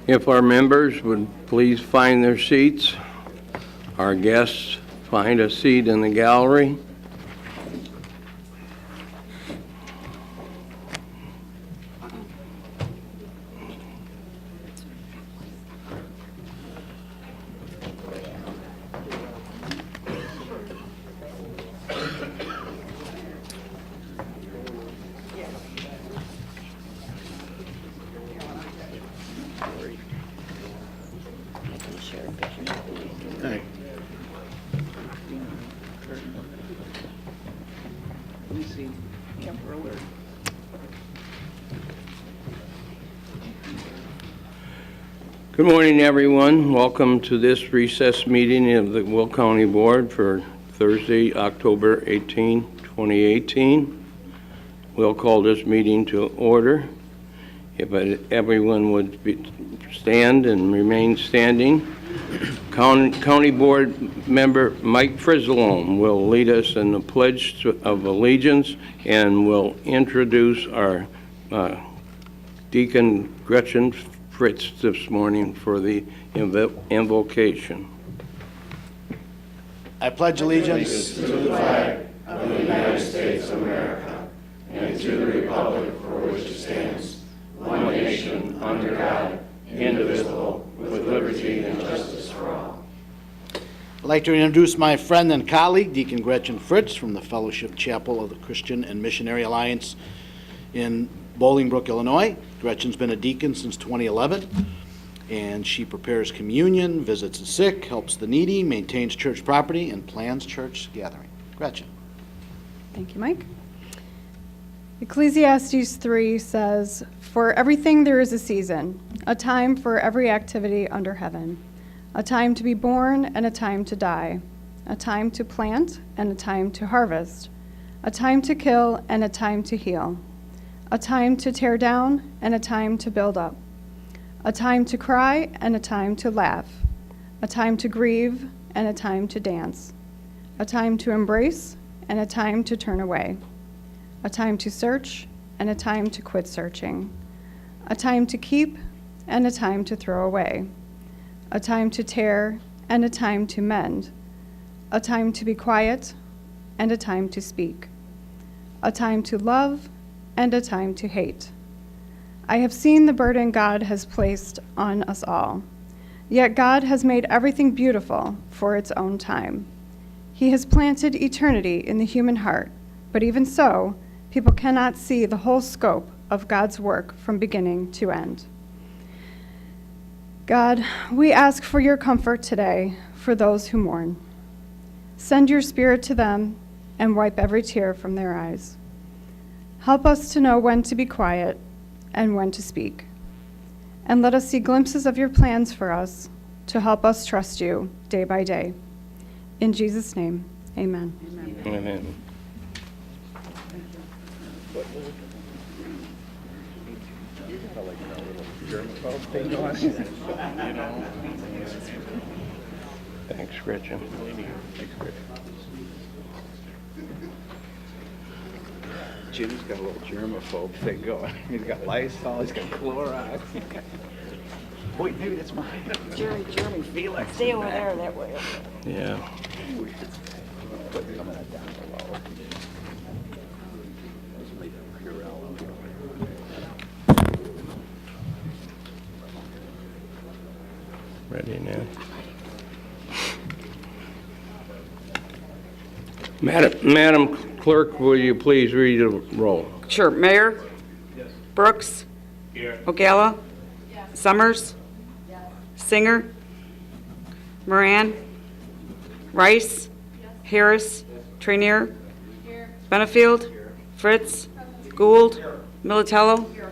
If our members would please find their seats, our guests find a seat in the gallery. Good morning, everyone. Welcome to this recess meeting of the Will County Board for Thursday, October 18, 2018. We'll call this meeting to order. If everyone would stand and remain standing. County Board member Mike Frizzalone will lead us in the Pledge of Allegiance and will introduce our Deacon Gretchen Fritz this morning for the invocation. I pledge allegiance to the flag of the United States of America and to the republic for which it stands, one nation under God, indivisible, with liberty and justice for all. I'd like to introduce my friend and colleague, Deacon Gretchen Fritz from the Fellowship Chapel of the Christian and Missionary Alliance in Bolingbrook, Illinois. Gretchen's been a deacon since 2011, and she prepares communion, visits the sick, helps the needy, maintains church property, and plans church gathering. Gretchen. Thank you, Mike. Ecclesiastes 3 says, "For everything there is a season, a time for every activity under heaven, a time to be born and a time to die, a time to plant and a time to harvest, a time to kill and a time to heal, a time to tear down and a time to build up, a time to cry and a time to laugh, a time to grieve and a time to dance, a time to embrace and a time to turn away, a time to search and a time to quit searching, a time to keep and a time to throw away, a time to tear and a time to mend, a time to be quiet and a time to speak, a time to love and a time to hate. I have seen the burden God has placed on us all. Yet God has made everything beautiful for its own time. He has planted eternity in the human heart, but even so, people cannot see the whole scope of God's work from beginning to end. God, we ask for your comfort today for those who mourn. Send your Spirit to them and wipe every tear from their eyes. Help us to know when to be quiet and when to speak. And let us see glimpses of your plans for us to help us trust you day by day. In Jesus' name, amen. Amen. Amen. Thanks, Gretchen. Jim's got a little germaphobe thing going. He's got Lysol, he's got Clorox. Wait, maybe that's mine. Jeremy Felix. Stay over there that way. Yeah. Put some of that down below. Ready now. Madam Clerk, will you please read the roll? Sure. Mayor? Yes. Brooks? Here. Ogala? Yes. Summers? Yes. Singer? Moran? Rice? Yes. Harris? Yes. Trainier? Here. Benefield? Here. Fritz? Present. Gould? Here. Militello? Here.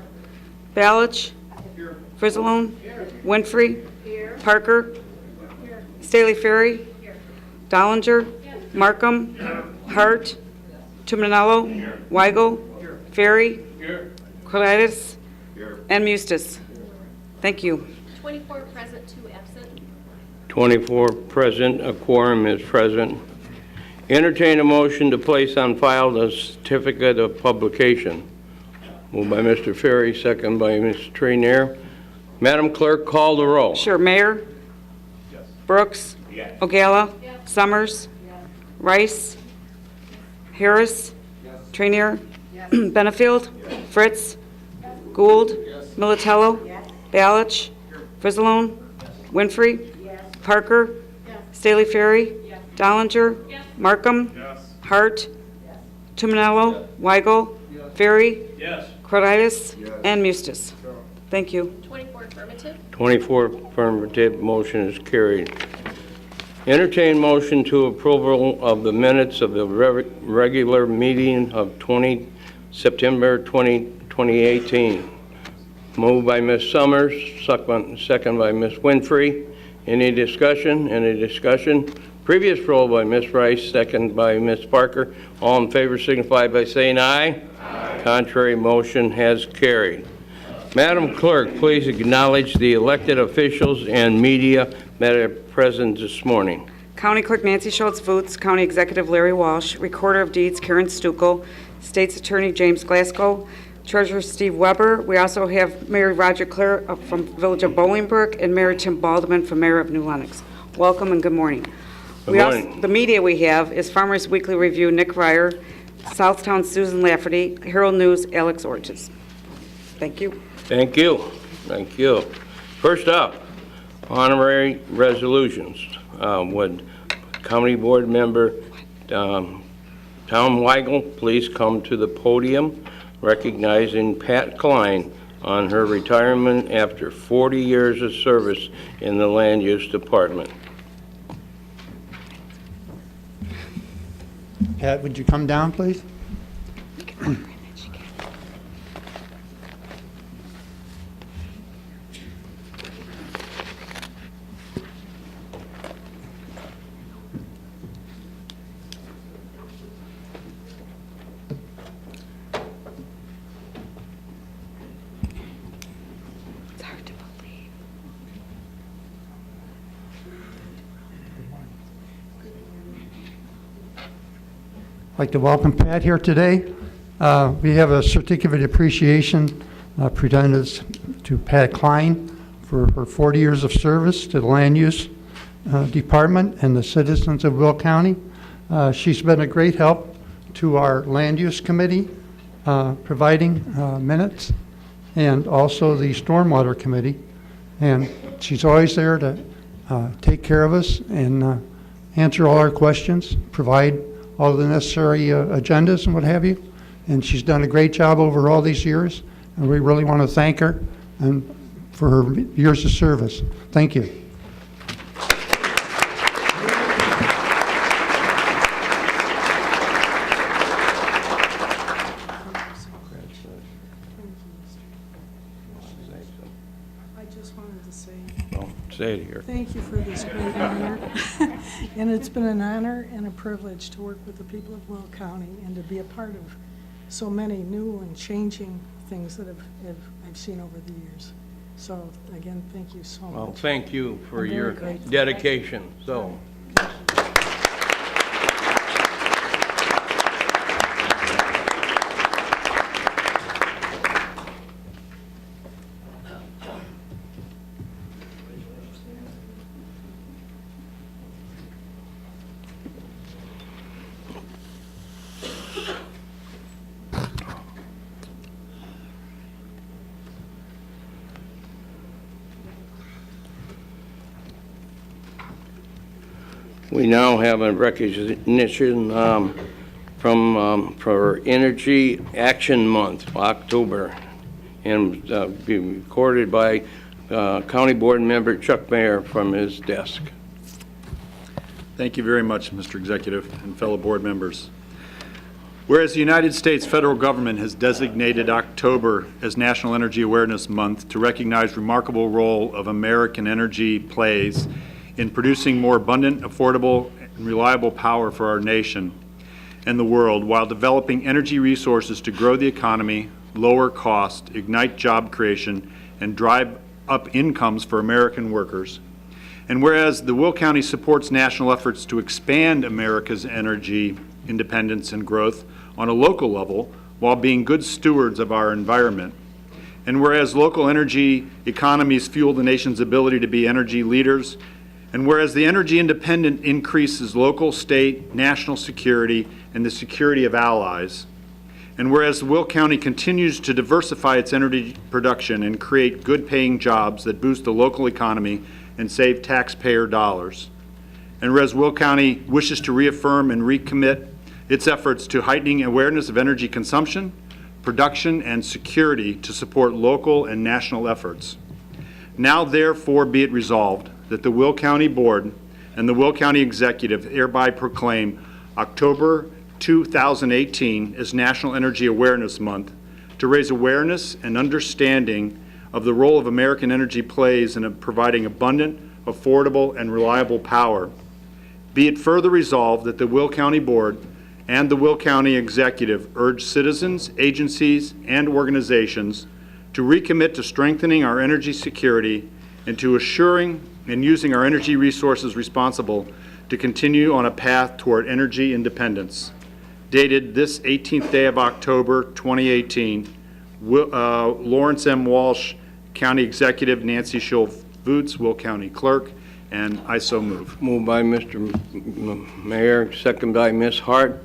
Balich? Here. Frizzalone? Here. Winfrey? Here. Parker? Here. Staley Ferry? Here. Dollinger? Yes. Markham? Here. Hart? Tumanello, Weigel, Ferry, Corlitis, and Mustis. Thank you. 24 present, 2 absent. 24 present, a quorum is present. Entertain a motion to place on file the certificate of publication. Moved by Mr. Ferry, second by Ms. Trainier. Madam Clerk, call the roll. Sure. Mayor? Brooks? Ogala? Summers? Rice? Harris? Trainier? Benefield? Fritz? Gould? Militello? Balich? Frizzalone? Winfrey? Parker? Staley Ferry? Dollinger? Markham? Hart? Tumanello? Weigel? Ferry? Corditis? And Mustis. Thank you. 24 affirmative. 24 affirmative, motion is carried. Entertain motion to approval of the minutes of the regular meeting of September 20, 2018. Moved by Ms. Summers, second by Ms. Winfrey. Any discussion? Any discussion? Previous roll by Ms. Rice, second by Ms. Parker. All in favor signify by saying aye. Aye. Contrary motion has carried. Madam Clerk, please acknowledge the elected officials and media that are present this morning. County Clerk Nancy Schultz Voots, County Executive Larry Walsh, Recorder of Deeds Karen Stuckel, State's Attorney James Glasgow, Treasurer Steve Weber. We also have Mayor Roger Clare from Village of Bolingbrook and Mayor Tim Baldwin from Mayor of New Lenox. Welcome and good morning. Good morning. The media we have is Farmers Weekly Review Nick Ryer, Southtown Susan Lafferty, Herald News Alex Ortiz. Thank you. Thank you. Thank you. First up, honorary resolutions. Would County Board Member Tom Weigel please come to the podium recognizing Pat Klein on her retirement after 40 years of service in the Land Use Department. Pat, would you come down, please? It's hard to believe. I'd like to welcome Pat here today. We have a certificate of appreciation presented to Pat Klein for her 40 years of service to the Land Use Department and the citizens of Will County. She's been a great help to our Land Use Committee, providing minutes, and also the Stormwater Committee. And she's always there to take care of us and answer all our questions, provide all the necessary agendas and what have you. And she's done a great job over all these years, and we really want to thank her and for her years of service. Thank you. I just wanted to say Well, say it here. thank you for this great honor. And it's been an honor and a privilege to work with the people of Will County and to be a part of so many new and changing things that I've seen over the years. So again, thank you so Well, much. thank you for I'm very your grateful. dedication. So, we now have a recognition for Energy Action Month, October, and be recorded by County Board Member Chuck Mayer from his desk. Thank you very much, Mr. Executive and fellow board members. Whereas the United States federal government has designated October as National Energy Awareness Month to recognize remarkable role of American energy plays in producing more abundant, affordable, and reliable power for our nation and the world while developing energy resources to grow the economy, lower cost, ignite job creation, and drive up incomes for American workers. And whereas the Will County supports national efforts to expand America's energy independence and growth on a local level while being good stewards of our environment. And whereas local energy economies fuel the nation's ability to be energy leaders, and whereas the energy independence increases local, state, national security, and the security of allies, and whereas Will County continues to diversify its energy production and create good-paying jobs that boost the local economy and save taxpayer dollars, and whereas Will County wishes to reaffirm and recommit its efforts to heightening awareness of energy consumption, production, and security to support local and national efforts. Now therefore be it resolved that the Will County Board and the Will County Executive hereby proclaim October 2018 as National Energy Awareness Month to raise awareness and understanding of the role of American energy plays in providing abundant, affordable, and reliable power. Be it further resolved that the Will County Board and the Will County Executive urge citizens, agencies, and organizations to recommit to strengthening our energy security and to assuring and using our energy resources responsible to continue on a path toward energy independence. Dated this 18th day of October 2018, Lawrence M. Walsh, County Executive, Nancy Schultz-Voots, Will County Clerk, and I so move. Moved by Mr. Mayor, second by Ms. Hart.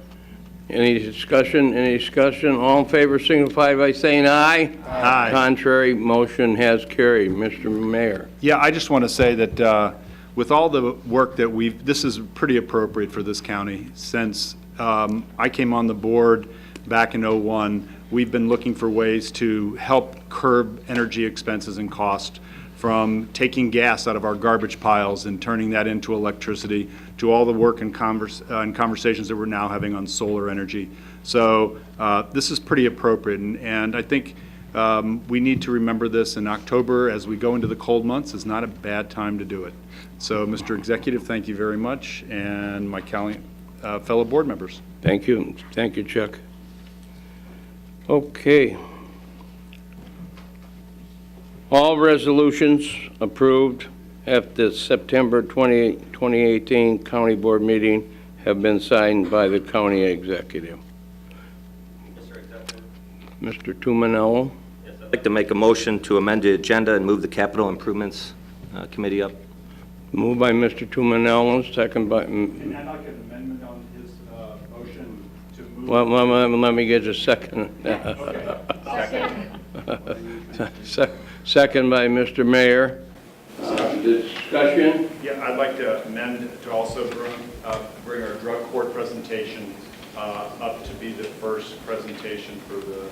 Any discussion? Any discussion? All in favor signify by saying aye. Aye. Contrary, motion has carried. Mr. Mayor. Yeah, I just want to say that with all the work that this is pretty appropriate for this county. Since I came on the board back in '01, we've been looking for ways to help curb energy expenses and cost, from taking gas out of our garbage piles and turning that into electricity, to all the work and conversations that we're now having on solar energy. So this is pretty appropriate, and I think we need to remember this in October as we go into the cold months is not a bad time to do it. So, Mr. Executive, thank you very much, and my fellow board members. Thank you. Thank you, Chuck. Okay. All resolutions approved at the September 28, 2018 County Board meeting have been signed by the County Executive. Mr. Tumanello. I'd like to make a motion to amend the agenda and move the Capital Improvements Committee up. Moved by Mr. Tumanello, second by... And I'd like an amendment on his motion to move... Well, let me get a second. Second by Mr. Mayor. Discussion? Yeah, I'd like to amend to also bring our drug court presentation up to be the first presentation for the...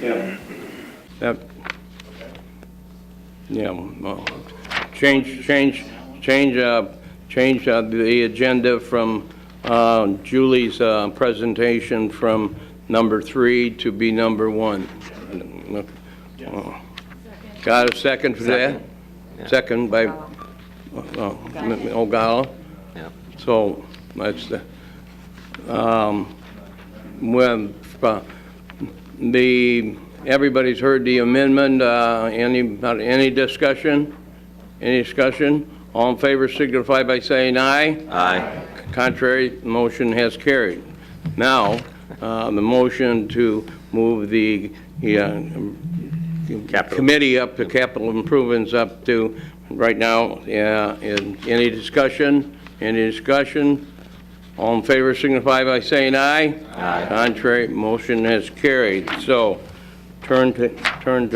Yeah. That, yeah, well, change the agenda from Julie's presentation from number 3 to be number 1. Got a second for that? Yeah. Second by O'Gala. Yeah. So that's the when everybody's heard the amendment. Any discussion? Any discussion? All in favor signify by saying aye. Aye. Contrary, motion has carried. Now, the motion to move the committee up to capital improvements up to right now. Any discussion? Any discussion? All in favor signify by saying aye. Aye. Contrary, motion has carried. So, turn to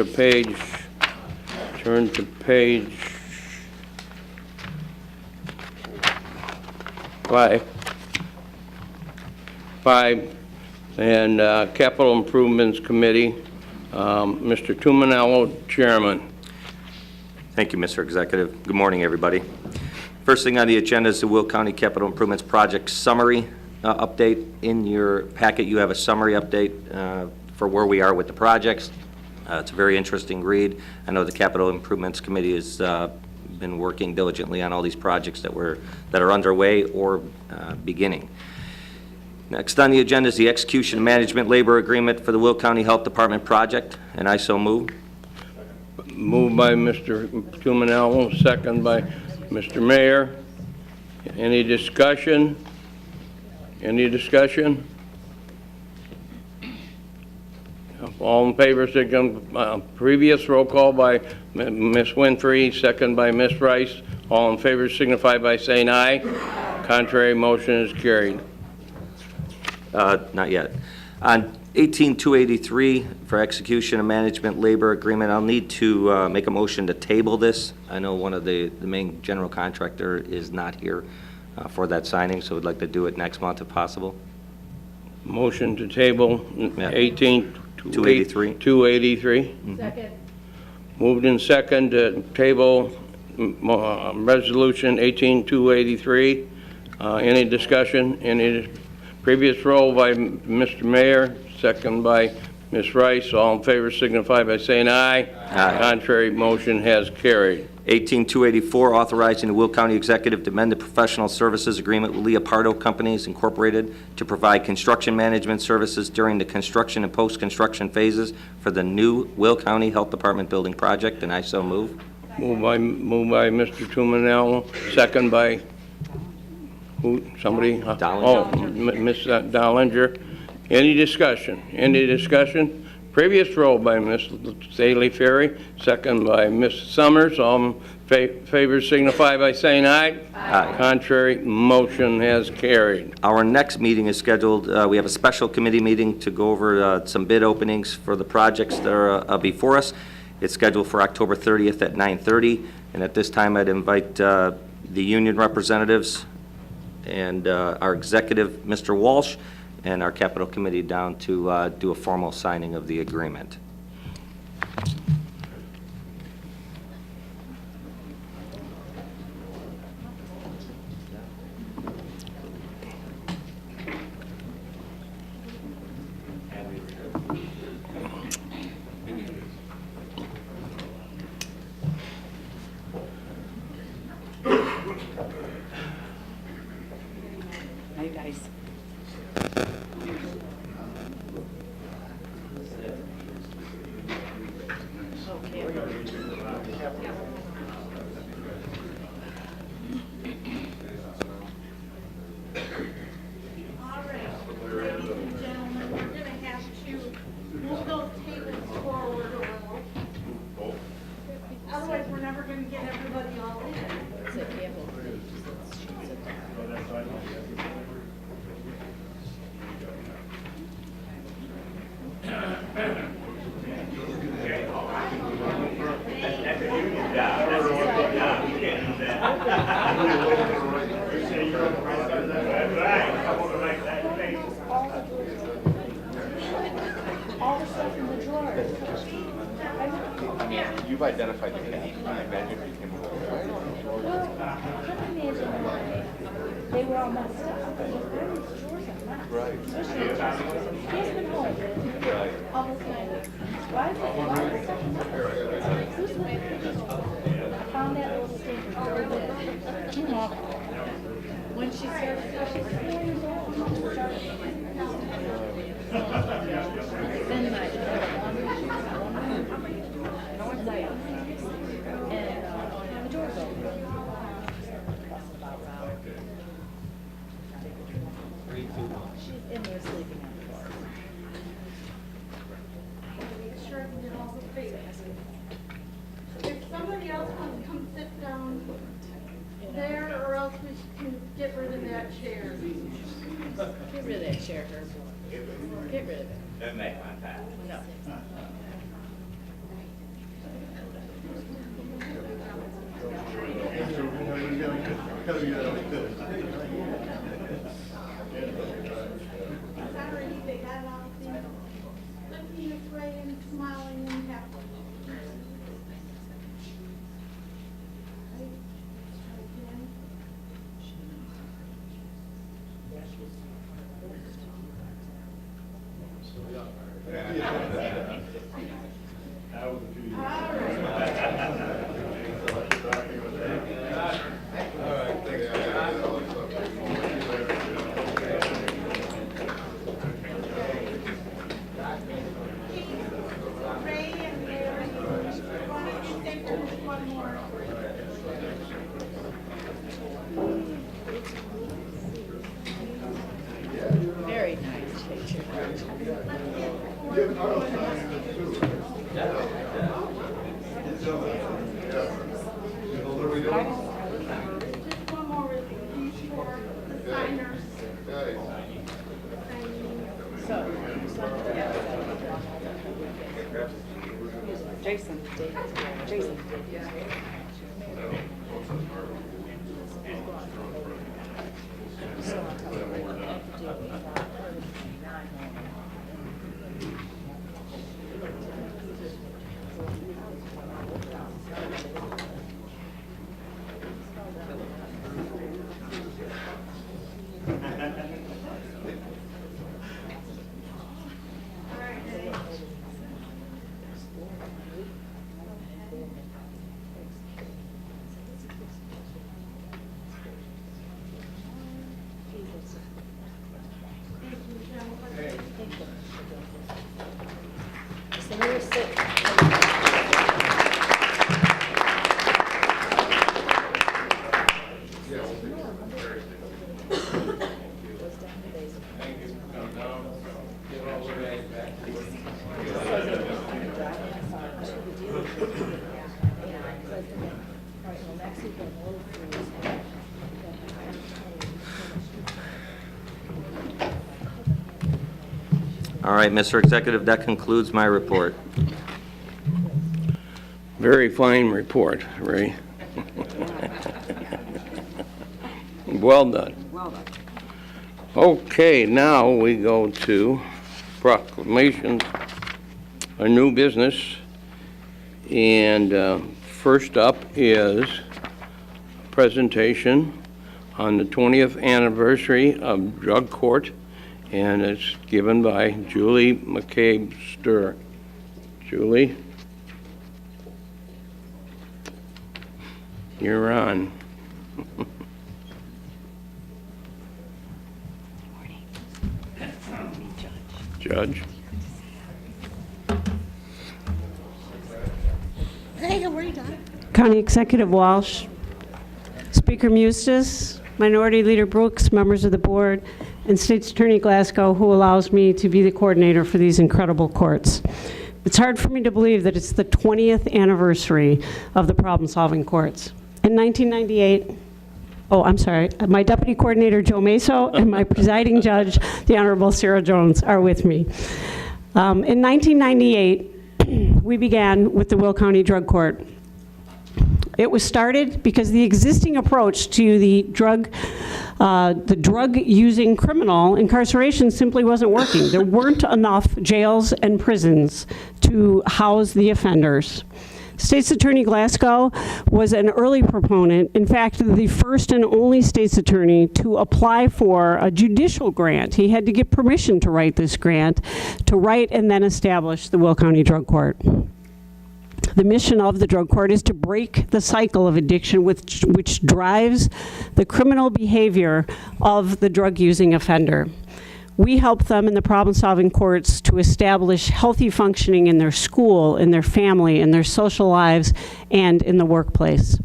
page 5, and Capital Improvements Committee. Mr. Tumanello, Chairman. Thank you, Mr. Executive. Good morning, everybody. First thing on the agenda is the Will County Capital Improvements Project Summary update. In your packet, you have a summary update for where we are with the projects. It's a very interesting read. I know the Capital Improvements Committee has been working diligently on all these projects that are underway or beginning. Next on the agenda is the Execution and Management Labor Agreement for the Will County Health Department project, and I so move. Moved by Mr. Tumanello, second by Mr. Mayor. Any discussion? Any discussion? All in favor, previous roll call by Ms. Winfrey, second by Ms. Rice. All in favor signify by saying aye. Contrary, motion is carried. Not yet. On 18283 for execution of management labor agreement, I'll need to make a motion to table this. I know one of the main general contractor is not here for that signing, so we'd like to do it next month if possible. Motion to table 283. 283. Second. Moved in second to table resolution 18283. Any discussion? Any previous roll by Mr. Mayor, second by Ms. Rice. All in favor signify by saying aye. Aye. Contrary, motion has carried. 18284, authorizing the Will County Executive to amend the professional services agreement with Leopardo Companies Incorporated to provide construction management services during the construction and post-construction phases for the new Will County Health Department building project, and I so move. Moved by Mr. Tumanello, second by who? Somebody? Dollinger. Oh, Ms. Dollinger. Any discussion? Any discussion? Previous roll by Ms. Staley Ferry, second by Ms. Summers. All in favor signify by saying aye. Aye. Contrary, motion has carried. Our next meeting is scheduled, we have a special committee meeting to go over some bid openings for the projects that are before us. It's scheduled for October 30th at 9:30, and at this time I'd invite the union representatives and our executive, Mr. Walsh, and our capital committee down to do a formal signing of the agreement. Hi, guys. Otherwise, we're never going to get everybody all in. All the stuff in the drawer. You've identified the cat. I imagine you can move it. Well, couldn't imagine why they were all messed up. I mean, where is drawers on that? Right. He's been home almost 9 weeks. Why is the stuff in there? Who's with it? I found that little stain very good. When she started, she's 4 years old. Then my laundry shoes, one and the door's open. She's in there sleeping on the floor. Make sure I can get all the face. If somebody else wants to come sit down there, or else we can get rid of that chair. Get rid of that chair, Herb. Get rid of it. Doesn't make contact. No. Already they got all things looking this way and smiling and happy. Very nice picture. Just one more release for the signers. Jason. Jason. All right, Mr. Executive, that concludes my report. Very fine report, Ray. Well done. Well done. Okay, now we go to proclamations, a new business. And first up is a presentation on the 20th anniversary of Drug Court, and it's given by Julie McCabe-Stur. Julie, you're on. Judge. County Executive Walsh, Speaker Mustis, Minority Leader Brooks, members of the board, and State's Attorney Glasgow, who allows me to be the coordinator for these incredible courts. It's hard for me to believe that it's the 20th anniversary of the problem-solving courts. In 1998, my deputy coordinator, Joe Meso, and my presiding judge, the Honorable Sarah Jones, are with me. In 1998, we began with the Will County Drug Court. It was started because the existing approach to the drug-using criminal incarceration simply wasn't working. There weren't enough jails and prisons to house the offenders. State's Attorney Glasgow was an early proponent, in fact, the first and only state's attorney to apply for a judicial grant. He had to get permission to write this grant, to write and then establish the Will County Drug Court. The mission of the drug court is to break the cycle of addiction which drives the criminal behavior of the drug-using offender. We help them in the problem-solving courts to establish healthy functioning in their school, in their family, in their social lives, and in the workplace.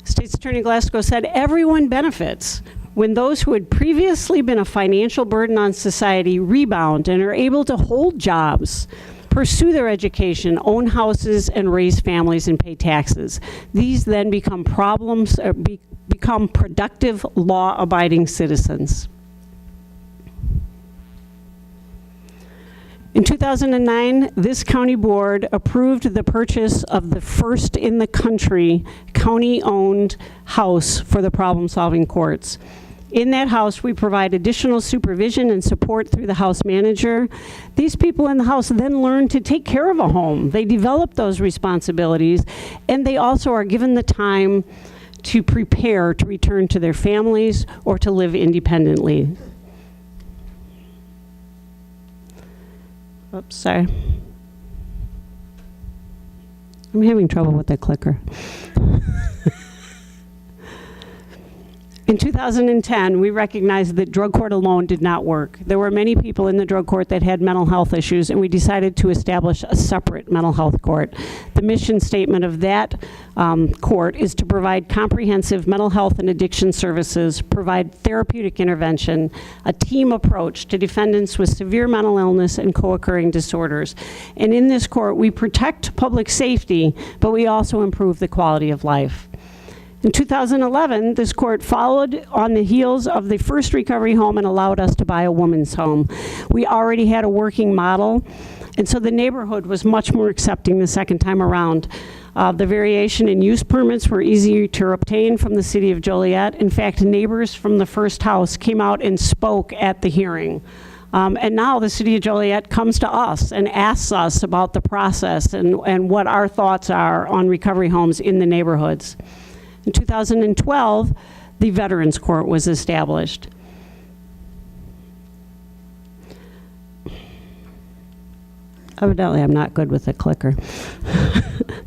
State's Attorney Glasgow said everyone benefits when those who had previously been a financial burden on society rebound and are able to hold jobs, pursue their education, own houses, and raise families and pay taxes. These then become become productive, law-abiding citizens. In 2009, this county board approved the purchase of the first in the country county-owned house for the problem-solving courts. In that house, we provide additional supervision and support through the house manager. These people in the house then learn to take care of a home. They develop those responsibilities, and they also are given the time to prepare to return to their families or to live independently. Oops, sorry. I'm having trouble with that clicker. In 2010, we recognized that drug court alone did not work. There were many people in the drug court that had mental health issues, and we decided to establish a separate mental health court. The mission statement of that court is to provide comprehensive mental health and addiction services, provide therapeutic intervention, a team approach to defendants with severe mental illness and co-occurring disorders. And in this court, we protect public safety, but we also improve the quality of life. In 2011, this court followed on the heels of the first recovery home and allowed us to buy a woman's home. We already had a working model, and so the neighborhood was much more accepting the second time around. The variation in use permits were easier to obtain from the city of Joliet. In fact, neighbors from the first house came out and spoke at the hearing. And now the city of Joliet comes to us and asks us about the process and what our thoughts are on recovery homes in the neighborhoods. In 2012, the Veterans Court was established. Evidently, I'm not good with the clicker.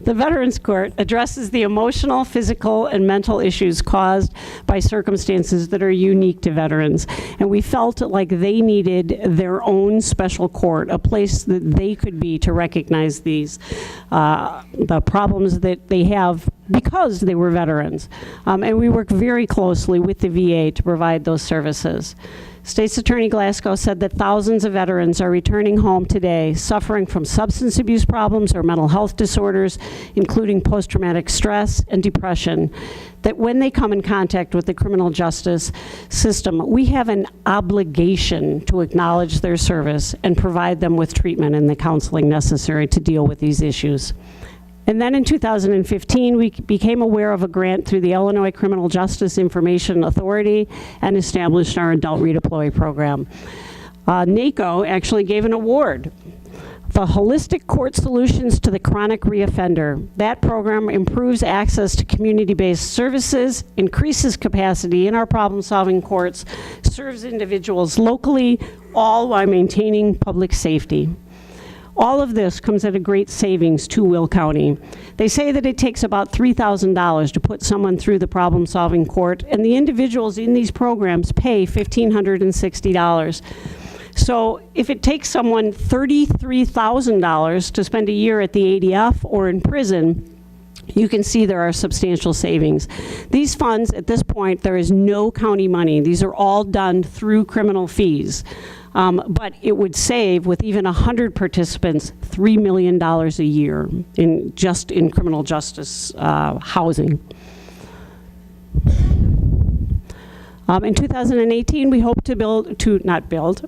The Veterans Court addresses the emotional, physical, and mental issues caused by circumstances that are unique to veterans. And we felt like they needed their own special court, a place that they could be to recognize these, the problems that they have because they were veterans. And we work very closely with the VA to provide those services. State's Attorney Glasgow said that thousands of veterans are returning home today suffering from substance abuse problems or mental health disorders, including post-traumatic stress and depression, that when they come in contact with the criminal justice system, we have an obligation to acknowledge their service and provide them with treatment and the counseling necessary to deal with these issues. And then in 2015, we became aware of a grant through the Illinois Criminal Justice Information Authority and established our Adult Redeploy Program. NACO actually gave an award, the Holistic Court Solutions to the Chronic Reoffender. That program improves access to community-based services, increases capacity in our problem-solving courts, serves individuals locally, all while maintaining public safety. All of this comes at a great savings to Will County. They say that it takes about $3,000 to put someone through the problem-solving court, and the individuals in these programs pay $1,560. So if it takes someone $33,000 to spend a year at the ADF or in prison, you can see there are substantial savings. These funds, at this point, there is no county money. These are all done through criminal fees. But it would save, with even 100 participants, $3 million a year in criminal justice housing. In 2018, we hope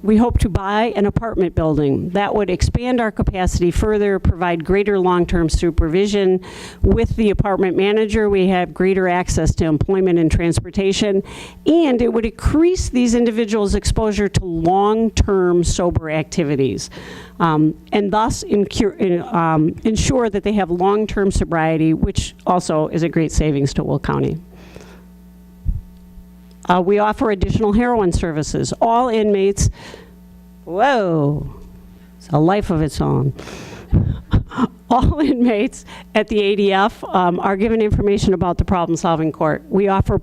we hope to buy an apartment building. That would expand our capacity further, provide greater long-term supervision. With the apartment manager, we have greater access to employment and transportation, and it would increase these individuals' exposure to long-term sober activities, and thus ensure that they have long-term sobriety, which also is a great savings to Will County. We offer additional heroin services. All inmates, whoa, it's a life of its own. All inmates at the ADF are given information about the problem-solving court. We offer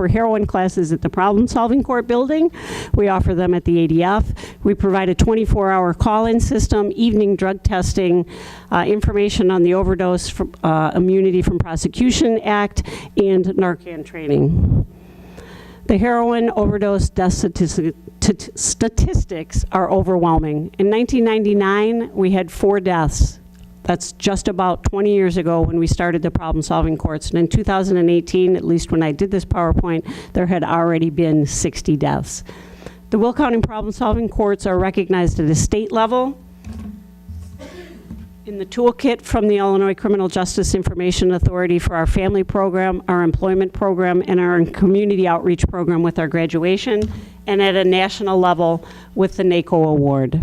heroin classes at the problem-solving court building. We offer them at the ADF. We provide a 24-hour call-in system, evening drug testing, information on the Overdose Immunity from Prosecution Act, and Narcan training. The heroin overdose death statistics are overwhelming. In 1999, we had 4 deaths. That's just about 20 years ago when we started the problem-solving courts. And in 2018, at least when I did this PowerPoint, there had already been 60 deaths. The Will County problem-solving courts are recognized at a state level. In the toolkit from the Illinois Criminal Justice Information Authority for our family program, our employment program, and our community outreach program with our graduation, and at a national level with the NACO award.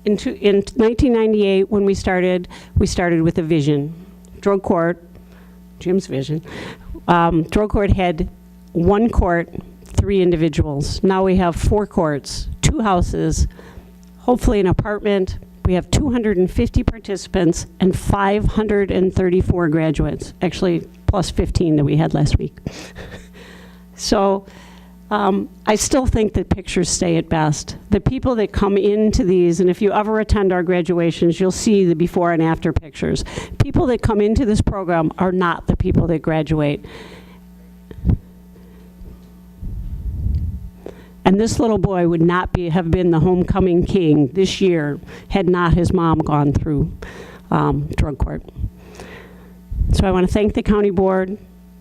In 1998, when we started with a vision. Drug court, Jim's vision, drug court had 1 court, 3 individuals. Now we have 4 courts, 2 houses, hopefully an apartment, We have 250 participants and 534 graduates, actually plus 15 that we had last week. So I still think that pictures stay at best. The people that come into these, and if you ever attend our graduations, you'll see the before and after pictures. People that come into this program are not the people that graduate. And this little boy would not have been the homecoming king this year had not his mom gone through drug court. So I want to thank the county board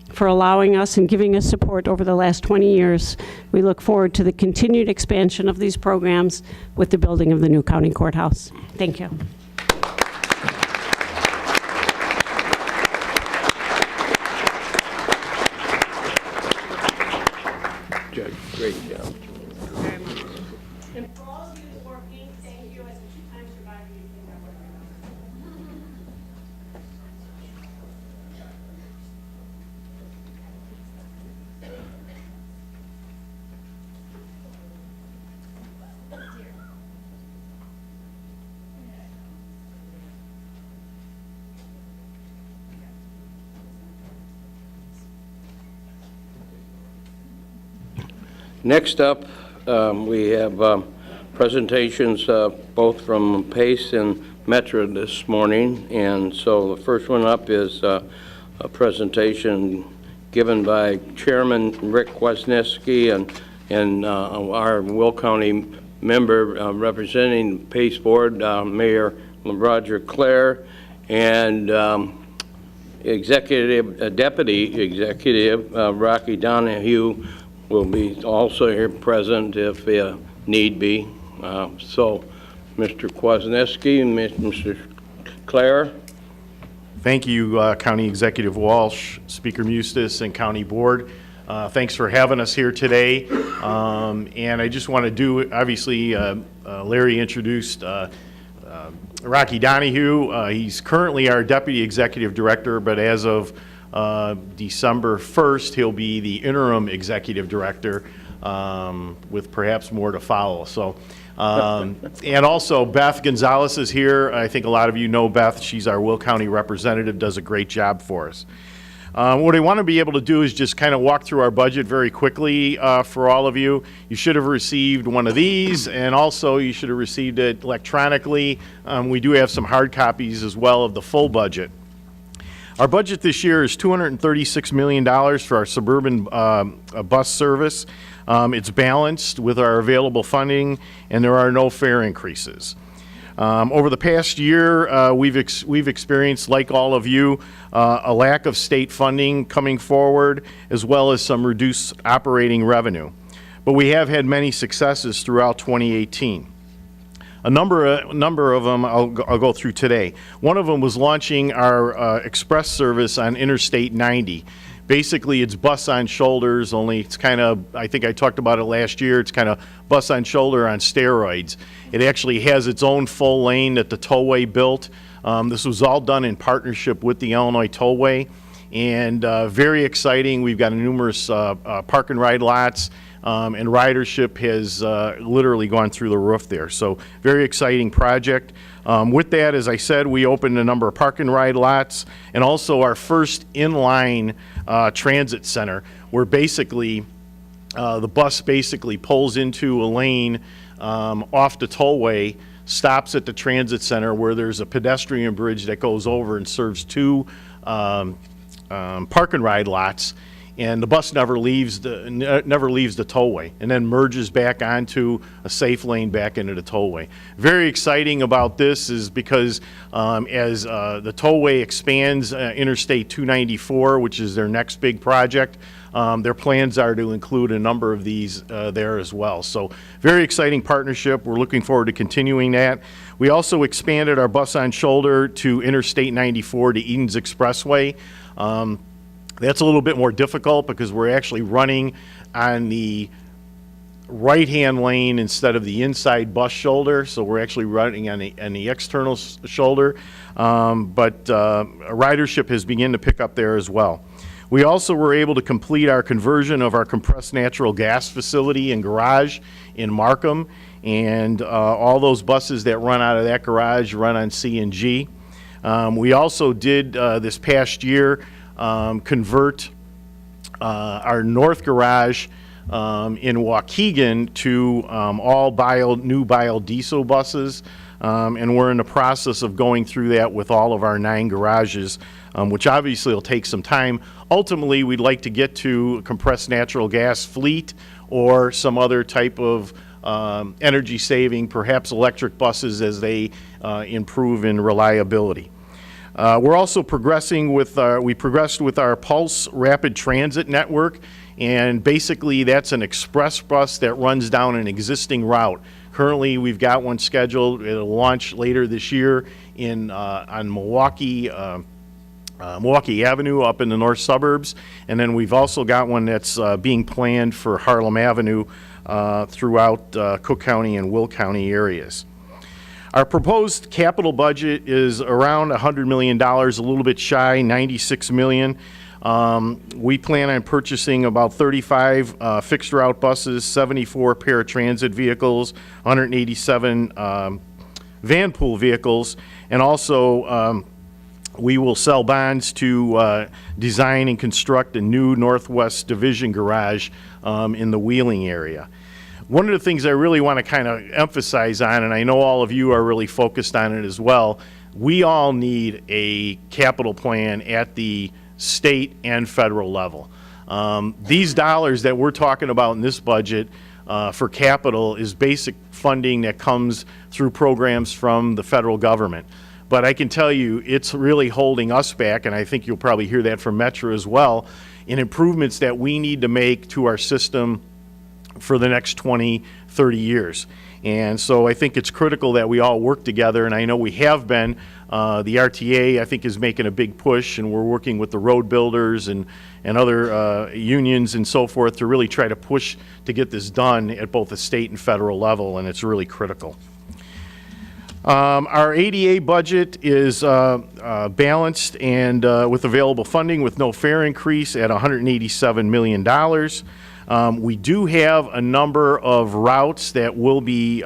for allowing us and giving us support over the last 20 years. We look forward to the continued expansion of these programs with the building of the new county courthouse. Thank you. Judge, great job. And for all of you that work, thank you as a two-time survivor. Next up, we have presentations both from PACE and Metra this morning. And so the first one up is a presentation given by Chairman Rick Kwasniewski and our Will County member representing PACE Board, Mayor Roger Clare, and Deputy Executive Rocky Donahue will be also here present if need be. So, Mr. Kwasniewski and Mr. Clare. Thank you, County Executive Walsh, Speaker Mustis, and County Board. Thanks for having us here today. And I just want to do, obviously, Larry introduced Rocky Donahue. He's currently our Deputy Executive Director, but as of December 1st, he'll be the interim executive director, with perhaps more to follow. So, and also Beth Gonzalez is here. I think a lot of you know Beth. She's our Will County representative, does a great job for us. What I want to be able to do is just kind of walk through our budget very quickly for all of you. You should have received one of these, and also you should have received it electronically. We do have some hard copies as well of the full budget. Our budget this year is $236 million for our suburban bus service. It's balanced with our available funding, and there are no fare increases. Over the past year, we've experienced, like all of you, a lack of state funding coming forward, as well as some reduced operating revenue. But we have had many successes throughout 2018. A number of them I'll go through today. One of them was launching our express service on Interstate 90. Basically, it's bus on shoulders, only it's kind of, I think I talked about it last year, it's kind of bus on shoulder on steroids. It actually has its own full lane that the tollway built. This was all done in partnership with the Illinois Tollway, and very exciting. We've got numerous park and ride lots, and ridership has literally gone through the roof there. So very exciting project. With that, as I said, we opened a number of park and ride lots, and also our first inline transit center, where basically the bus basically pulls into a lane off the tollway, stops at the transit center where there's a pedestrian bridge that goes over and serves two park and ride lots, and the bus never leaves the tollway, and then merges back onto a safe lane back into the tollway. Very exciting about this is because as the tollway expands Interstate 294, which is their next big project, their plans are to include a number of these there as well. So very exciting partnership. We're looking forward to continuing that. We also expanded our bus on shoulder to Interstate 94 to Eden's Expressway. That's a little bit more difficult because we're actually running on the right-hand lane instead of the inside bus shoulder, so we're actually running on the external shoulder, but ridership has begun to pick up there as well. We also were able to complete our conversion of our compressed natural gas facility and garage in Markham, and all those buses that run out of that garage run on CNG. We also did this past year convert our north garage in Waukegan to all new biodiesel buses, and we're in the process of going through that with all of our 9 garages, which obviously will take some time. Ultimately, we'd like to get to a compressed natural gas fleet or some other type of energy saving, perhaps electric buses as they improve in reliability. We're also progressing with we progressed with our Pulse Rapid Transit Network, and basically that's an express bus that runs down an existing route. Currently, we've got one scheduled. It'll launch later this year on Milwaukee Avenue up in the north suburbs, and then we've also got one that's being planned for Harlem Avenue throughout Cook County and Will County areas. Our proposed capital budget is around $100 million, a little bit shy, $96 million. We plan on purchasing about 35 fixed route buses, 74 paratransit vehicles, 187 van pool vehicles, and also we will sell bonds to design and construct a new Northwest Division garage in the Wheeling area. One of the things I really want to kind of emphasize on, and I know all of you are really focused on it as well, we all need a capital plan at the state and federal level. These dollars that we're talking about in this budget for capital is basic funding that comes through programs from the federal government. But I can tell you it's really holding us back, and I think you'll probably hear that from Metra as well, in improvements that we need to make to our system for the next 20, 30 years. And so I think it's critical that we all work together, and I know we have been. The RTA, I think, is making a big push, and we're working with the road builders and other unions and so forth to really try to push to get this done at both the state and federal level, and it's really critical. Our ADA budget is balanced and with available funding with no fare increase at $187 million. We do have a number of routes that will be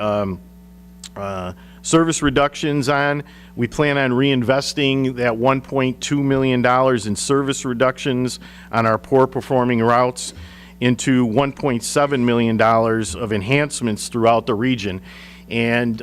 service reductions on. We plan on reinvesting that $1.2 million in service reductions on our poor performing routes into $1.7 million of enhancements throughout the region. And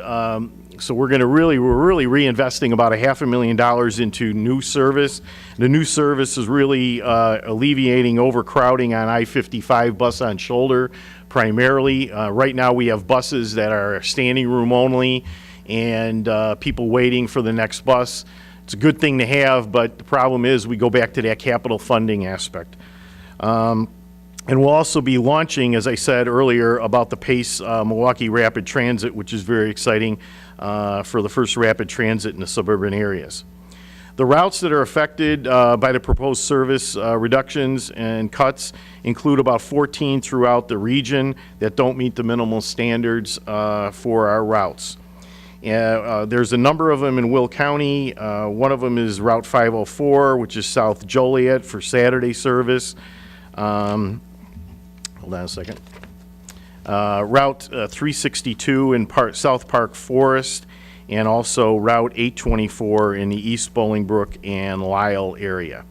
so we're really reinvesting about $500,000 into new service. The new service is really alleviating overcrowding on I-55 bus on shoulder primarily. Right now we have buses that are standing room only and people waiting for the next bus. It's a good thing to have, but the problem is we go back to that capital funding aspect. And we'll also be launching, as I said earlier, about the PACE Milwaukee Rapid Transit, which is very exciting for the first rapid transit in the suburban areas. The routes that are affected by the proposed service reductions and cuts include about 14 throughout the region that don't meet the minimal standards for our routes. There's a number of them in Will County. One of them is Route 504, which is South Joliet for Saturday service. Hold on a second. Route 362 in South Park Forest, and also Route 824 in the East Bolingbrook and Lyle area.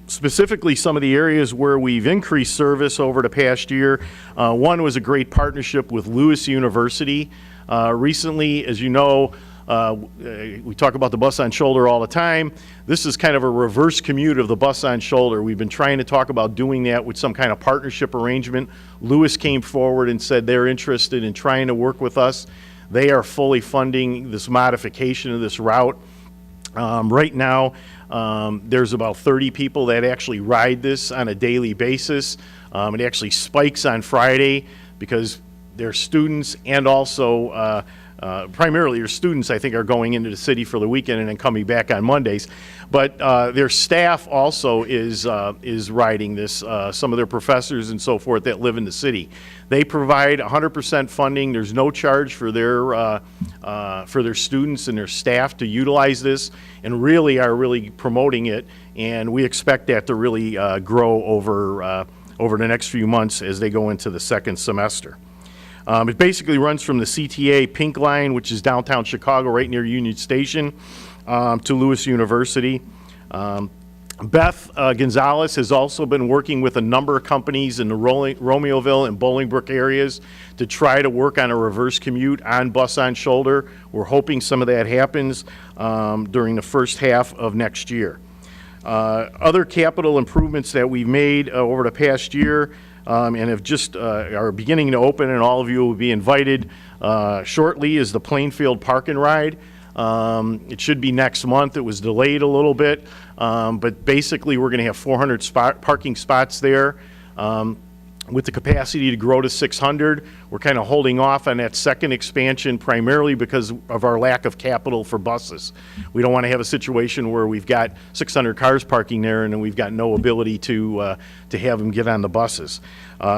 Specifically, some of the areas where we've increased service over the past year, one was a great partnership with Lewis University. Recently, as you know, we talk about the bus on shoulder all the time. This is kind of a reverse commute of the bus on shoulder. We've been trying to talk about doing that with some kind of partnership arrangement. Lewis came forward and said they're interested in trying to work with us. They are fully funding this modification of this route. Right now, there's about 30 people that actually ride this on a daily basis. It actually spikes on Friday because they're students, and also primarily your students, I think, are going into the city for the weekend and then coming back on Mondays. But their staff also is riding this, some of their professors and so forth that live in the city. They provide 100% funding. There's no charge for their students and their staff to utilize this, and really are promoting it. And we expect that to really grow over the next few months as they go into the second semester. It basically runs from the CTA Pink Line, which is downtown Chicago, right near Union Station, to Lewis University. Beth Gonzalez has also been working with a number of companies in the Romeoville and Bolingbrook areas to try to work on a reverse commute on bus on shoulder. We're hoping some of that happens during the first half of next year. Other capital improvements that we've made over the past year and have just are beginning to open, and all of you will be invited shortly, is the Plainfield Park and Ride. It should be next month. It was delayed a little bit, but basically we're going to have 400 parking spots there. With the capacity to grow to 600, we're kind of holding off on that second expansion primarily because of our lack of capital for buses. We don't want to have a situation where we've got 600 cars parking there and then we've got no ability to have them get on the buses.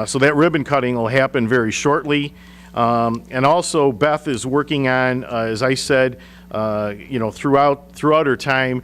So that ribbon cutting will happen very shortly. And also Beth is working on, as I said, throughout her time,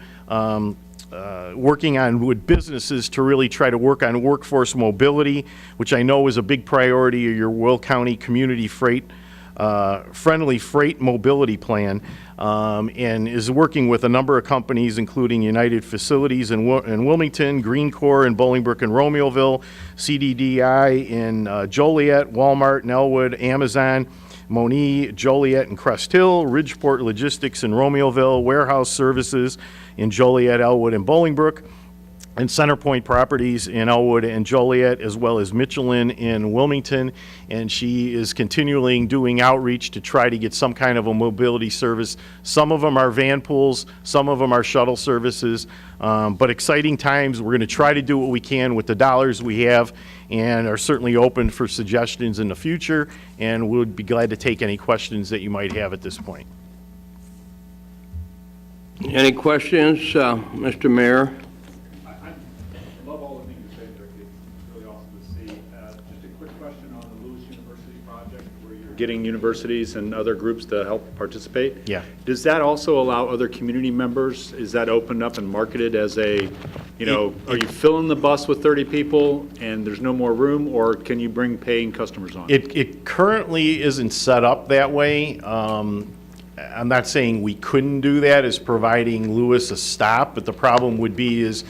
working on with businesses to really try to work on workforce mobility, which I know is a big priority of your Will County Community Friendly Freight Mobility Plan, and is working with a number of companies, including United Facilities in Wilmington, Green Corps in Bolingbrook and Romeoville, CDDI in Joliet, Walmart in Elwood, Amazon, Moni, Joliet, and Crest Hill, Ridgeport Logistics in Romeoville, Warehouse Services in Joliet, Elwood, and Bolingbrook, and Centerpoint Properties in Elwood and Joliet, as well as Michelin in Wilmington. And she is continually doing outreach to try to get some kind of a mobility service. Some of them are van pools, some of them are shuttle services, but exciting times. We're going to try to do what we can with the dollars we have, and are certainly open for suggestions in the future, and would be glad to take any questions that you might have at this point. Any questions, Mr. Mayor? I love all the things you said, Rick. It's really awesome to see. Just a quick question on the Lewis University project, where you're getting universities and other groups to help participate. Yeah. Does that also allow other community members? Is that opened up and marketed as a, are you filling the bus with 30 people and there's no more room, or can you bring paying customers on? It currently isn't set up that way. I'm not saying we couldn't do that as providing Lewis a stop, but the problem would be is,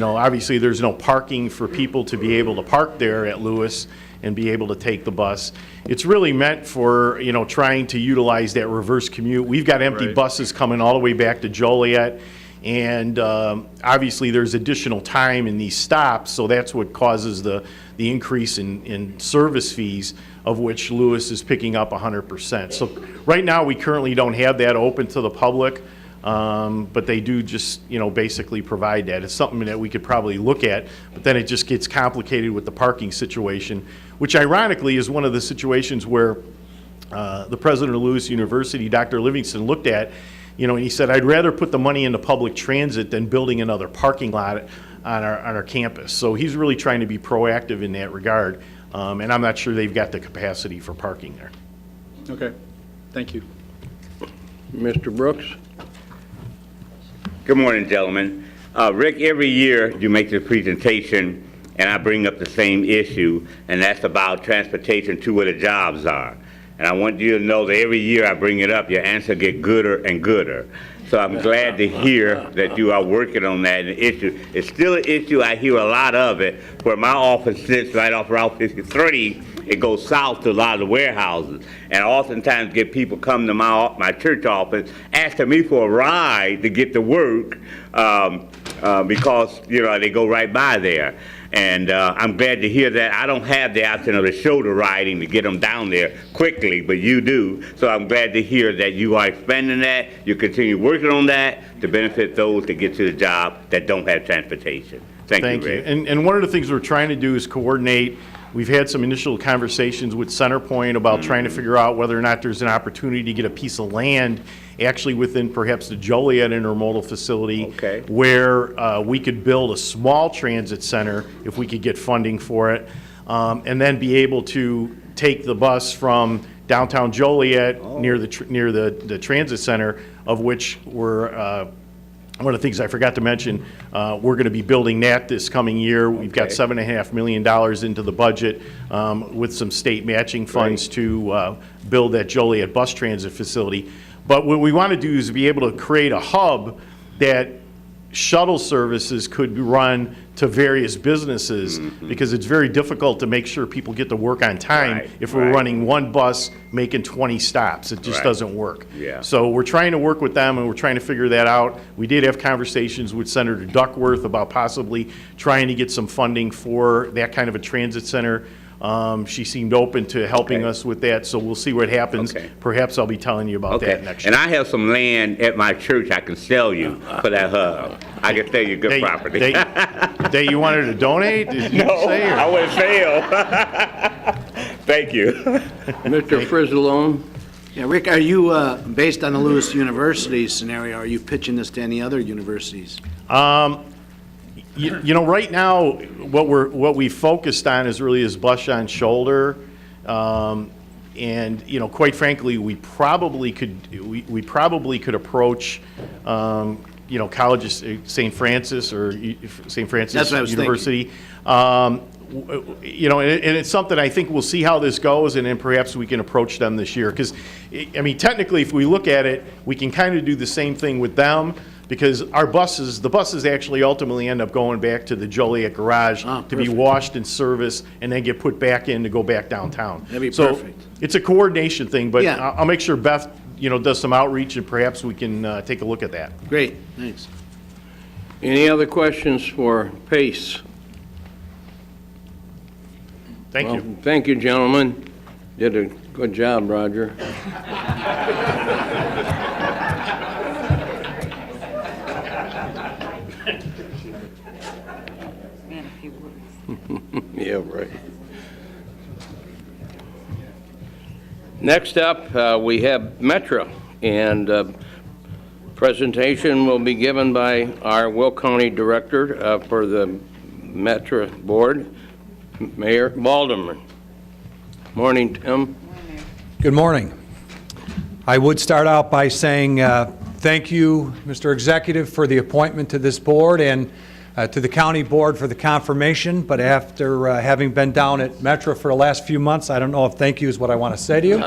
obviously there's no parking for people to be able to park there at Lewis and be able to take the bus. It's really meant for, trying to utilize that reverse commute. We've got empty buses coming all the way back to Joliet, and obviously there's additional time in these stops, so that's what causes the increase in service fees, of which Lewis is picking up 100%. So right now, we currently don't have that open to the public, but they do just, basically provide that. It's something that we could probably look at, but then it just gets complicated with the parking situation, which ironically is one of the situations where the president of Lewis University, Dr. Livingston, looked at, and he said, I'd rather put the money into public transit than building another parking lot on our campus. So he's really trying to be proactive in that regard. And I'm not sure they've got the capacity for parking there. Okay, thank you. Mr. Brooks? Good morning, gentlemen. Rick, every year you make this presentation and I bring up the same issue, and that's about transportation to where the jobs are. And I want you to know that every year I bring it up, your answer get gooder and gooder. So I'm glad to hear that you are working on that. And the issue, it's still an issue. I hear a lot of it. Where my office sits right off Route 53, it goes south to a lot of the warehouses. And I oftentimes get people come to my church office asking me for a ride to get to work because, they go right by there. And I'm glad to hear that. I don't have the option of the shoulder riding to get them down there quickly, but you do. So I'm glad to hear that you are expanding that. You continue working on that to benefit those that get to the job that don't have transportation. Thank you, Rick. And one of the things we're trying to do is coordinate. We've had some initial conversations with Centerpoint about trying to figure out whether or not there's an opportunity to get a piece of land actually within perhaps the Joliet intermodal facility, where we could build a small transit center if we could get funding for it, and then be able to take the bus from downtown Joliet near the transit center, of which we're one of the things I forgot to mention, we're going to be building that this coming year. We've got Okay. $7.5 million into the budget with some state matching funds to build that Joliet bus transit facility. But what we want to do is be able to create a hub that shuttle services could run to various businesses, because it's very difficult to make sure people get to work on time Right, if we're right. running one bus making 20 stops. It just Right. doesn't work. Yeah. So we're trying to work with them, and we're trying to figure that out. We did have conversations with Senator Duckworth about possibly trying to get some funding for that kind of a transit center. She seemed open to helping Okay. us with that, so we'll see what happens. Okay. Perhaps I'll be telling you about that Okay, next and year. I have some land at my church I can sell you for that hub. I can sell you good property. That you wanted to donate, did you No, say? or- I wouldn't sell. Thank you. Mr. Frizzalone? Yeah, Rick, are you, based on the Lewis University scenario, are you pitching this to any other universities? You know, right now, what we focused on is really is bus on shoulder. And, you know, quite frankly, we probably could approach, you know, colleges, St. Francis or St. Francis That's what I was University. You know, and it's something I think we'll see how this goes, and then perhaps we can approach them this year. Because, I mean, technically, if we look at it, we can kind of do the same thing with them, because the buses actually ultimately end up going back to the Joliet garage to be perfect. washed and serviced, and then get put back in to go back downtown. That'd be So perfect. it's a coordination thing, but Yeah. I'll make sure Beth, you know, does some outreach, and perhaps we can take a look at that. Great, thanks. Any other questions for Pace? Thank Well, you. Thank you, gentlemen. Did a good job, Roger. Man, a few words. Yeah, right. Next up, we have Metra, and presentation will be given by our Will County Director for the Metra Board, Mayor Balderman. Morning, Tim. Good morning. I would start out by saying thank you, Mr. Executive, for the appointment to this board, and to the county board for the confirmation. But after having been down at Metra for the last few months, I don't know if thank you is what I want to say to you.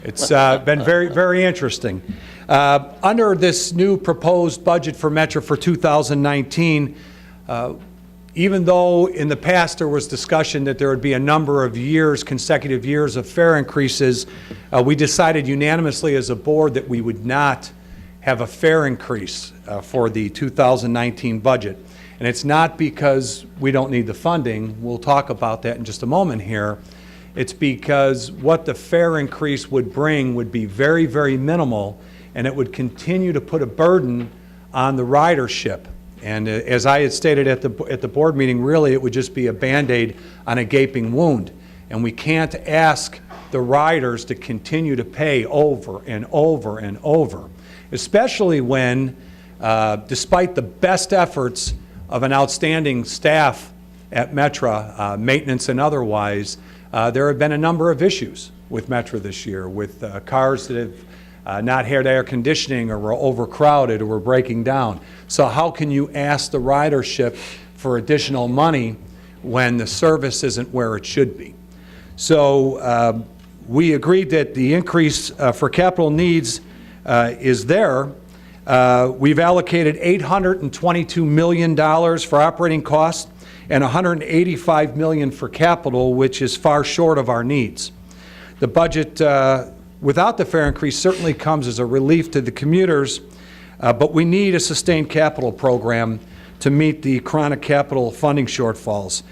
It's been very, very interesting. Under this new proposed budget for Metra for 2019, even though in the past there was discussion that there would be a number of years, consecutive years of fare increases, we decided unanimously as a board that we would not have a fare increase for the 2019 budget. And it's not because we don't need the funding. We'll talk about that in just a moment here. It's because what the fare increase would bring would be very, very minimal, and it would continue to put a burden on the ridership. And as I had stated at the board meeting, really it would just be a Band-Aid on a gaping wound. And we can't ask the riders to continue to pay over and over and over, especially when, despite the best efforts of an outstanding staff at Metra, maintenance and otherwise, there have been a number of issues with Metra this year, with cars that have not had air conditioning or were overcrowded or were breaking down. So how can you ask the ridership for additional money when the service isn't where it should be? So we agreed that the increase for capital needs is there. We've allocated $822 million for operating costs and $185 million for capital, which is far short of our needs. The budget without the fare increase certainly comes as a relief to the commuters, but we need a sustained capital program to meet the chronic capital funding shortfalls.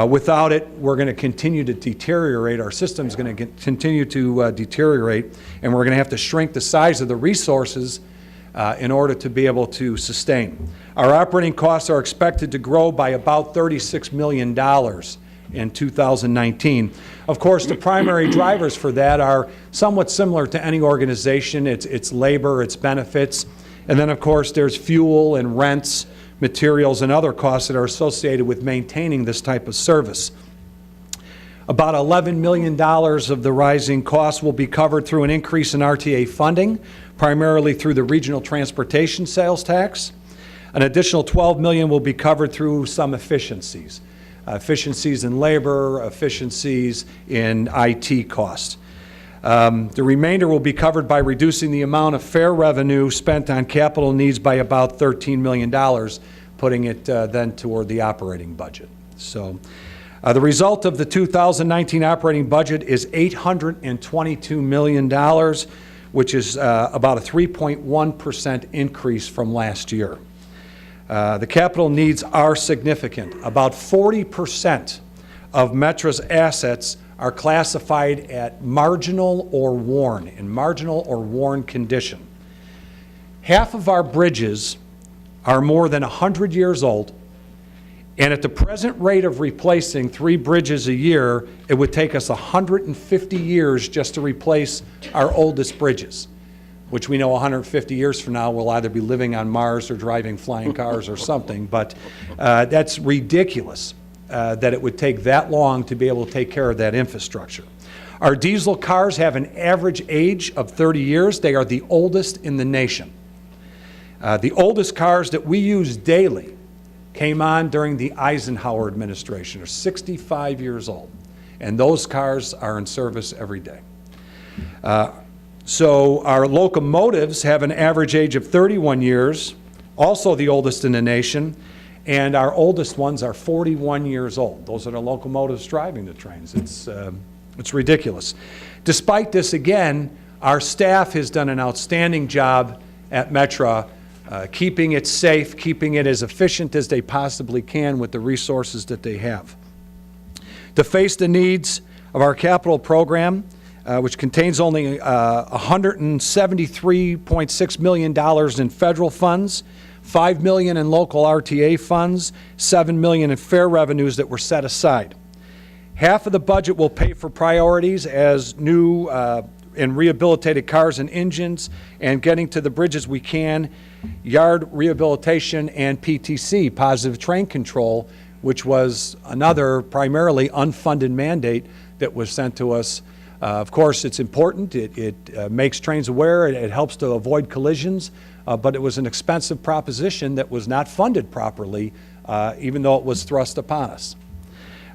Without it, we're going to continue to deteriorate. Our system's going to continue to deteriorate, and we're going to have to shrink the size of the resources in order to be able to sustain. Our operating costs are expected to grow by about $36 million in 2019. Of course, the primary drivers for that are somewhat similar to any organization. It's labor, it's benefits, and then of course there's fuel and rents, materials, and other costs that are associated with maintaining this type of service. About $11 million of the rising costs will be covered through an increase in RTA funding, primarily through the regional transportation sales tax. An additional $12 million will be covered through some efficiencies. Efficiencies in labor, efficiencies in IT costs. The remainder will be covered by reducing the amount of fare revenue spent on capital needs by about $13 million, putting it then toward the operating budget. So the result of the 2019 operating budget is $822 million, which is about a 3.1% increase from last year. The capital needs are significant. About 40% of Metra's assets are classified at marginal or worn, in marginal or worn condition. Half of our bridges are more than 100 years old, and at the present rate of replacing 3 bridges a year, it would take us 150 years just to replace our oldest bridges, which we know 150 years from now we'll either be living on Mars or driving flying cars or something, but that's ridiculous that it would take that long to be able to take care of that infrastructure. Our diesel cars have an average age of 30 years. They are the oldest in the nation. The oldest cars that we use daily came on during the Eisenhower administration, are 65 years old, and those cars are in service every day. So our locomotives have an average age of 31 years, also the oldest in the nation, and our oldest ones are 41 years old. Those are the locomotives driving the trains. It's ridiculous. Despite this, again, our staff has done an outstanding job at Metra, keeping it safe, keeping it as efficient as they possibly can with the resources that they have. To face the needs of our capital program, which contains only $173.6 million in federal funds, $5 million in local RTA funds, $7 million in fare revenues that were set aside. Half of the budget will pay for priorities as new and rehabilitated cars and engines, and getting to the bridges we can, yard rehabilitation, and PTC, positive train control, which was another primarily unfunded mandate that was sent to us. Of course, it's important. It makes trains aware. It helps to avoid collisions, but it was an expensive proposition that was not funded properly, even though it was thrust upon us.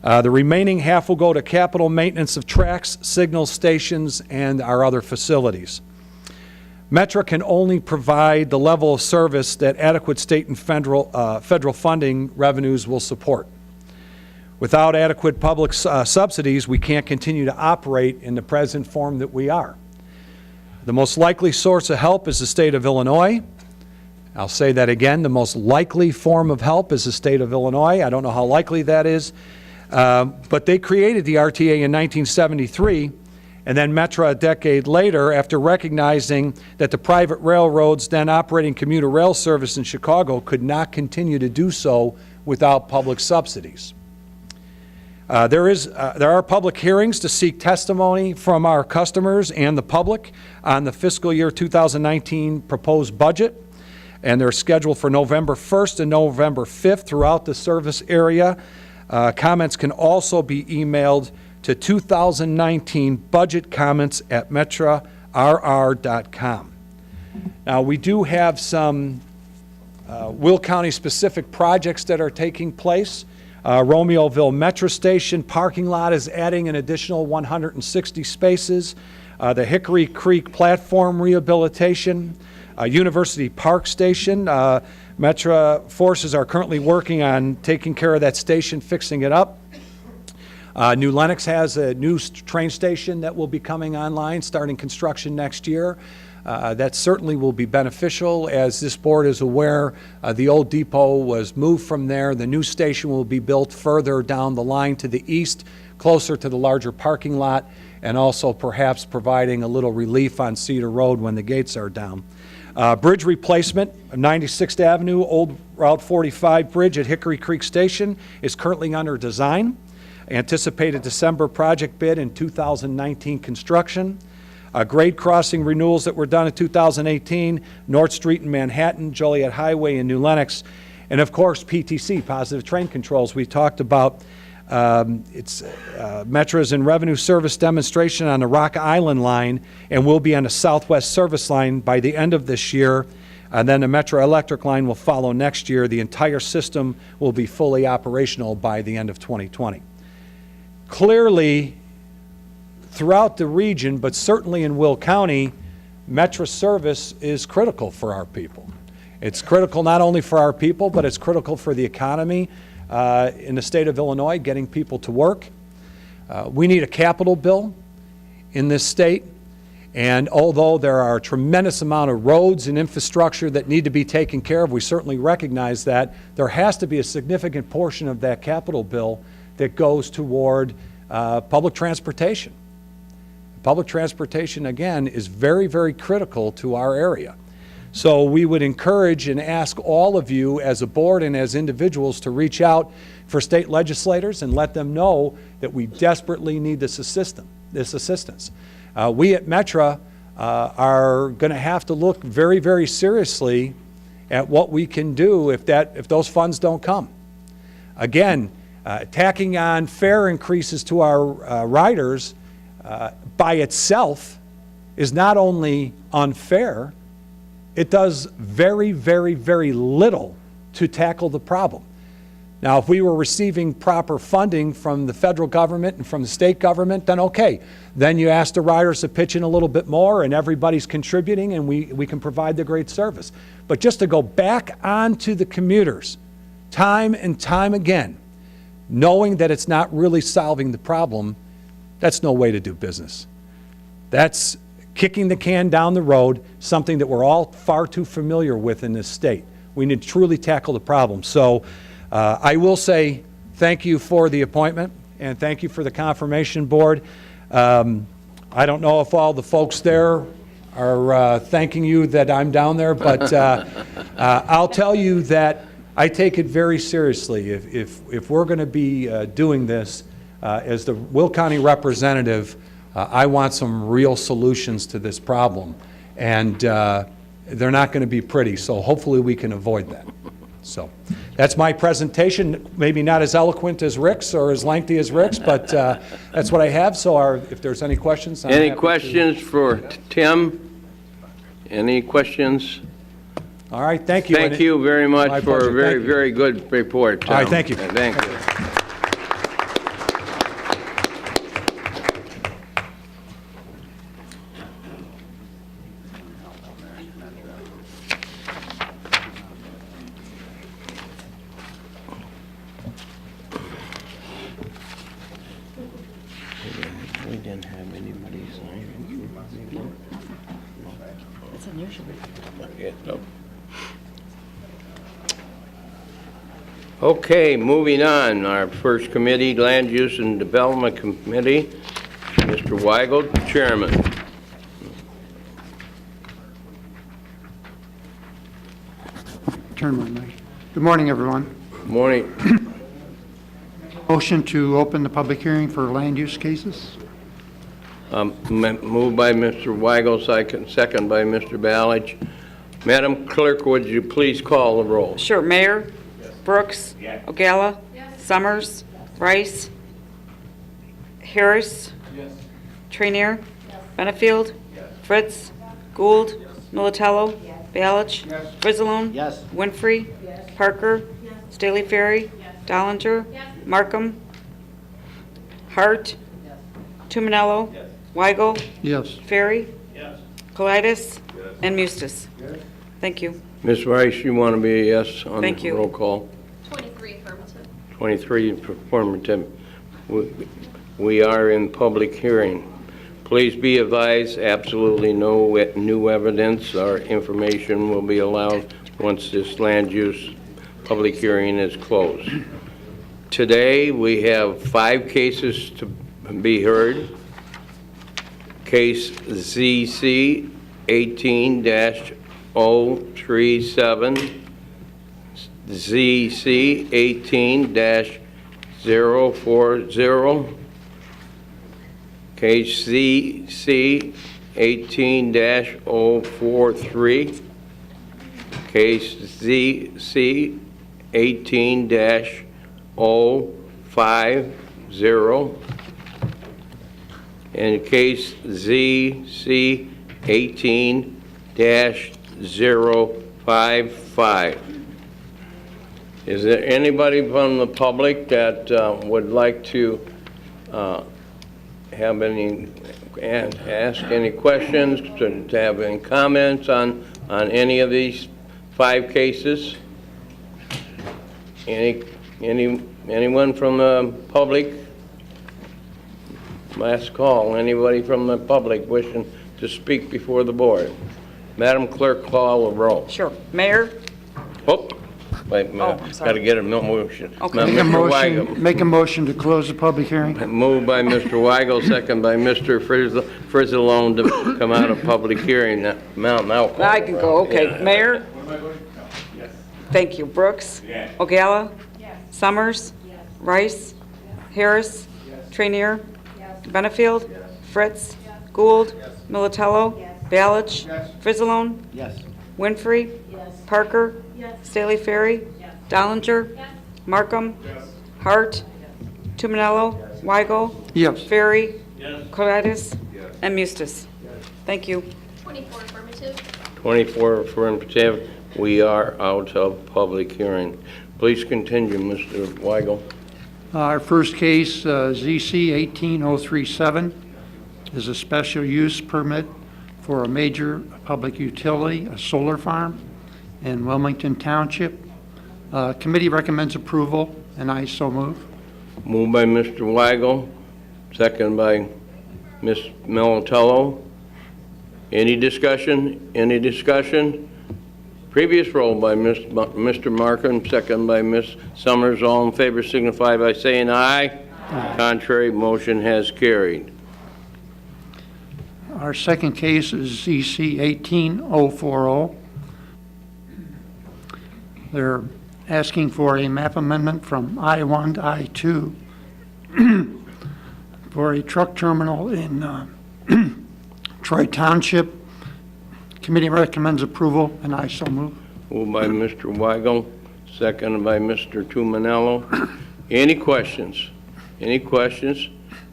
The remaining half will go to capital maintenance of tracks, signal stations, and our other facilities. Metra can only provide the level of service that adequate state and federal funding revenues will support. Without adequate public subsidies, we can't continue to operate in the present form that we are. The most likely source of help is the state of Illinois. I'll say that again, the most likely form of help is the state of Illinois. I don't know how likely that is, but they created the RTA in 1973, and then Metra a decade later, after recognizing that the private railroads then operating commuter rail service in Chicago could not continue to do so without public subsidies. There are public hearings to seek testimony from our customers and the public on the fiscal year 2019 proposed budget, and they're scheduled for November 1st and November 5th throughout the service area. Comments can also be emailed to 2019 budgetcomments@metrarr.com. Now, we do have some Will County specific projects that are taking place. Romeoville Metra Station parking lot is adding an additional 160 spaces. The Hickory Creek platform rehabilitation, University Park Station. Metra forces are currently working on taking care of that station, fixing it up. New Lenox has a new train station that will be coming online, starting construction next year. That certainly will be beneficial. As this board is aware, the old depot was moved from there. The new station will be built further down the line to the east, closer to the larger parking lot, and also perhaps providing a little relief on Cedar Road when the gates are down. Bridge replacement, 96th Avenue, Old Route 45 bridge at Hickory Creek Station is currently under design. Anticipated December project bid in 2019 construction. Grade crossing renewals that were done in 2018, North Street in Manhattan, Joliet Highway in New Lenox, and of course PTC, positive train controls we talked about. It's Metra's in revenue service demonstration on the Rock Island line, and will be on the Southwest service line by the end of this year. And then the Metra electric line will follow next year. The entire system will be fully operational by the end of 2020. Clearly, throughout the region, but certainly in Will County, Metra service is critical for our people. It's critical not only for our people, but it's critical for the economy in the state of Illinois, getting people to work. We need a capital bill in this state, and although there are a tremendous amount of roads and infrastructure that need to be taken care of, we certainly recognize that there has to be a significant portion of that capital bill that goes toward public transportation. Public transportation, again, is very, very critical to our area. So we would encourage and ask all of you as a board and as individuals to reach out for state legislators and let them know that we desperately need this assistance. We at Metra are going to have to look very, very seriously at what we can do if those funds don't come. Again, tacking on fare increases to our riders by itself is not only unfair, it does very, very, very little to tackle the problem. Now, if we were receiving proper funding from the federal government and from the state government, then okay. Then you ask the riders to pitch in a little bit more and everybody's contributing and we can provide the great service. But just to go back onto the commuters time and time again, knowing that it's not really solving the problem, that's no way to do business. That's kicking the can down the road, something that we're all far too familiar with in this state. We need to truly tackle the problem. So I will say thank you for the appointment and thank you for the confirmation board. I don't know if all the folks there are thanking you that I'm down there, but I'll tell you that I take it very seriously. If we're going to be doing this as the Will County representative, I want some real solutions to this problem, and they're not going to be pretty, so hopefully we can avoid that. So that's my presentation, maybe not as eloquent as Rick's or as lengthy as Rick's, but that's what I have, so if there's any questions. Any questions for Tim? Any questions? All right, thank you. Thank you very much for pleasure. a very, very good report, Tim. All right, thank you. Thank you. We didn't have anybody sign. It's unusual. No. Okay, moving on. Our first committee, Land Use and Development Committee, Mr. Weigel, Chairman. Turn my mic. Good morning, everyone. Morning. Motion to open the public hearing for land use cases. Moved by Mr. Weigel, second by Mr. Ballage. Madam Clerk, would you please call the roll? Sure. Mayor? Brooks? Ogala? Summers? Rice? Harris? Trainier? Benefield? Fritz? Gould? Militello? Ballage? Frizzalone? Winfrey? Parker? Staley Ferry? Dollinger? Markham? Hart? Tuminello? Weigel? Yes. Ferry? Colitis? And Mustis. Thank you. Ms. Rice, you want to be a yes on Thank the you. roll call? 23 affirmative. 23 affirmative. We are in public hearing. Please be advised, absolutely no new evidence or information will be allowed once this land use public hearing is closed. Today, we have 5 cases to be heard. Case ZC 18-037, ZC 18-040, case ZC 18-043, case ZC 18-0 5-0. And case ZC 18-055. Is there anybody from the public that would like to have any, ask any questions, to have any comments on any of these 5 cases? Anyone from the public? Last call. Anybody from the public wishing to speak before the board? Madam Clerk, call the roll. Sure. Mayor? Oh, wait, I'm sorry. got to get a motion. Okay. Make a Mr. motion, Weigel. make a motion to close the public hearing. Moved by Mr. Weigel, second by Mr. Frizzalone to come out of public hearing. Now. I can go, okay. Mayor? Thank you. Brooks? Ogala? Summers? Rice? Harris? Trainier? Benefield? Fritz? Gould? Militello? Balich? Frizzalone? Winfrey? Parker? Staley Ferry? Dollinger? Markham? Hart? Tumanello? Weigel? Yes. Ferry? Colitis? And Mustis. Thank you. 24 affirmative. 24 affirmative. We are out of public hearing. Please continue, Mr. Weigel. Our first case, ZC 18037, is a special use permit for a major public utility, a solar farm in Wilmington Township. Committee recommends approval, and I so move. Moved by Mr. Weigel, second by Ms. Militello. Any discussion? Any discussion? Previous roll by Mr. Markham, second by Ms. Summers. All in favor signify by saying aye. Aye. Contrary, motion has carried. Our second case is ZC 18040. They're asking for a map amendment from I-1 to I-2 for a truck terminal in Troy Township. Committee recommends approval, and I so move. Moved by Mr. Weigel, second by Mr. Tumanello. Any questions? Any questions?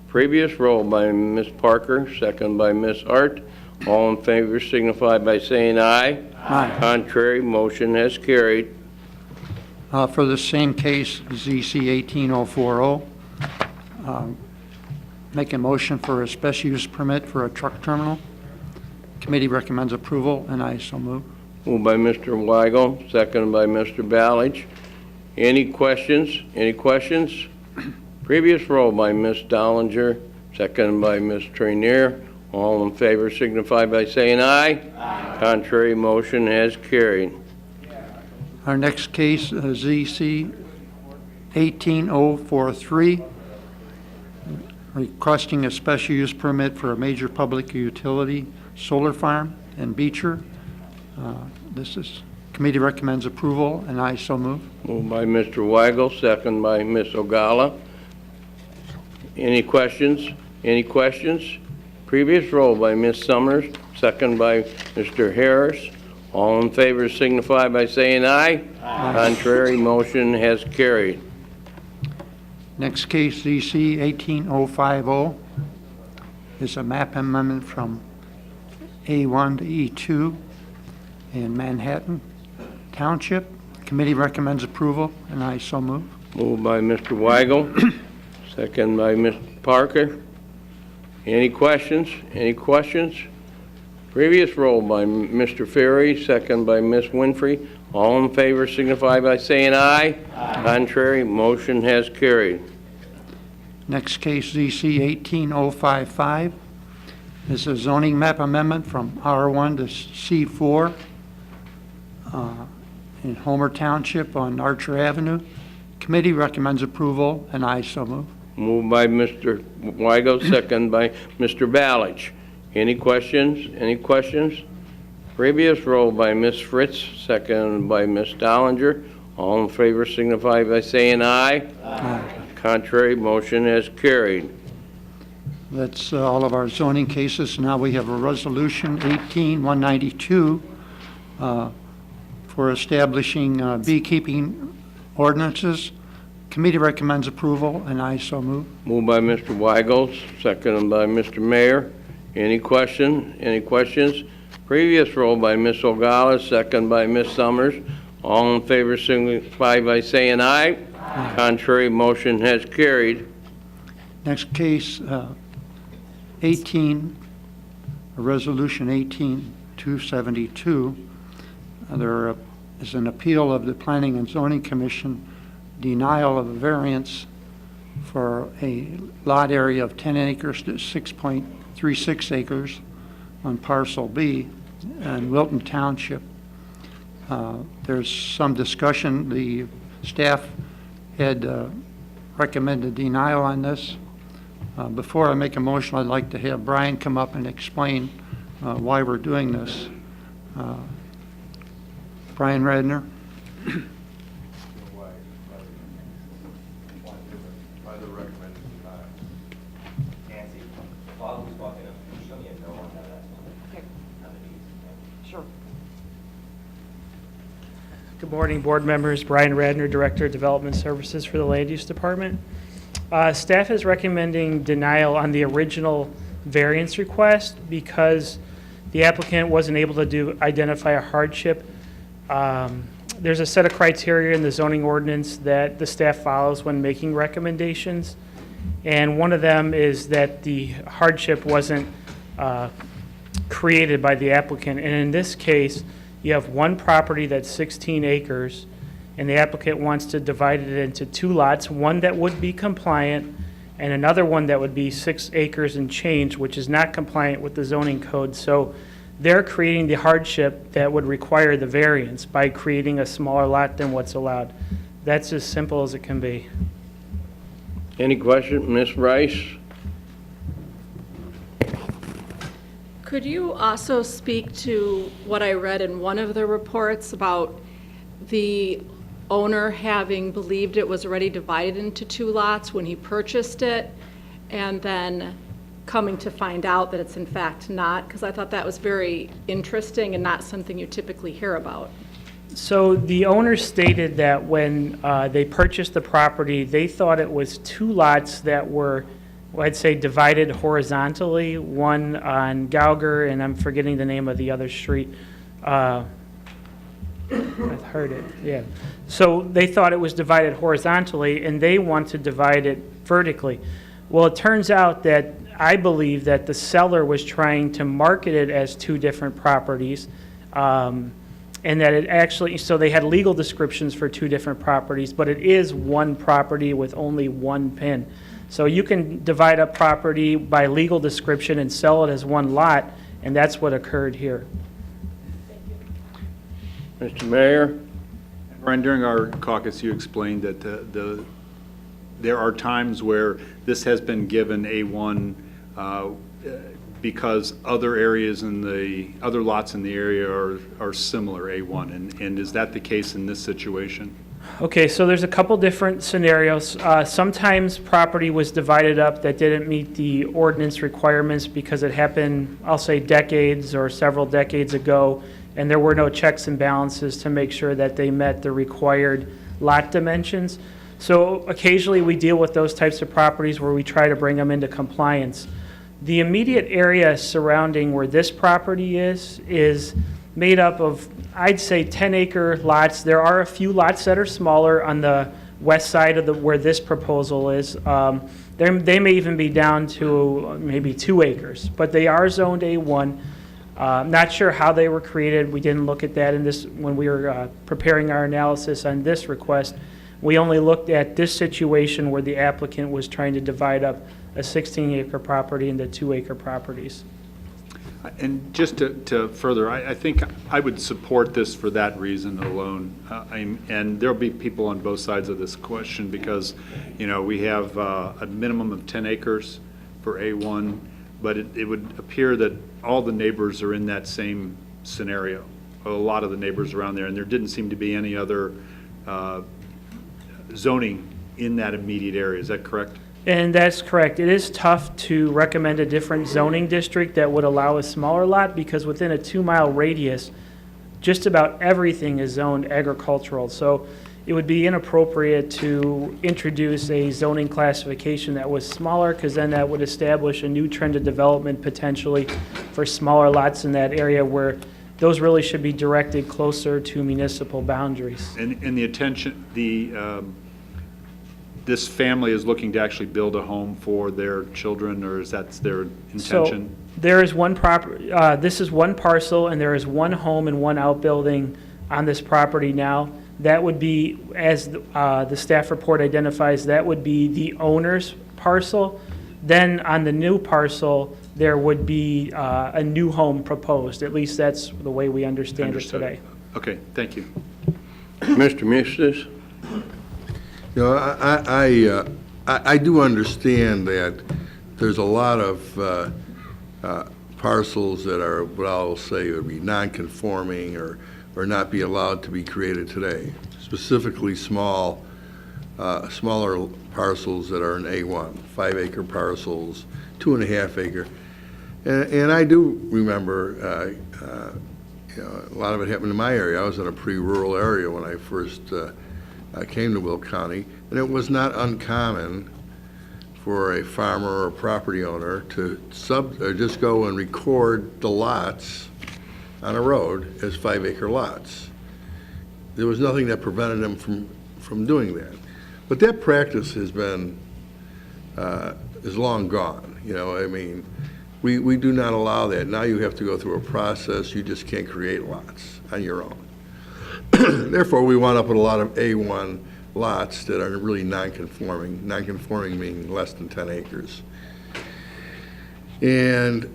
Previous roll by Ms. Parker, second by Ms. Hart. All in favor signify by saying aye. Aye. Contrary, motion has carried. For the same case, ZC 18040, make a motion for a special use permit for a truck terminal. Committee recommends approval, and I so move. Moved by Mr. Weigel, second by Mr. Balich. Any questions? Any questions? Previous roll by Ms. Dollinger, second by Ms. Trainier. All in favor signify by saying aye. Aye. Contrary, motion has carried. Our next case, ZC 18043, requesting a special use permit for a major public utility solar farm in Beecher. Committee recommends approval, and I so move. Moved by Mr. Weigel, second by Ms. Ogala. Any questions? Any questions? Previous roll by Ms. Summers, second by Mr. Harris. All in favor signify by saying aye. Aye. Contrary, motion has carried. Next case, ZC 18050, is a map amendment from A1 to E2 in Manhattan Township. Committee recommends approval, and I so move. Moved by Mr. Weigel, second by Ms. Parker. Any questions? Any questions? Previous roll by Mr. Ferry, second by Ms. Winfrey. All in favor signify by saying aye. Aye. Contrary, motion has carried. Next case, ZC 18055, is a zoning map amendment from R1 to C4 in Homer Township on Archer Avenue. Committee recommends approval, and I so move. Moved by Mr. Weigel, second by Mr. Balich. Any questions? Any questions? Previous roll by Ms. Fritz, second by Ms. Dollinger. All in favor signify by saying aye. Aye. Contrary, motion has carried. That's all of our zoning cases. Now we have a resolution 18192 for establishing beekeeping ordinances Committee recommends approval, and I so move. Moved by Mr. Weigel, seconded by Mr. Mayor. Any questions? Previous roll by Ms. Ogala, second by Ms. Summers. All in favor signify by saying aye. Aye. Contrary, motion has carried. Next case, Resolution 18-272. There is an appeal of the Planning and Zoning Commission denial of a variance for a lot area of 10 acres to 6.36 acres on Parcel B in Wilton Township. There's some discussion. The staff had recommended denial on this. Before I make a motion, I'd like to have Brian come up and explain why we're doing this. Brian Radner. Good morning, board members. Brian Radner, Director of Development Services for the Land Use Department. Staff is recommending denial on the original variance request because the applicant wasn't able to identify a hardship. There's a set of criteria in the zoning ordinance that the staff follows when making recommendations, and one of them is that the hardship wasn't created by the applicant. And in this case, you have one property that's 16 acres, and the applicant wants to divide it into two lots, one that would be compliant and another one that would be 6 acres and change, which is not compliant with the zoning code. So they're creating the hardship that would require the variance by creating a smaller lot than what's allowed. That's as simple as it can be. Any questions, Ms. Rice? Could you also speak to what I read in one of the reports about the owner having believed it was already divided into two lots when he purchased it, and then coming to find out that it's in fact not? Because I thought that was very interesting and not something you typically hear about. So the owner stated that when they purchased the property, they thought it was two lots that were, well, I'd say, divided horizontally, one on Gauger, and I'm forgetting the name of the other street. I've heard it, yeah. So they thought it was divided horizontally, and they want to divide it vertically. Well, it turns out that I believe that the seller was trying to market it as two different properties, and that it actually, so they had legal descriptions for two different properties, but it is one property with only one pin. So you can divide up property by legal description and sell it as one lot, and that's what occurred here. Mr. Mayor? Brian, during our caucus, you explained that there are times where this has been given A1 because other areas in the, other lots in the area are similar A1, and is that the case in this situation? Okay, so there's a couple different scenarios. Sometimes property was divided up that didn't meet the ordinance requirements because it happened, I'll say, decades or several decades ago, and there were no checks and balances to make sure that they met the required lot dimensions. So occasionally we deal with those types of properties where we try to bring them into compliance. The immediate area surrounding where this property is made up of, I'd say, 10-acre lots. There are a few lots that are smaller on the west side of where this proposal is. They may even be down to maybe 2 acres, but they are zoned A1. Not sure how they were created. We didn't look at that in this when we were preparing our analysis on this request. We only looked at this situation where the applicant was trying to divide up a 16-acre property into 2-acre properties. And just to further, I think I would support this for that reason alone. And there'll be people on both sides of this question because, you know, we have a minimum of 10 acres for A1, but it would appear that all the neighbors are in that same scenario, a lot of the neighbors around there, and there didn't seem to be any other zoning in that immediate area. Is that correct? And that's correct. It is tough to recommend a different zoning district that would allow a smaller lot because within a 2-mile radius, just about everything is zoned agricultural. So it would be inappropriate to introduce a zoning classification that was smaller, because then that would establish a new trend of development potentially for smaller lots in that area, where those really should be directed closer to municipal boundaries. And the attention, this family is looking to actually build a home for their children, or is that their intention? So there is one this is one parcel, and there is one home and one outbuilding on this property now. That would be, as the staff report identifies, that would be the owner's parcel. Then on the new parcel, there would be a new home proposed. At least that's the way we understand it today. Okay, thank you. Mr. Mustis? You know, I do understand that there's a lot of parcels that are what I'll say would be non-conforming or not be allowed to be created today, specifically smaller parcels that are in A1, 5-acre parcels, 2.5 acre. And I do remember, you know, a lot of it happened in my area. I was in a pretty rural area when I first came to Will County, and it was not uncommon for a farmer or a property owner to just go and record the lots on a road as 5-acre lots. There was nothing that prevented them from doing that. But that practice has been, is long gone. You know, I mean, we do not allow that. Now you have to go through a process. You just can't create lots on your own. Therefore, we wound up with a lot of A1 lots that are really non-conforming, non-conforming meaning less than 10 acres. And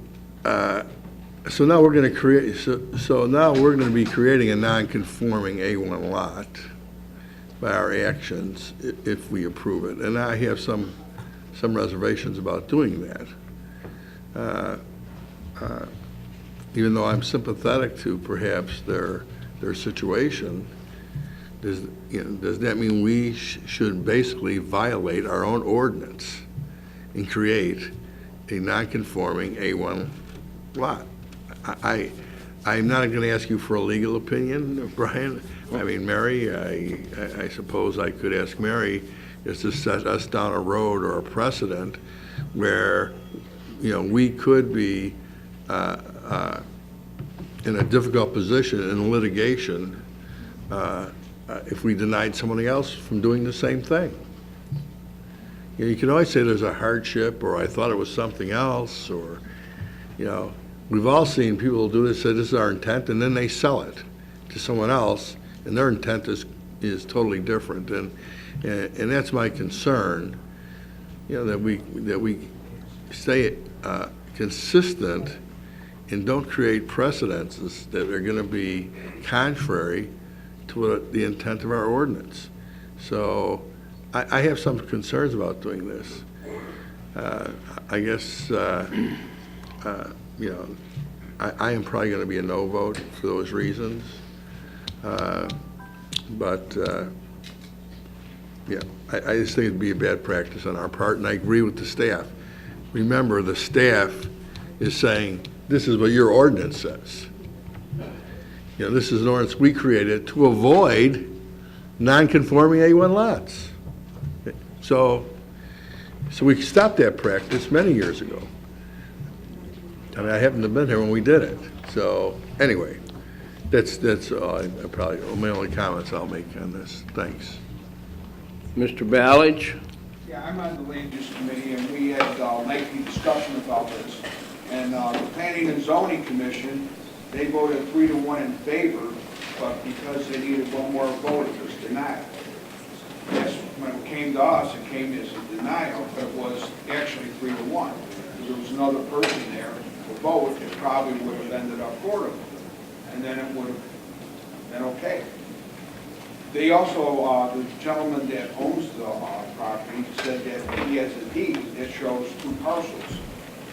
so now we're going to create, so now we're going to be creating a non-conforming A1 lot by our actions if we approve it. And I have some reservations about doing that. Even though I'm sympathetic to perhaps their situation, does that mean we should basically violate our own ordinance and create a non-conforming A1 lot? I'm not going to ask you for a legal opinion, Brian. I mean, Mary, I suppose I could ask Mary is to set us down a road or a precedent where, you know, we could be in a difficult position in litigation if we denied somebody else from doing the same thing. You know, you can always say there's a hardship, or I thought it was something else, or, you know, we've all seen people do this, say this is our intent, and then they sell it to someone else, and their intent is totally different. And that's my concern, you know, that we stay consistent and don't create precedences that are going to be contrary to what the intent of our ordinance. So I have some concerns about doing this. I guess, you know, I am probably going to be a no vote for those reasons. But yeah, I just think it'd be a bad practice on our part, and I agree with the staff. Remember, the staff is saying, this is what your ordinance says. You know, this is an ordinance we created to avoid non-conforming A1 lots. So we stopped that practice many years ago. I mean, I happened to have been here when we did it. So anyway, that's probably my only comments I'll make on this. Thanks. Mr. Ballage? Yeah, I'm on the Land Use Committee, and we had lengthy discussion about this. And the Planning and Zoning Commission, they voted 3-1 in favor, but because they needed one more vote, it was denied. Yes, when it came to us, it came as a denial, but it was actually 3-1. If there was another person there to vote, it probably would have ended up for them, and then it would have been okay. They also, the gentleman that owns the property said that he has a deed that shows 2 parcels,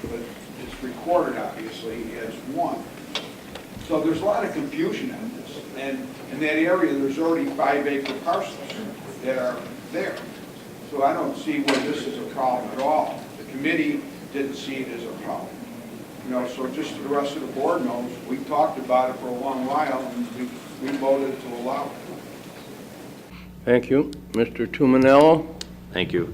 but it's recorded, obviously, as one. So there's a lot of confusion on this. And in that area, there's already 5-acre parcels that are there. So I don't see where this is a problem at all. The committee didn't see it as a problem. You know, so just so the rest of the board knows, we talked about it for a long while, and we voted to allow it. Thank you. Mr. Tumanello? Thank you.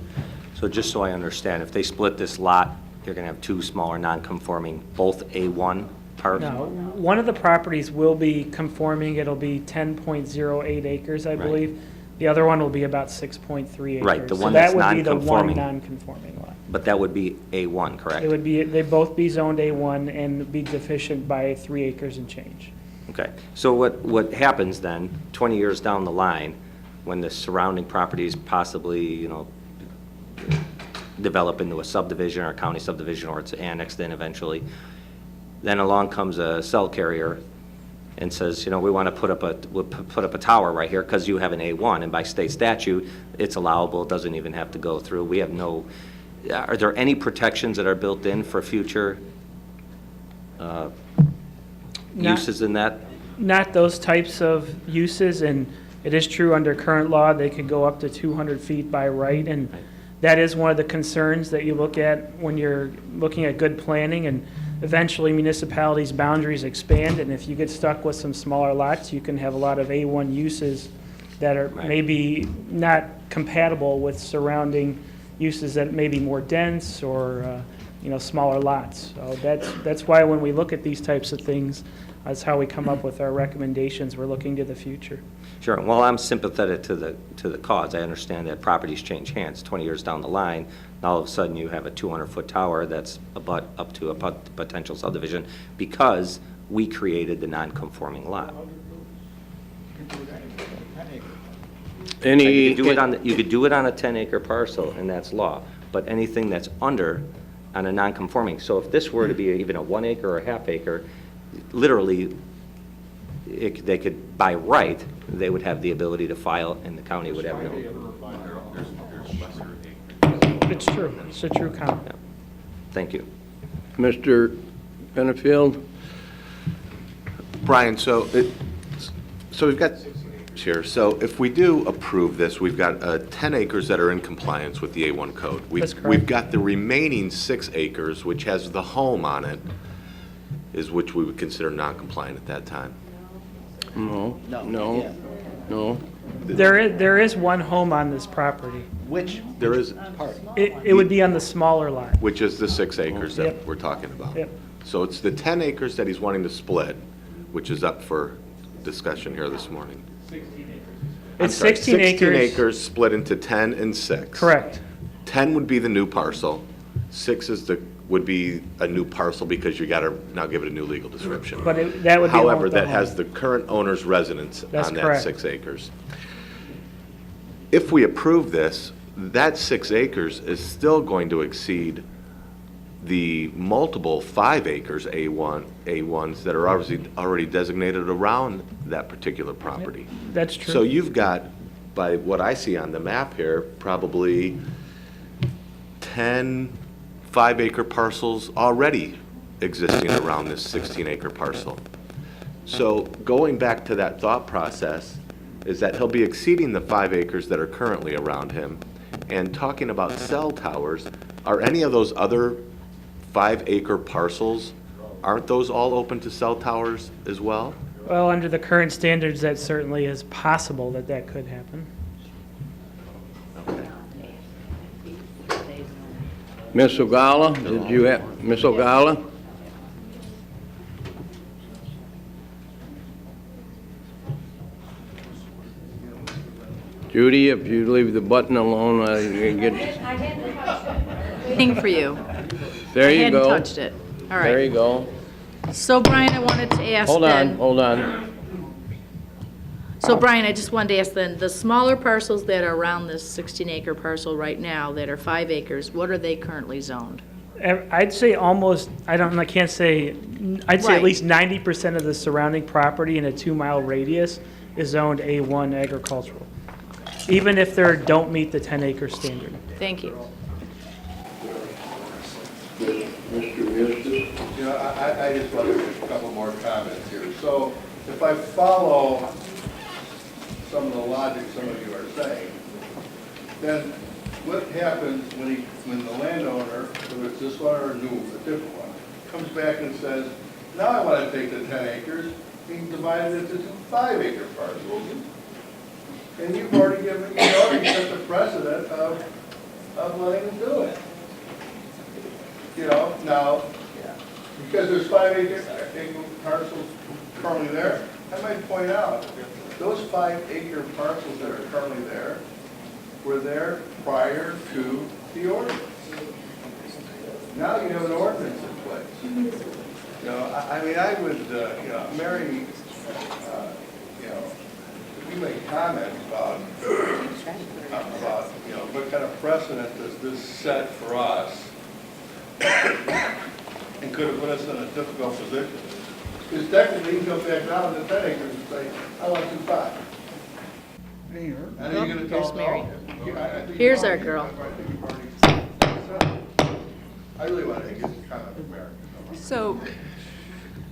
So just so I understand, if they split this lot, you're going to have two smaller non-conforming, both A1 parts? No, one of the properties will be conforming. It'll be 10.08 acres, I Right. believe. The other one will be about 6.3 acres. Right, the So one that that's would be the one non-conforming. non-conforming lot. But that would be A1, correct? It would be, they both be zoned A1 and be deficient by 3 acres and change. Okay. So what happens then, 20 years down the line, when the surrounding properties possibly, develop into a subdivision or a county subdivision, or it's annexed in eventually, then along comes a cell carrier and says, we want to we'll put up a tower right here because you have an A1, and by state statute, it's allowable, it doesn't even have to go through. We have no, are there any protections that are built in for future uses in that? Not those types of uses, and it is true under current law, they could go up to 200 feet by right, and that is one of the concerns that you look at when you're looking at good planning, and eventually municipalities' boundaries expand, and if you get stuck with some smaller lots, you can have a lot of A1 uses that are maybe not compatible with surrounding uses that may be more dense or, smaller lots. So that's why when we look at these types of things, that's how we come up with our recommendations. We're looking to the future. Sure. And while I'm sympathetic to the cause, I understand that properties change hands 20 years down the line. Now all of a sudden you have a 200-foot tower that's up to a potential subdivision because we created the non-conforming lot. You could do it on a 10-acre parcel, and that's law. But anything that's under on a non-conforming. So if this were to be even a 1 acre or a half acre, literally, they could, by right, they would have the ability to file, and the county would have no. It's true. It's a true comment. Yeah. Thank you. Mr. Benefield? Brian, so we've got here. So if we do approve this, we've got 10 acres that are in compliance with the A1 code. That's correct. We've got the remaining 6 acres, which has the home on it, which we would consider non-compliant at that time. No. There is one home on this property. Which there is It would be on the smaller lot. which is the 6 acres that Yep. we're talking about. Yep. So it's the 10 acres that he's wanting to split, which is up for discussion here this morning. It's 16 16 acres. acres split into 10 and 6. Correct. 10 would be the new parcel. 6 would be a new parcel because you got to now give it a new legal description. But that would be along However, with the that home. has the current owner's residence That's on that correct. 6 acres. If we approve this, that 6 acres is still going to exceed the multiple 5 acres A1s that are obviously already designated around that particular property. That's true. So you've got, by what I see on the map here, probably 10 5-acre parcels already existing around this 16-acre parcel. So going back to that thought process is that he'll be exceeding the 5 acres that are currently around him. And talking about cell towers, are any of those other 5-acre parcels, aren't those all open to cell towers as well? Well, under the current standards, that certainly is possible that could happen. Ms. Ogala, did you have, Ms. Ogala? Judy, if you leave the button alone, you get, Waiting for you. there you go. I hadn't touched it. All right. There you go. So Brian, I wanted to ask then. Hold on. So Brian, I just wanted to ask then, the smaller parcels that are around this 16-acre parcel right now that are 5 acres, what are they currently zoned? I'd say almost, I can't say, I'd say at Right. least 90% of the surrounding property in a 2-mile radius is zoned A1 agricultural, even if they don't meet the 10-acre standard. Thank you. Mr. Eustace? I just want to make a couple more comments here. So if I follow some of the logic some of you are saying, then what happens when the landowner, whether it's this one or a different one, comes back and says, now I want to take the 10 acres and divide it into 2 5-acre parcels? And you've already set the precedent of letting them do it. You know, now, because there's 5 acre parcels currently there, I might point out, those 5 acre parcels that are currently there were there prior to the ordinance. Now you have an ordinance in place. You know, I mean, I would, you know, Mary, you know, if you make comments about, you know, what kind of precedent does this set for us? And could have put us in a difficult position. Because technically, you can go back down to 10 acres and say, I want to do 5. And then you're going to tell them, no. Here's our girl. I really want to get a comment from Mary.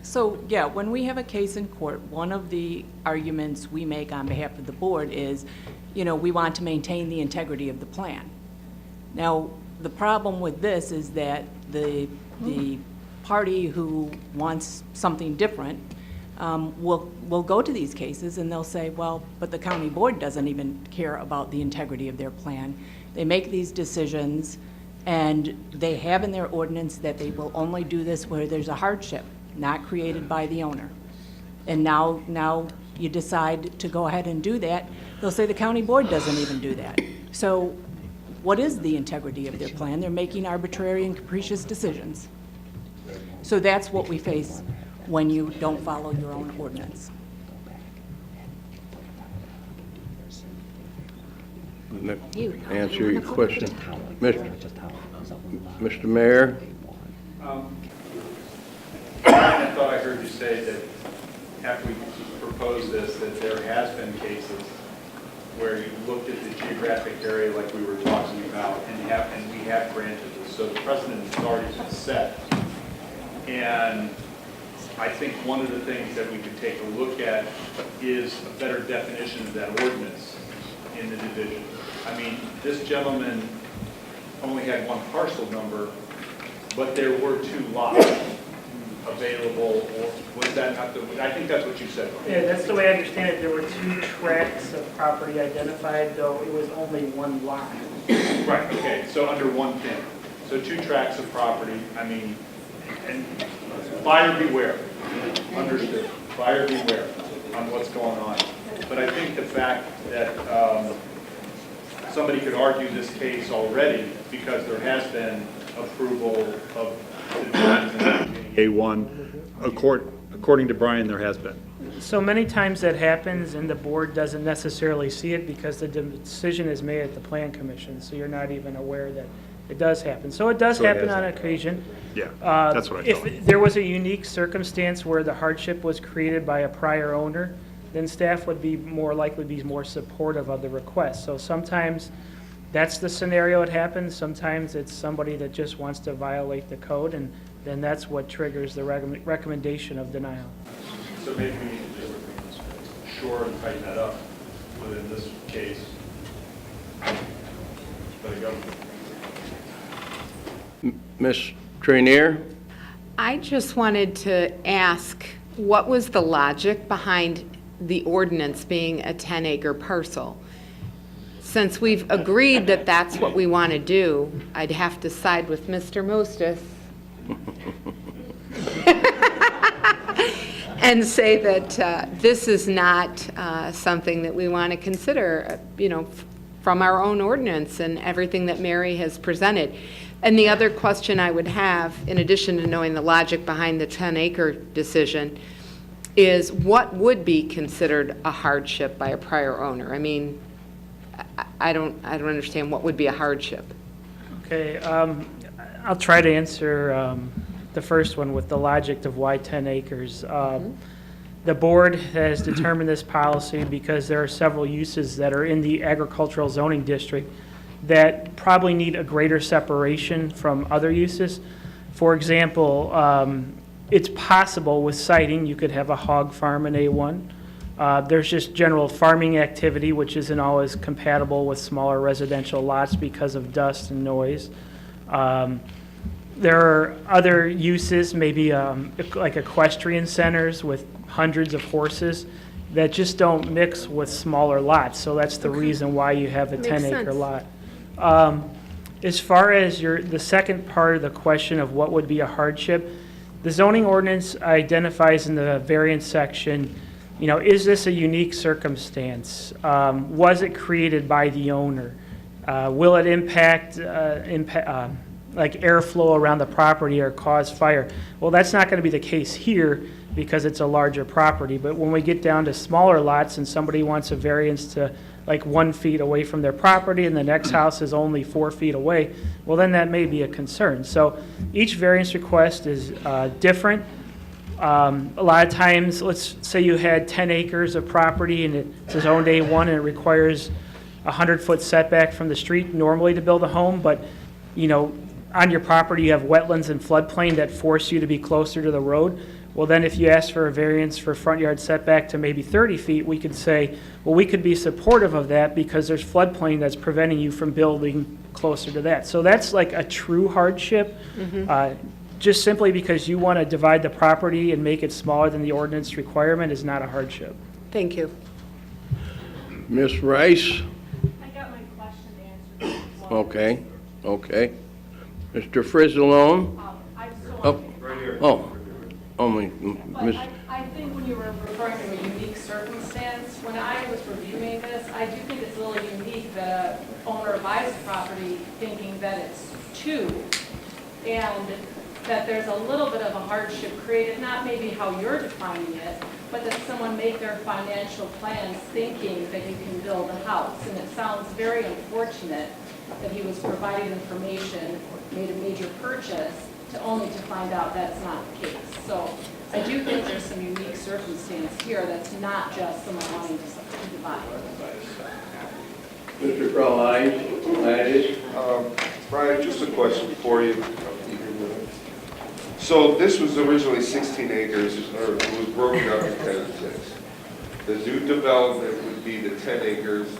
So, yeah, when we have a case in court, one of the arguments we make on behalf of the board is, you know, we want to maintain the integrity of the plan. Now, the problem with this is that the party who wants something different will go to these cases and they'll say, well, but the county board doesn't even care about the integrity of their plan. They make these decisions and they have in their ordinance that they will only do this where there's a hardship, not created by the owner. And now you decide to go ahead and do that. They'll say the county board doesn't even do that. So what is the integrity of their plan? They're making arbitrary and capricious decisions. So that's what we face when you don't follow your own ordinance. Answer your question. Mr. Mayor? I thought I heard you say that after we proposed this, that there has been cases where you looked at the geographic area like we were talking about and we have granted this. So the precedent has already been set. And I think one of the things that we could take a look at is a better definition of that ordinance in the division. I mean, this gentleman only had one parcel number, but there were 2 lots available, or was that not the, I think that's what you said. Yeah, that's the way I understand it. There were 2 tracts of property identified, though it was only 1 lot. Right, okay, so under one thing. So 2 tracts of property, I mean, and buyer beware, understood, buyer beware on what's going on. But I think the fact that somebody could argue this case already because there has been approval of the A1, according to Brian, there has been. So many times that happens and the board doesn't necessarily see it because the decision is made at the plan commission, so you're not even aware that it does happen. So it does happen on occasion. Yeah, that's what I thought. If there was a unique circumstance where the hardship was created by a prior owner, then staff would be more likely to be more supportive of the request. So sometimes that's the scenario it happens. Sometimes it's somebody that just wants to violate the code, and then that's what triggers the recommendation of denial. So maybe we need to just shore and tighten that up within this case. Let it go. Ms. Trainier? I just wanted to ask, what was the logic behind the ordinance being a 10-acre parcel? Since we've agreed that that's what we want to do, I'd have to side with Mr. Mostis and say that this is not something that we want to consider, you know, from our own ordinance and everything that Mary has presented. And the other question I would have, in addition to knowing the logic behind the 10-acre decision, is what would be considered a hardship by a prior owner? I mean, I don't understand what would be a hardship. Okay, I'll try to answer the first one with the logic of why 10 acres. The board has determined this policy because there are several uses that are in the agricultural zoning district that probably need a greater separation from other uses. For example, it's possible with siting you could have a hog farm in A1. There's just general farming activity which isn't always compatible with smaller residential lots because of dust and noise. There are other uses, maybe like equestrian centers with hundreds of horses. that just don't mix with smaller lots. So that's the reason why you have a Makes 10-acre sense. lot. As far as the second part of the question of what would be a hardship, the zoning ordinance identifies in the variance section, is this a unique circumstance? Was it created by the owner? Will it impact like airflow around the property or cause fire? Well, that's not going to be the case here because it's a larger property. But when we get down to smaller lots and somebody wants a variance to like 1 feet away from their property and the next house is only 4 feet away, well, then that may be a concern. So each variance request is different. A lot of times, let's say you had 10 acres of property and it says owned A1 and it requires a 100-foot setback from the street normally to build a home, but on your property you have wetlands and floodplain that force you to be closer to the road. Well, then if you ask for a variance for front yard setback to maybe 30 feet, we could say, well, we could be supportive of that because there's floodplain that's preventing you from building closer to that. So that's like a true hardship. Just simply because you want to divide the property and make it smaller than the ordinance requirement is not a hardship. Thank you. Ms. Rice? I got my question answered. Okay, okay. Mr. Frizzalone? I think when you were referring to a unique circumstance, when I was reviewing this, I do think it's a little unique that an owner buys a property thinking that it's two, and that there's a little bit of a hardship created, not maybe how you're defining it, but that someone make their financial plans thinking that you can build a house. And it sounds very unfortunate that he was providing information, made a major purchase, to only to find out that's not the case. So I do think there's some unique circumstance here that's not just someone wanting to divide. Mr. Gladys? Brian, just a question for you. So this was originally 16 acres, or it was broken up in 10 and 6. The new development would be the 10 acres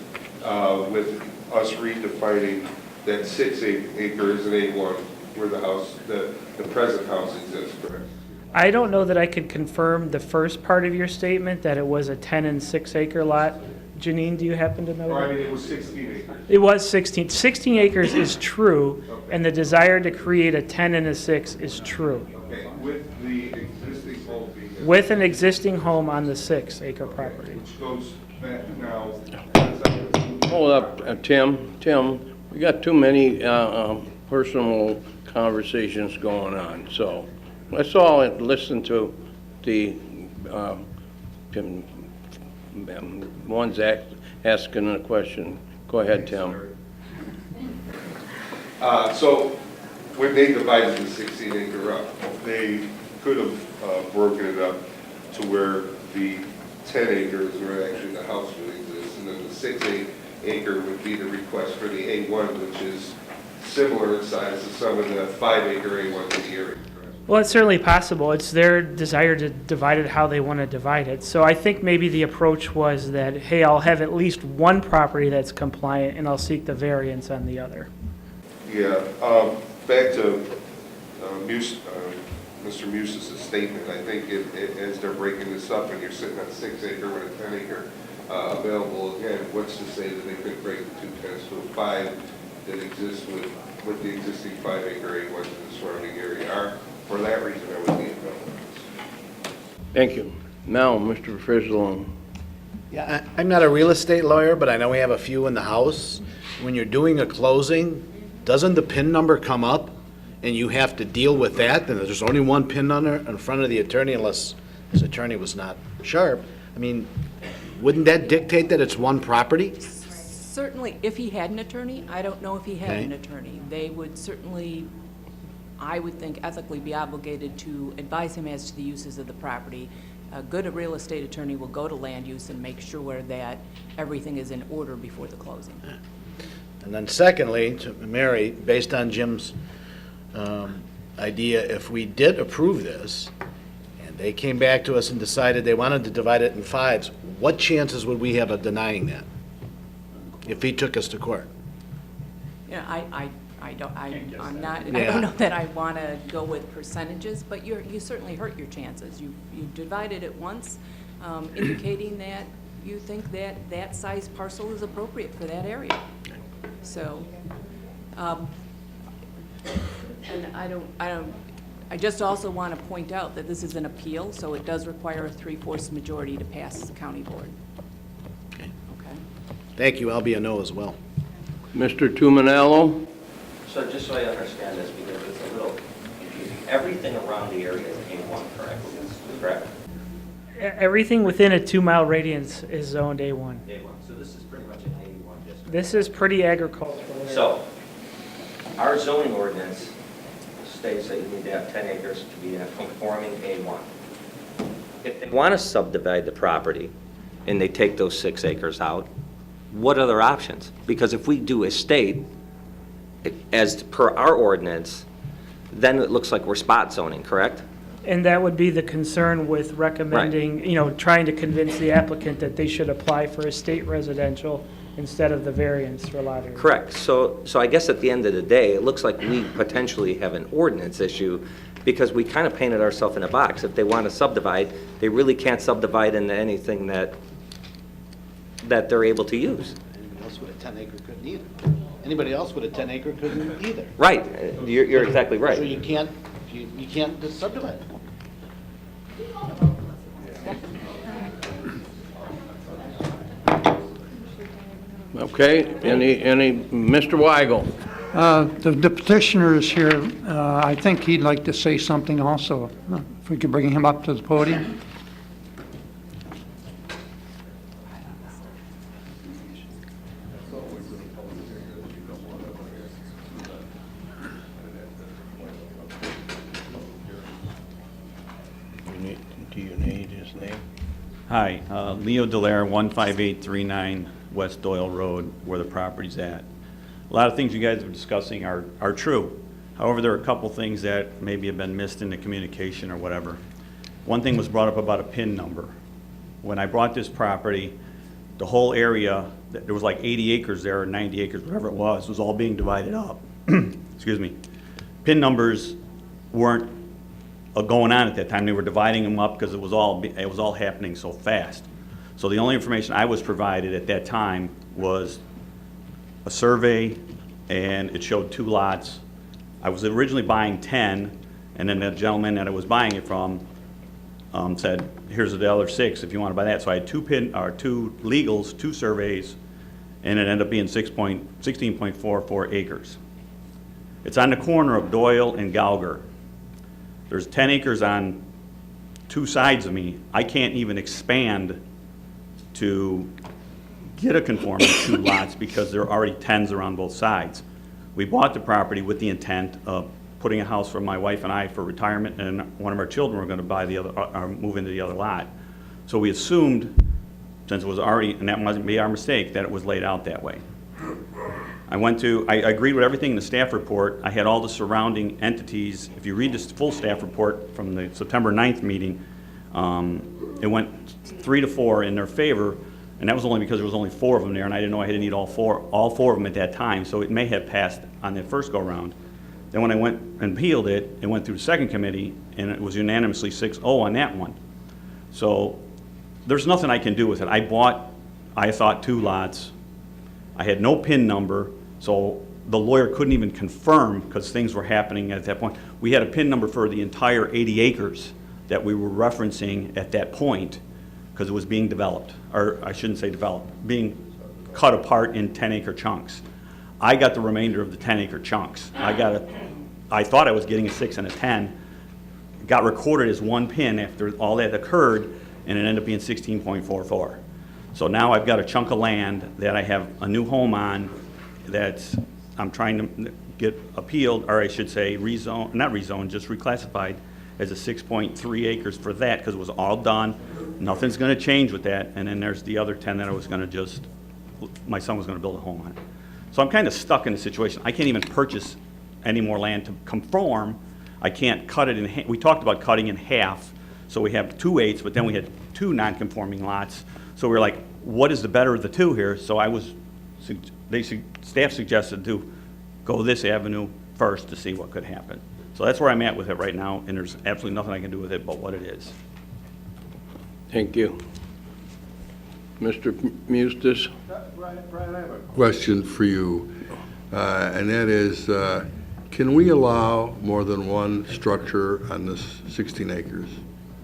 with us redefining that 6 acres and A1 where the house, the present house exists, correct? I don't know that I could confirm the first part of your statement, that it was a 10 and 6 acre lot. Janine, do you happen to know? Or, I that? mean, it was 16 acres. It was 16. 16 acres is true, Okay. and the desire to create a 10 and a 6 is true. Okay, with the existing home being... With an existing home on the 6 acre property. Which goes back now... Hold up, Tim, we got too many personal conversations going on, so let's all listen to the ones asking a question. Go ahead, Tim. So when they divided the 16 acre up, they could have broken it up to where the 10 acres where actually the house would exist, and then the 6 acre would be the request for the A1, which is similar in size to some of the 5 acre A1s in the area. Well, it's certainly possible. It's their desire to divide it how they want to divide it. So I think maybe the approach was that, hey, I'll have at least one property that's compliant and I'll seek the variance on the other. Yeah, back to Mr. Muse's statement, I think as they're breaking this up and you're sitting on 6 acre with a 10 acre available, again, what's to say that they could break the 2 tenths to a 5 that exists with the existing 5 acre A1s in the surrounding area? For that reason, I would need no. Thank you. Now, Mr. Frizzalone. Yeah, I'm not a real estate lawyer, but I know we have a few in the house. When you're doing a closing, doesn't the PIN number come up and you have to deal with that? Then there's only one PIN number in front of the attorney unless his attorney was not sharp. I mean, wouldn't that dictate that it's one property? Certainly, if he had an attorney, I don't know if he had an attorney. They would certainly, I would think, ethically be obligated to advise him as to the uses of the property. A good real estate attorney will go to land use and make sure that everything is in order before the closing. And then secondly, to Mary, based on Jim's idea, if we did approve this, and they came back to us and decided they wanted to divide it in 5s, what chances would we have of denying that if he took us to court? Yeah, I don't know that I want to go with percentages, but you certainly hurt your chances. You divided it once, indicating that you think that that size parcel is appropriate for that area. So, and I just also want to point out that this is an appeal, so it does require a 3/4 majority to pass the county board. Okay. Thank you, I'll be a no as well. Mr. Tuminello? So just so I understand this, because it's a little confusing, everything around the area is A1, correct? Correct? Everything within a 2-mile radius is zoned A1. A1, so this is pretty much an A1 district. This is pretty agricultural. So, our zoning ordinance states that you need to have 10 acres to be in a conforming A1. If they want to subdivide the property and they take those 6 acres out, what other options? Because if we do estate, as per our ordinance, then it looks like we're spot zoning, correct? And that would be the concern with recommending, trying to convince the applicant that they should apply for estate residential instead of the variance for lot area. Correct. So I guess at the end of the day, it looks like we potentially have an ordinance issue because we kind of painted ourselves in a box. If they want to subdivide, they really can't subdivide into anything that they're able to use. Anybody else with a 10-acre couldn't either. Anybody else with a 10-acre couldn't either. Right. You're exactly right. So you can't just subdivide it. Okay, Mr. Weigel? The petitioner is here. I think he'd like to say something also. If we could bring him up to the podium. Do you need his name? Hi, Leo Dallaire, 15839 West Doyle Road, where the property's at. A lot of things you guys are discussing are true. However, there are a couple things that maybe have been missed in the communication or whatever. One thing was brought up about a PIN number. When I brought this property, the whole area, there was like 80 acres there, or 90 acres, whatever it was all being divided up. Excuse me. PIN numbers weren't going on at that time. They were dividing them up because it was all happening so fast. So the only information I was provided at that time was a survey, and it showed 2 lots. I was originally buying 10, and then the gentleman that I was buying it from said, here's the other 6 if you want to buy that. So I had 2 legals, 2 surveys, and it ended up being 16.44 acres. It's on the corner of Doyle and Gauger. There's 10 acres on 2 sides of me. I can't even expand to get a conforming 2 lots because there are already 10s around both sides. We bought the property with the intent of putting a house for my wife and I for retirement, and one of our children were going to buy the other, or move into the other lot. So we assumed, since it was already, and that wasn't be our mistake, that it was laid out that way. I agreed with everything in the staff report. I had all the surrounding entities. If you read this full staff report from the September 9th meeting, it went 3-4 in their favor, and that was only because there was only 4 of them there, and I didn't know I had to need all four of them at that time, so it may have passed on that first go-round. Then when I went and appealed it, it went through the second committee, and it was unanimously 6-0 on that one. So there's nothing I can do with it. I thought 2 lots. I had no PIN number, so the lawyer couldn't even confirm because things were happening at that point. We had a PIN number for the entire 80 acres that we were referencing at that point because it was being developed, or I shouldn't say developed, being cut apart in 10-acre chunks. I got the remainder of the 10-acre chunks. I thought I was getting a 6 and a 10. It got recorded as 1 PIN after all that occurred, and it ended up being 16.44. So now I've got a chunk of land that I have a new home on that I'm trying to get appealed, or I should say rezoned, not rezoned, just reclassified as a 6.3 acres for that because it was all done. Nothing's going to change with that. And then there's the other 10 that I was going to my son was going to build a home on. So I'm kind of stuck in a situation. I can't even purchase any more land to conform. I can't cut it in half. We talked about cutting in half. So we have 2 8s, but then we had 2 non-conforming lots. So we were like, what is the better of the 2 here? So staff suggested to go this avenue first to see what could happen. So that's where I'm at with it right now, and there's absolutely nothing I can do with it but what it is. Thank you. Mr. Mustis? Brian, I have a question for you, and that is, can we allow more than one structure on this 16 acres?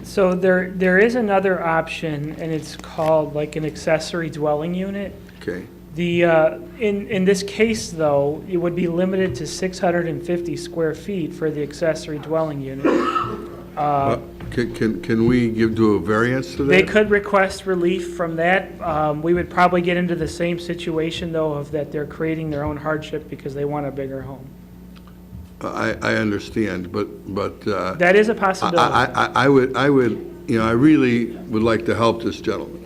So there is another option, and it's called like an accessory dwelling unit. Okay. In this case, though, it would be limited to 650 square feet for the accessory dwelling unit. Can we do a variance to that? They could request relief from that. We would probably get into the same situation, though, of that they're creating their own hardship because they want a bigger home. I understand, but That is a possibility. I would, I really would like to help this gentleman.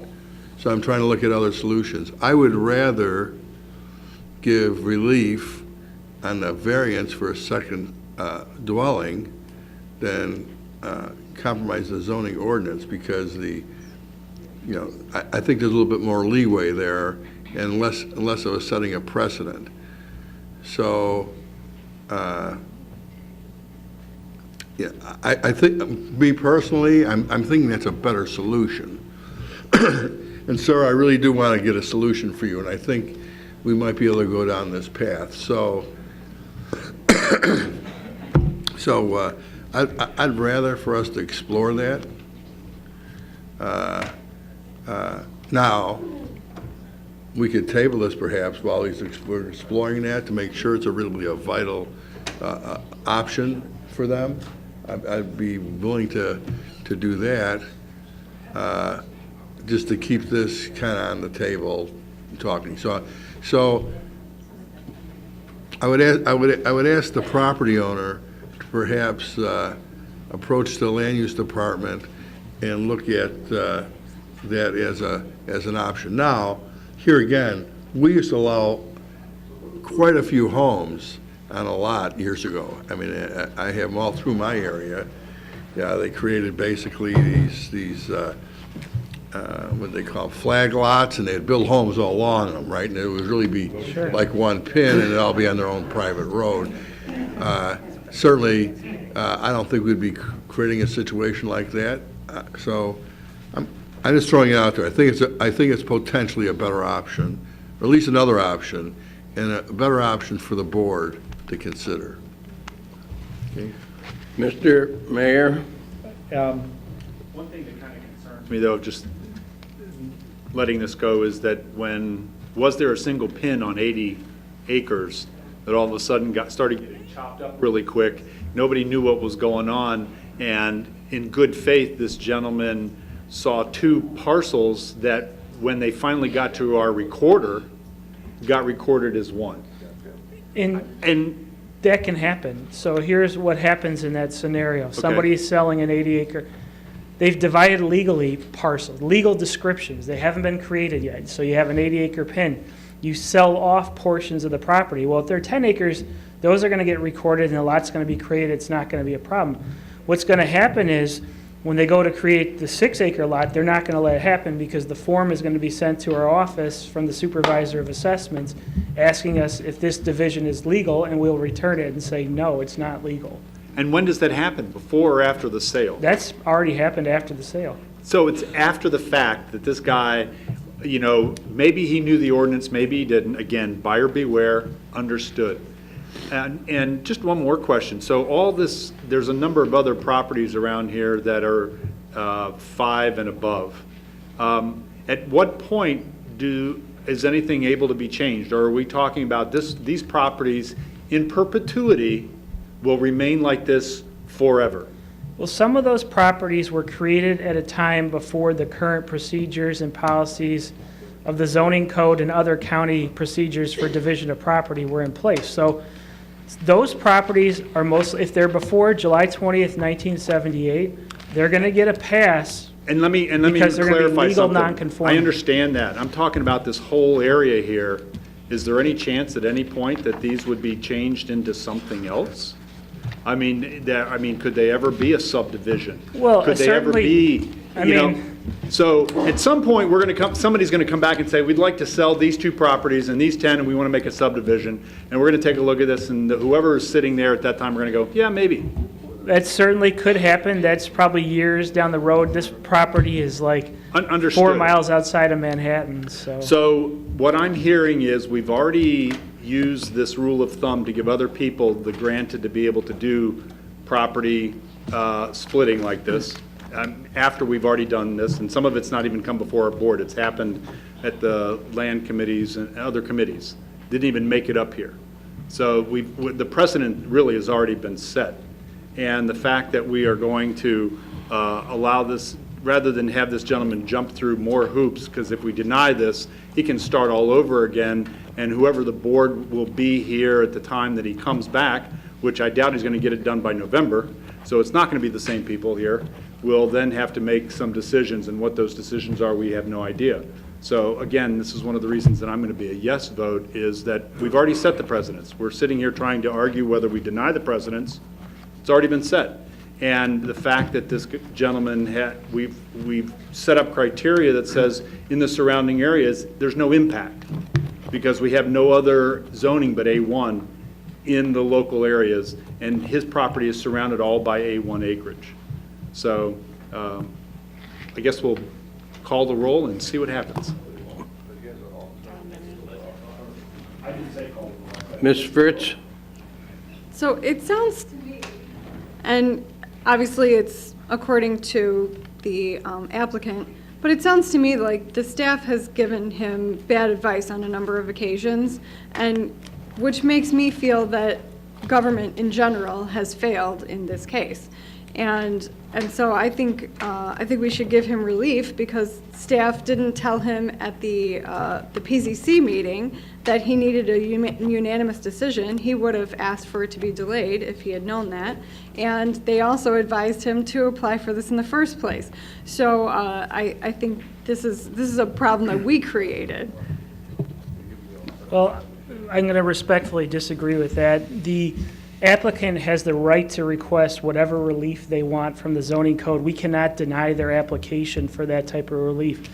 So I'm trying to look at other solutions. I would rather give relief on the variance for a second dwelling than compromise the zoning ordinance, because I think there's a little bit more leeway there and less of a setting a precedent. So, yeah, I think, me personally, I'm thinking that's a better solution. And sir, I really do want to get a solution for you, and I think we might be able to go down this path. So, I'd rather for us to explore that. Now, we could table this perhaps while we're exploring that to make sure it's really a vital option for them. I'd be willing to do that, just to keep this kind of on the table talking. So I would ask the property owner to perhaps approach the land use department and look at that as an option. Now, here again, we used to allow quite a few homes on a lot years ago. I mean, I have them all through my area. Yeah, they created basically these what they call flag lots, and they'd build homes all along them, right? And it would really be like one pin, and it'd all be on their own private road. Certainly, I don't think we'd be creating a situation like that. So, I'm just throwing it out there. I think it's potentially a better option, or at least another option, and a better option for the board to consider. Okay. Mr. Mayor? One thing that kind of concerns me, though, of just letting this go, is that was there a single pin on 80 acres that all of a sudden started getting chopped up really quick? Nobody knew what was going on, and in good faith, this gentleman saw two parcels that, when they finally got to our recorder, got recorded as one. And that can happen. So here's what happens in that scenario. Somebody is selling an 80-acre. They've divided legally parcels, legal descriptions. They haven't been created yet. So you have an 80-acre pin. You sell off portions of the property. Well, if they're 10 acres, those are going to get recorded and the lot's going to be created. It's not going to be a problem. What's going to happen is, when they go to create the 6-acre lot, they're not going to let it happen, because the form is going to be sent to our office from the supervisor of assessments asking us if this division is legal, and we'll return it and say, no, it's not legal. And when does that happen, before or after the sale? That's already happened after the sale. So it's after the fact that this guy, maybe he knew the ordinance, maybe he didn't. Again, buyer beware, understood. And just one more question. So all this, there's a number of other properties around here that are 5 and above. At what point is anything able to be changed? Or are we talking about these properties in perpetuity will remain like this forever? Well, some of those properties were created at a time before the current procedures and policies of the zoning code and other county procedures for division of property were in place. So those properties are mostly, if they're before July 20th, 1978, they're going to get a pass. And let me because they're going to be clarify legal something. non-conforming. I understand that. I'm talking about this whole area here. Is there any chance at any point that these would be changed into something else? I mean, could they ever be a subdivision? Well, could they ever be? So at some point, somebody's going to come back and say, we'd like to sell these 2 properties and these 10, and we want to make a subdivision. And we're going to take a look at this, and whoever is sitting there at that time, we're going to go, yeah, maybe. that certainly could happen. That's probably years down the road. This property is like Understood. 4 miles outside of Manhattan, so. So what I'm hearing is we've already used this rule of thumb to give other people the granted to be able to do property splitting like this, after we've already done this, and some of it's not even come before our board. It's happened at the land committees and other committees. Didn't even make it up here. So the precedent really has already been set. And the fact that we are going to allow this, rather than have this gentleman jump through more hoops, because if we deny this, he can start all over again, and whoever the board will be here at the time that he comes back, which I doubt he's going to get it done by November, so it's not going to be the same people here, will then have to make some decisions, and what those decisions are, we have no idea. So again, this is one of the reasons that I'm going to be a yes vote, is that we've already set the precedents. We're sitting here trying to argue whether we deny the precedents. It's already been set. And the fact that this gentleman we've set up criteria that says in the surrounding areas, there's no impact, because we have no other zoning but A1 in the local areas, and his property is surrounded all by A1 acreage. So I guess we'll call the roll and see what happens. Ms. Fritz? So it sounds to me, and obviously it's according to the applicant, but it sounds to me like the staff has given him bad advice on a number of occasions, and which makes me feel that government in general has failed in this case. And so I think we should give him relief, because staff didn't tell him at the PZC meeting that he needed a unanimous decision. He would have asked for it to be delayed if he had known that. And they also advised him to apply for this in the first place. So I think this is a problem that we created. Well, I'm going to respectfully disagree with that. The applicant has the right to request whatever relief they want from the zoning code. We cannot deny their application for that type of relief.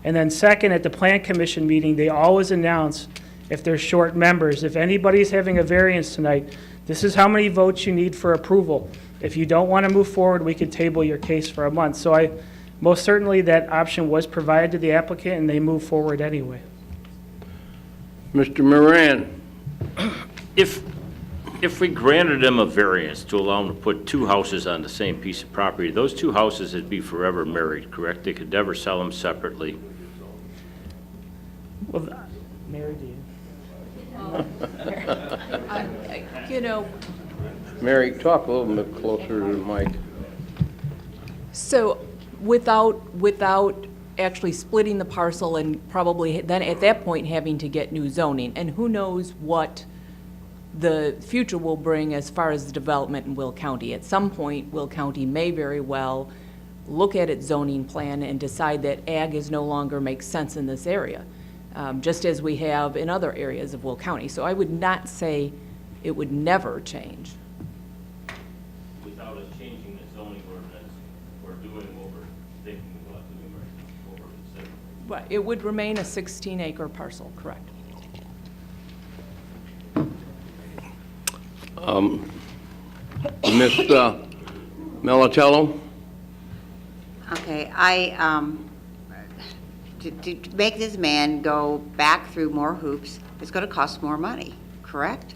And then second, at the Plan Commission meeting, they always announce if they're short members. If anybody's having a variance tonight, this is how many votes you need for approval. If you don't want to move forward, we could table your case for a month. So most certainly that option was provided to the applicant, and they moved forward anyway. Mr. Moran? If we granted them a variance to allow them to put two houses on the same piece of property, those two houses would be forever married, correct? They could never sell them separately. Well, Mary, do you? You know, Mary, talk a little bit closer to the mic. so without actually splitting the parcel and probably then at that point having to get new zoning, and who knows what the future will bring as far as the development in Will County. At some point, Will County may very well look at its zoning plan and decide that ag no longer makes sense in this area, just as we have in other areas of Will County. So I would not say it would never change. Without us changing the zoning ordinance or doing what we're thinking about doing right, what we're considering. Right, it would remain a 16-acre parcel, correct? Ms. Melatello? Okay, to make this man go back through more hoops, it's going to cost more money, correct?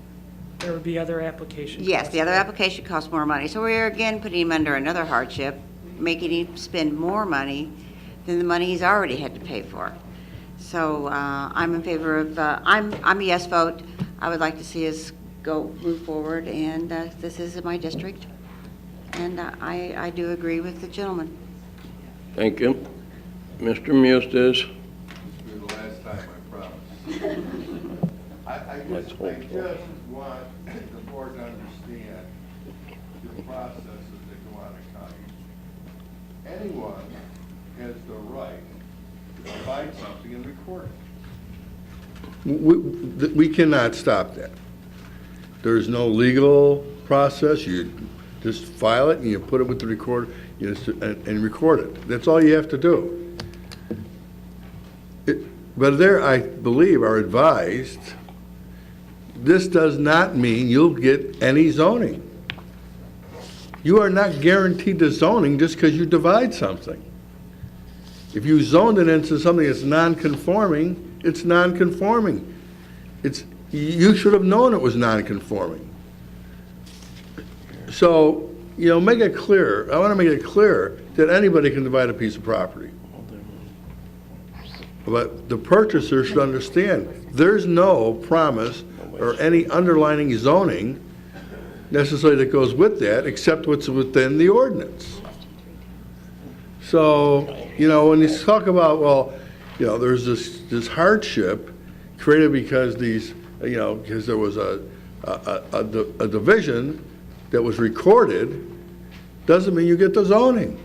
There would be other applications. Yes, the other application costs more money. So we're again putting him under another hardship, making him spend more money than the money he's already had to pay for. So I'm in favor of, I'm a yes vote. I would like to see us move forward, and this is my district. And I do agree with the gentleman. Thank you. Mr. Mustis? For the last time, I promise. I just want the board to understand the processes that go on in county. Anyone has the right to find something and record it. We cannot stop that. There's no legal process. You just file it and you put it with the recorder and record it. That's all you have to do. But there, I believe, are advised, this does not mean you'll get any zoning. You are not guaranteed the zoning just because you divide something. If you zoned it into something that's non-conforming, it's non-conforming. You should have known it was non-conforming. So, make it clear, I want to make it clear that anybody can divide a piece of property. But the purchaser should understand, there's no promise or any underlining zoning necessarily that goes with that, except what's within the ordinance. So, when you talk about, well, there's this hardship created because because there was a division that was recorded, doesn't mean you get the zoning.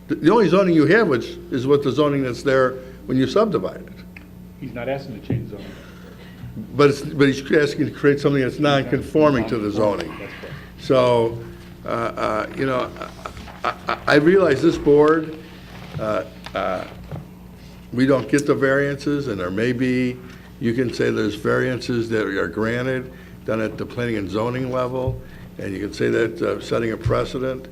The only zoning you have is what the zoning that's there when you subdivide it. He's not asking to change zoning. But he's asking to create something that's non-conforming to the zoning. So, I realize this board, we don't get the variances, and there may be, you can say there's variances that are granted done at the planning and zoning level, and you can say that setting a precedent.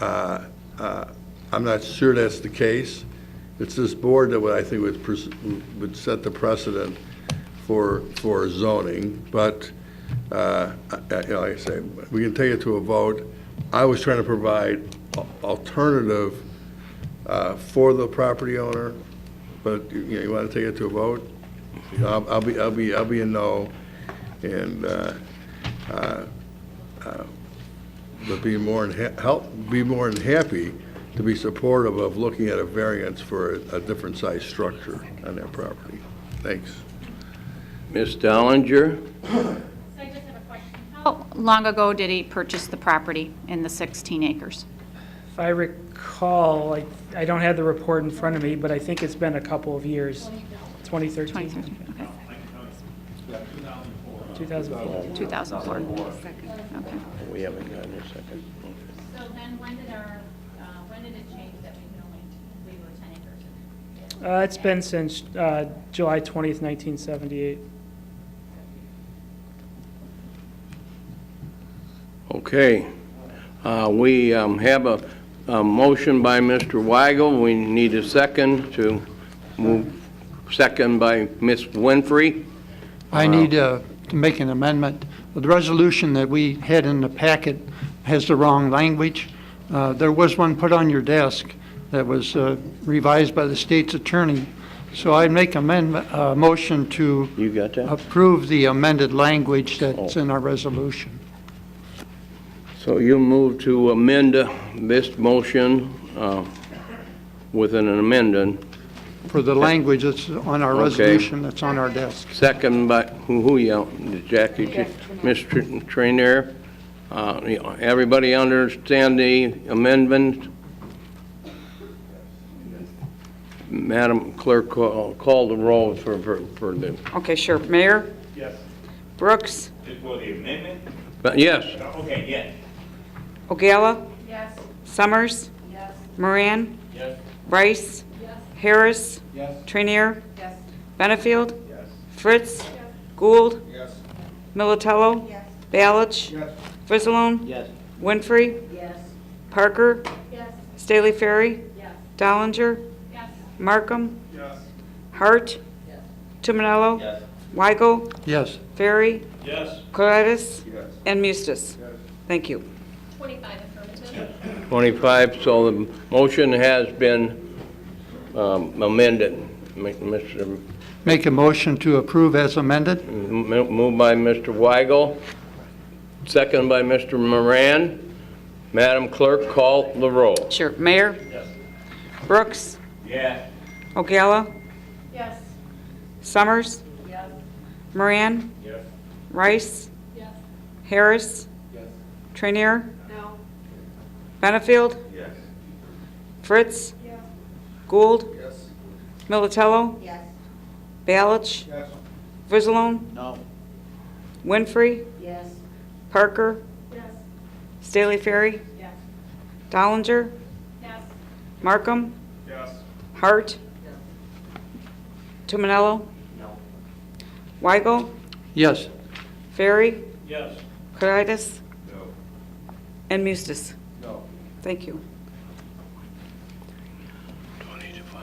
I'm not sure that's the case. It's this board that I think would set the precedent for zoning, but like I say, we can take it to a vote. I was trying to provide alternative for the property owner, but you want to take it to a vote? I'll be a no, and but be more than happy to be supportive of looking at a variance for a different size structure on that property. Thanks. Ms. Dollinger? How long ago did he purchase the property in the 16 acres? If I recall, I don't have the report in front of me, but I think it's been a couple of years. 2013. 2013, okay. 2004. 2004. Okay. We haven't gotten a second. So then when did it change that we could only leave it 10 acres? It's been since July 20th, 1978. Okay. We have a motion by Mr. Weigel. We need a second to move. Second by Ms. Winfrey. I need to make an amendment. The resolution that we had in the packet has the wrong language. There was one put on your desk that was revised by the state's attorney. So I make a motion to approve the amended language that's in our resolution. So you move to amend this motion with an amendment. For the language that's on our resolution that's on our desk. Second by, who yelled? Jackie? Mr. Trainier? Everybody understand the amendment? Madam Clerk, call the roll for the... Okay, sure. Mayor? Yes. Brooks? For the amendment? Yes. Okay, yes. Ogala? Yes. Summers? Yes. Moran? Yes. Rice? Yes. Harris? Yes. Trainier? Yes. Benefield? Yes. Fritz? Gould? Yes. Militello? Yes. Balich? Yes. Frizzalone? Yes. Winfrey? Yes. Parker? Yes. Staley Ferry? Yes. Dollinger? Yes. Markham? Yes. Hart? Yes. Tumanello? Yes. Weigel? Yes. Ferry? Yes. Coritis? Yes. And Mustis? Yes. Thank you. 25 affirmative. 25, so the motion has been amended. Mr. Make a motion to approve as amended. Moved by Mr. Weigel, second by Mr. Moran. Madam Clerk, call the roll. Sure. Mayor? Yes. Brooks? Yes. Ogala? Yes. Summers? Yes. Moran? Yes. Rice? Yes. Harris? Yes. Trainier? No. Benefield? Yes. Fritz? Yes. Gould? Yes. Militello? Yes. Balich? Yes. Frizzalone? No. Winfrey? Yes. Parker? Yes. Staley Ferry? Yes. Dollinger? Yes. Markham? Yes. Hart? Yes. Tumanello? No. Weigel? Yes. Ferry? Yes. Coritis? No. And Mustis? No. Thank you. 20 to 5.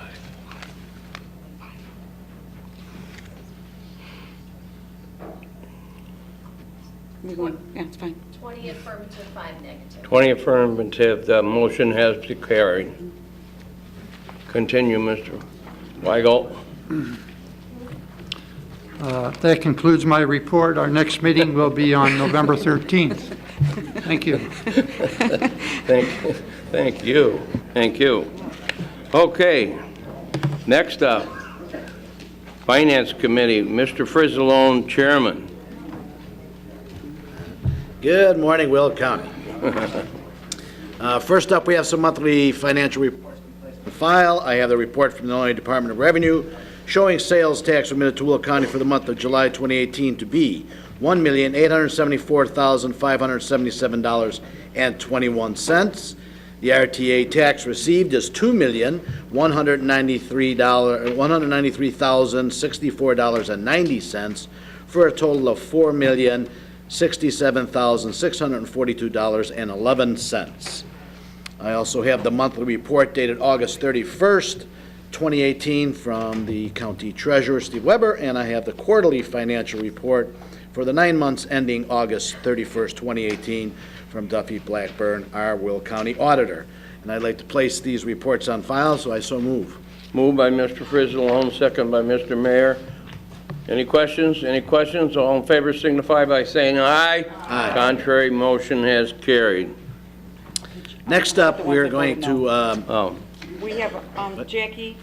We going? Yeah, it's fine. 20 affirmative, 5 negative. 20 affirmative, the motion has been carried. Continue, Mr. Weigel. That concludes my report. Our next meeting will be on November 13th. Thank you. Thank you. Thank you. Okay, next up, Finance Committee, Mr. Frizzalone, Chairman. Good morning, Will County. First up, we have some monthly financial reports in file. I have the report from the Illinois Department of Revenue showing sales tax remitted to Will County for the month of July 2018 to be $1,874,577.21. The RTA tax received is $193,064.90 for a total of $4,067,642.11. I also have the monthly report dated August 31st, 2018 from the County Treasurer, Steve Weber, and I have the quarterly financial report for the 9 months ending August 31st, 2018 from Duffy Blackburn, our Will County Auditor. And I'd like to place these reports on file, so I so move. Moved by Mr. Frizzalone, second by Mr. Mayor. Any questions? Any questions? All in favor signify by saying aye. Aye. Contrary, motion has carried. Next up, we're going to, We have Jackie,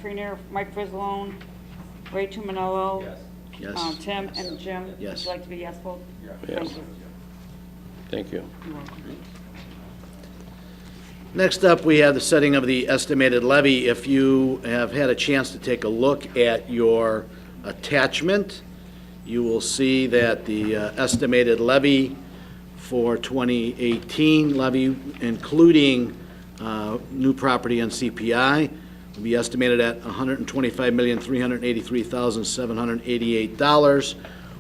Trina, Mike Frizzalone, Ray Tumanello. Yes. Tim and Jim. Yes. Would you like to be yes vote? Yes. Thank you. You're welcome. Next up, we have the setting of the estimated levy. If you have had a chance to take a look at your attachment, you will see that the estimated levy for 2018 levy, including new property and CPI, will be estimated at $125,383,788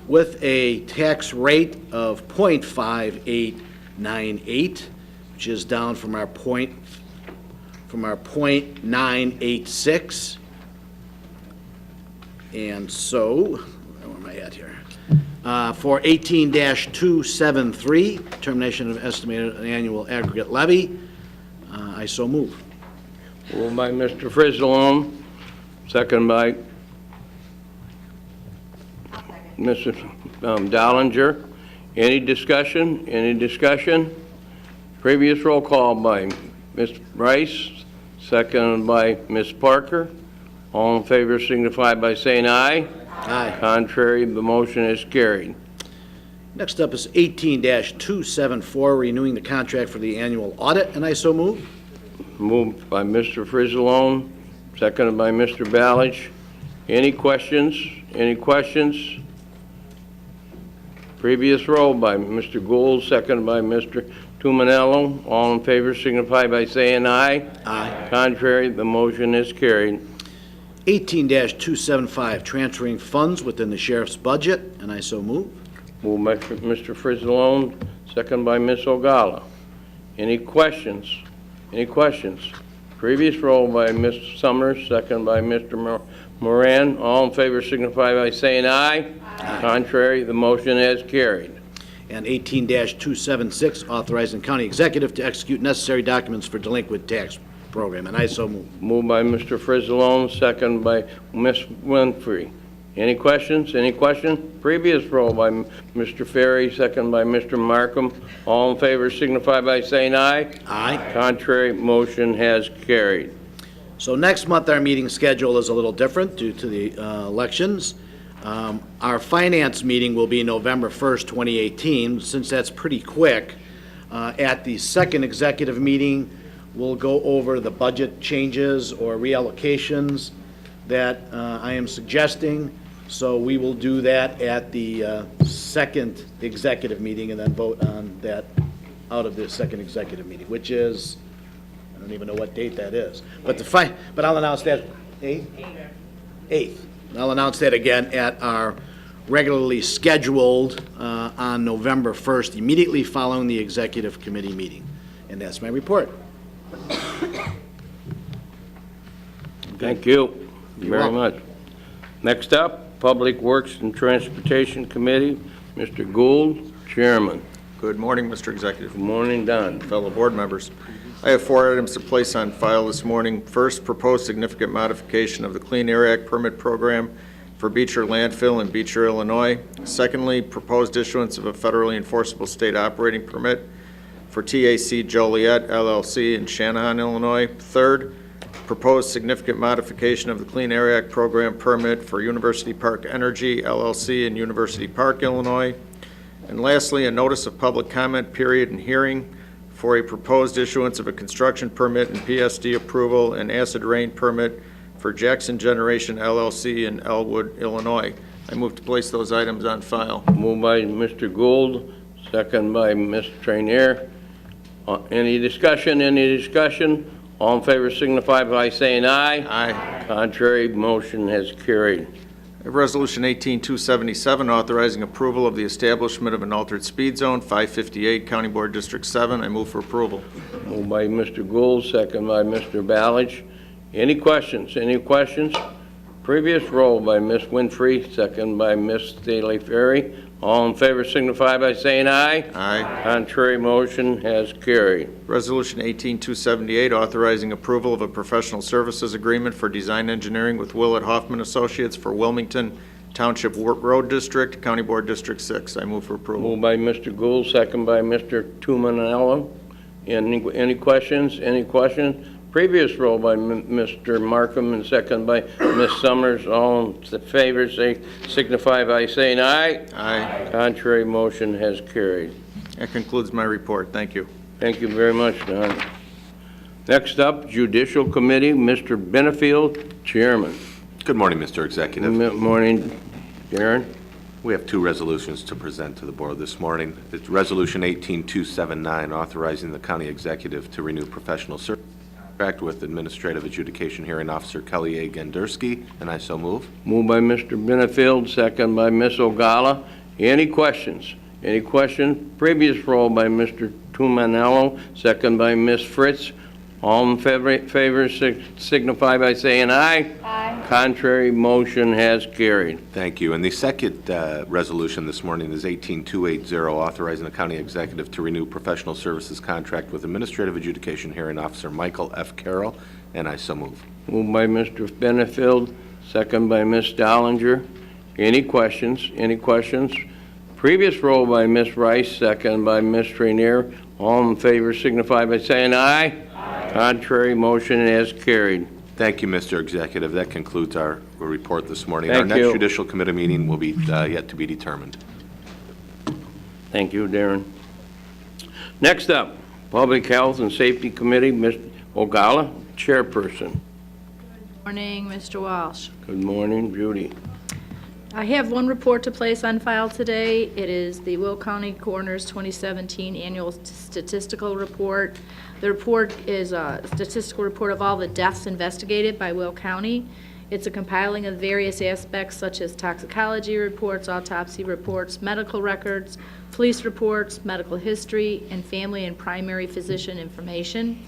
with a tax rate of .5898, which is down from our .986. And so, where am I at here? For 18-273, determination of estimated annual aggregate levy, I so move. Moved by Mr. Frizzalone, second by Mrs. Dollinger. Any discussion? Any discussion? Previous roll call by Ms. Rice, second by Ms. Parker. All in favor signify by saying aye. Aye. Contrary, the motion is carried. Next up is 18-274, renewing the contract for the annual audit, and I so move. Moved by Mr. Frizzalone, seconded by Mr. Ballage. Any questions? Any questions? Previous roll by Mr. Gould, seconded by Mr. Tumanello. All in favor signify by saying aye. Aye. Contrary, the motion is carried. 18-275, transferring funds within the sheriff's budget, and I so move. Moved by Mr. Frizzalone, seconded by Ms. Ogala. Any questions? Any questions? Previous roll by Ms. Summers, seconded by Mr. Moran. All in favor signify by saying aye. Aye. Contrary, the motion has carried. And 18-276, authorizing county executive to execute necessary documents for delinquent tax program, and I so move. Moved by Mr. Frizzalone, second by Ms. Winfrey. Any questions? Any question? Previous roll by Mr. Ferry, second by Mr. Markham. All in favor signify by saying aye. Aye. Contrary, motion has carried. So next month, our meeting schedule is a little different due to the elections. Our finance meeting will be November 1st, 2018. Since that's pretty quick, at the second executive meeting, we'll go over the budget changes or reallocations that I am suggesting. So we will do that at the second executive meeting and then vote on that out of the second executive meeting, which is, I don't even know what date that is. But I'll announce that, 8th? 8th. I'll announce that again at our regularly scheduled on November 1st, immediately following the Executive Committee meeting. And that's my report. Thank you You're very welcome. much. Next up, Public Works and Transportation Committee, Mr. Gould, Chairman. Good morning, Mr. Executive. Good morning, Don. Fellow board members. I have 4 items to place on file this morning. First, proposed significant modification of the Clean Air Act permit program for Beecher Landfill in Beecher, Illinois. Secondly, proposed issuance of a federally enforceable state operating permit for TAC Joliet LLC in Shanahan, Illinois. Third, proposed significant modification of the Clean Air Act program permit for University Park Energy LLC in University Park, Illinois. And lastly, a notice of public comment period and hearing for a proposed issuance of a construction permit and PSD approval and acid rain permit for Jackson Generation LLC in Elwood, Illinois. I move to place those items on file. Moved by Mr. Gould, second by Ms. Trainier. Any discussion, any discussion? All in favor signify by saying aye. Aye. Contrary, motion has carried. I have Resolution 18277, authorizing approval of the establishment of an altered speed zone, 558, County Board District 7. I move for approval. Moved by Mr. Gould, second by Mr. Ballage. Any questions? Any questions? Previous roll by Ms. Winfrey, second by Ms. Staley Ferry. All in favor signify by saying aye. Aye. Contrary, motion has carried. Resolution 18278, authorizing approval of a professional services agreement for design engineering with Willett Hoffman Associates for Wilmington Township Road District, County Board District 6. I move for approval. Moved by Mr. Gould, second by Mr. Tumanello. Any questions? Any questions? Previous roll by Mr. Markham and second by Ms. Summers. All in favor say signify by saying aye. Aye. Contrary, motion has carried. That concludes my report. Thank you. Thank you very much, Don. Next up, Judicial Committee, Mr. Benefield, Chairman. Good morning, Mr. Executive. Good morning, Darren. We have 2 resolutions to present to the board this morning. It's Resolution 18279, authorizing the county executive to renew professional service contract with Administrative Adjudication Hearing Officer Kelly A. Gendersky, and I so move. Moved by Mr. Benefield, second by Ms. Ogala. Any questions? Any questions? Previous roll by Mr. Tumanello, second by Ms. Fritz. All in favor signify by saying aye. Aye. Contrary, motion has carried. Thank you. And the second resolution this morning is 18280, authorizing the county executive to renew professional services contract with Administrative Adjudication Hearing Officer Michael F. Carroll, and I so move. Moved by Mr. Benefield, second by Ms. Dollinger. Any questions? Any questions? Previous roll by Ms. Rice, second by Ms. Trainier. All in favor signify by saying aye. Aye. Contrary, motion is carried. Thank you, Mr. Executive. That concludes our report this morning. Thank Our next you. Judicial Committee meeting will be yet to be determined. Thank you, Darren. Next up, Public Health and Safety Committee, Ms. Ogala, Chairperson. Morning, Mr. Walsh. Good morning, Judy. I have one report to place on file today. It is the Will County Coroner's 2017 Annual Statistical Report. The report is a statistical report of all the deaths investigated by Will County. It's a compiling of various aspects such as toxicology reports, autopsy reports, medical records, police reports, medical history, and family and primary physician information.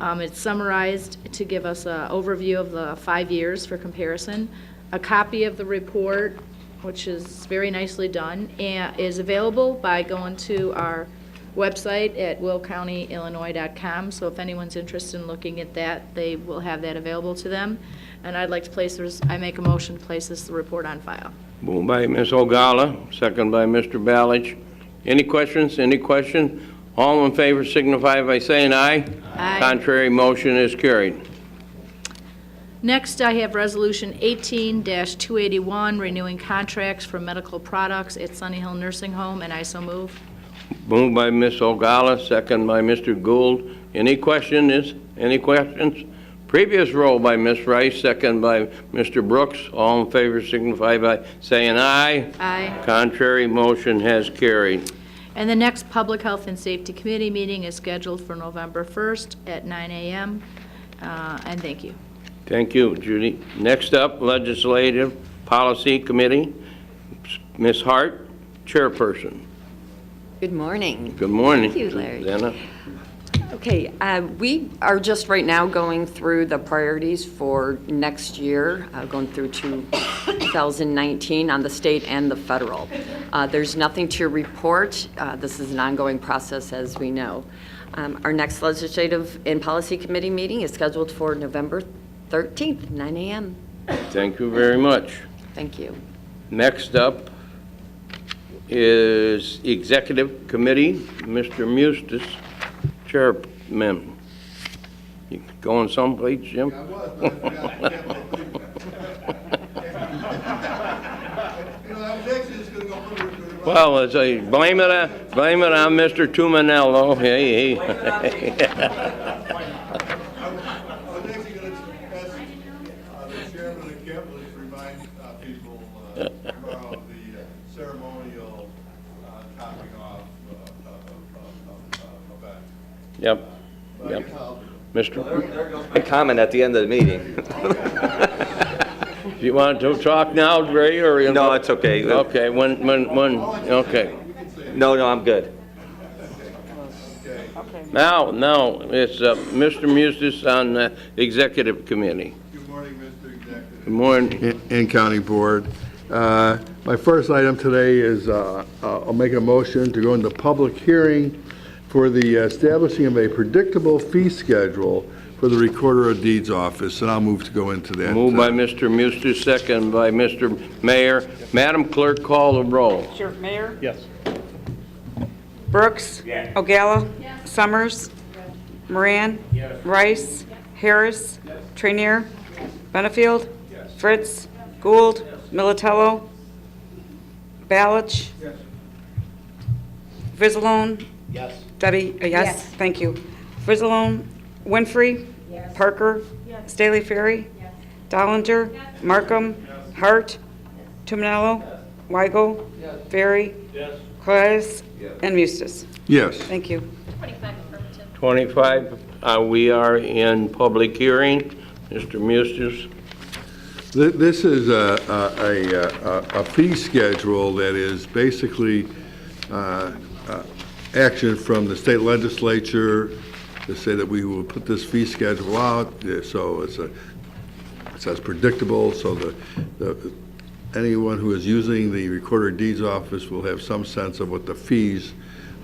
It's summarized to give us an overview of the 5 years for comparison. A copy of the report, which is very nicely done, and is available by going to our website at willcountyillinois.com. So if anyone's interested in looking at that, they will have that available to them. And I'd like to place this, I make a motion to place this report on file. Moved by Ms. Ogala, second by Mr. Ballage. Any questions? Any questions? All in favor signify by saying aye. Aye. Contrary, motion is carried. Next, I have Resolution 18-281, renewing contracts for medical products at Sunny Hill Nursing Home, and I so move. Moved by Ms. Ogala, second by Mr. Gould. Any questions? Any questions? Previous roll by Ms. Rice, second by Mr. Brooks. All in favor signify by saying aye. Aye. Contrary, motion has carried. And the next Public Health and Safety Committee meeting is scheduled for November 1st at 9 a.m. And thank you. Thank you, Judy. Next up, Legislative Policy Committee, Ms. Hart, chairperson. Good morning. Good morning. Thank you, Larry. Susanna. Okay, we are just right now going through the priorities for next year, going through 2019 on the state and the federal. There's nothing to report. This is an ongoing process, as we know. Our next Legislative and Policy Committee meeting is scheduled for November 13th, 9 a.m. Thank you very much. Thank you. Next up is Executive Committee, Mr. Mustis, Chairman. You going someplace, Jim? Well, as I blame it on Mr. Tumanello. Hey. I was actually going to ask the chairman of the Capitol to remind people about the ceremonial topping off event. Yep. Mr. A comment at the end of the meeting. Do you want to talk now, Ray, or? No, it's okay. Okay, okay. No, I'm good. Now, it's Mr. Mustis on the Executive Committee. Good morning, Mr. Executive. Good morning. And County Board. My first item today is I'll make a motion to go into public hearing for the establishing of a predictable fee schedule for the Recorder of Deeds Office, and I'll move to go into that. Moved by Mr. Mustis, second by Mr. Mayor. Madam Clerk, call the roll. Sure, Mayor? Yes. Brooks? Yes. Ogala? Summers? Moran? Rice? Harris? Trainier? Benefield? Fritz? Gould? Militello? Balich? Frizzalone? Yes. Debbie, yes, thank you. Frizzalone? Winfrey? Parker? Staley Ferry? Dollinger? Markham? Hart? Tumanello? Weigel? Ferry? Claes? And Mustis. Yes. Thank you. 25, we are in public hearing. Mr. Mustis. This is a fee schedule that is basically action from the state legislature to say that we will put this fee schedule out, so it's predictable, so anyone who is using the Recorder of Deeds Office will have some sense of what the fees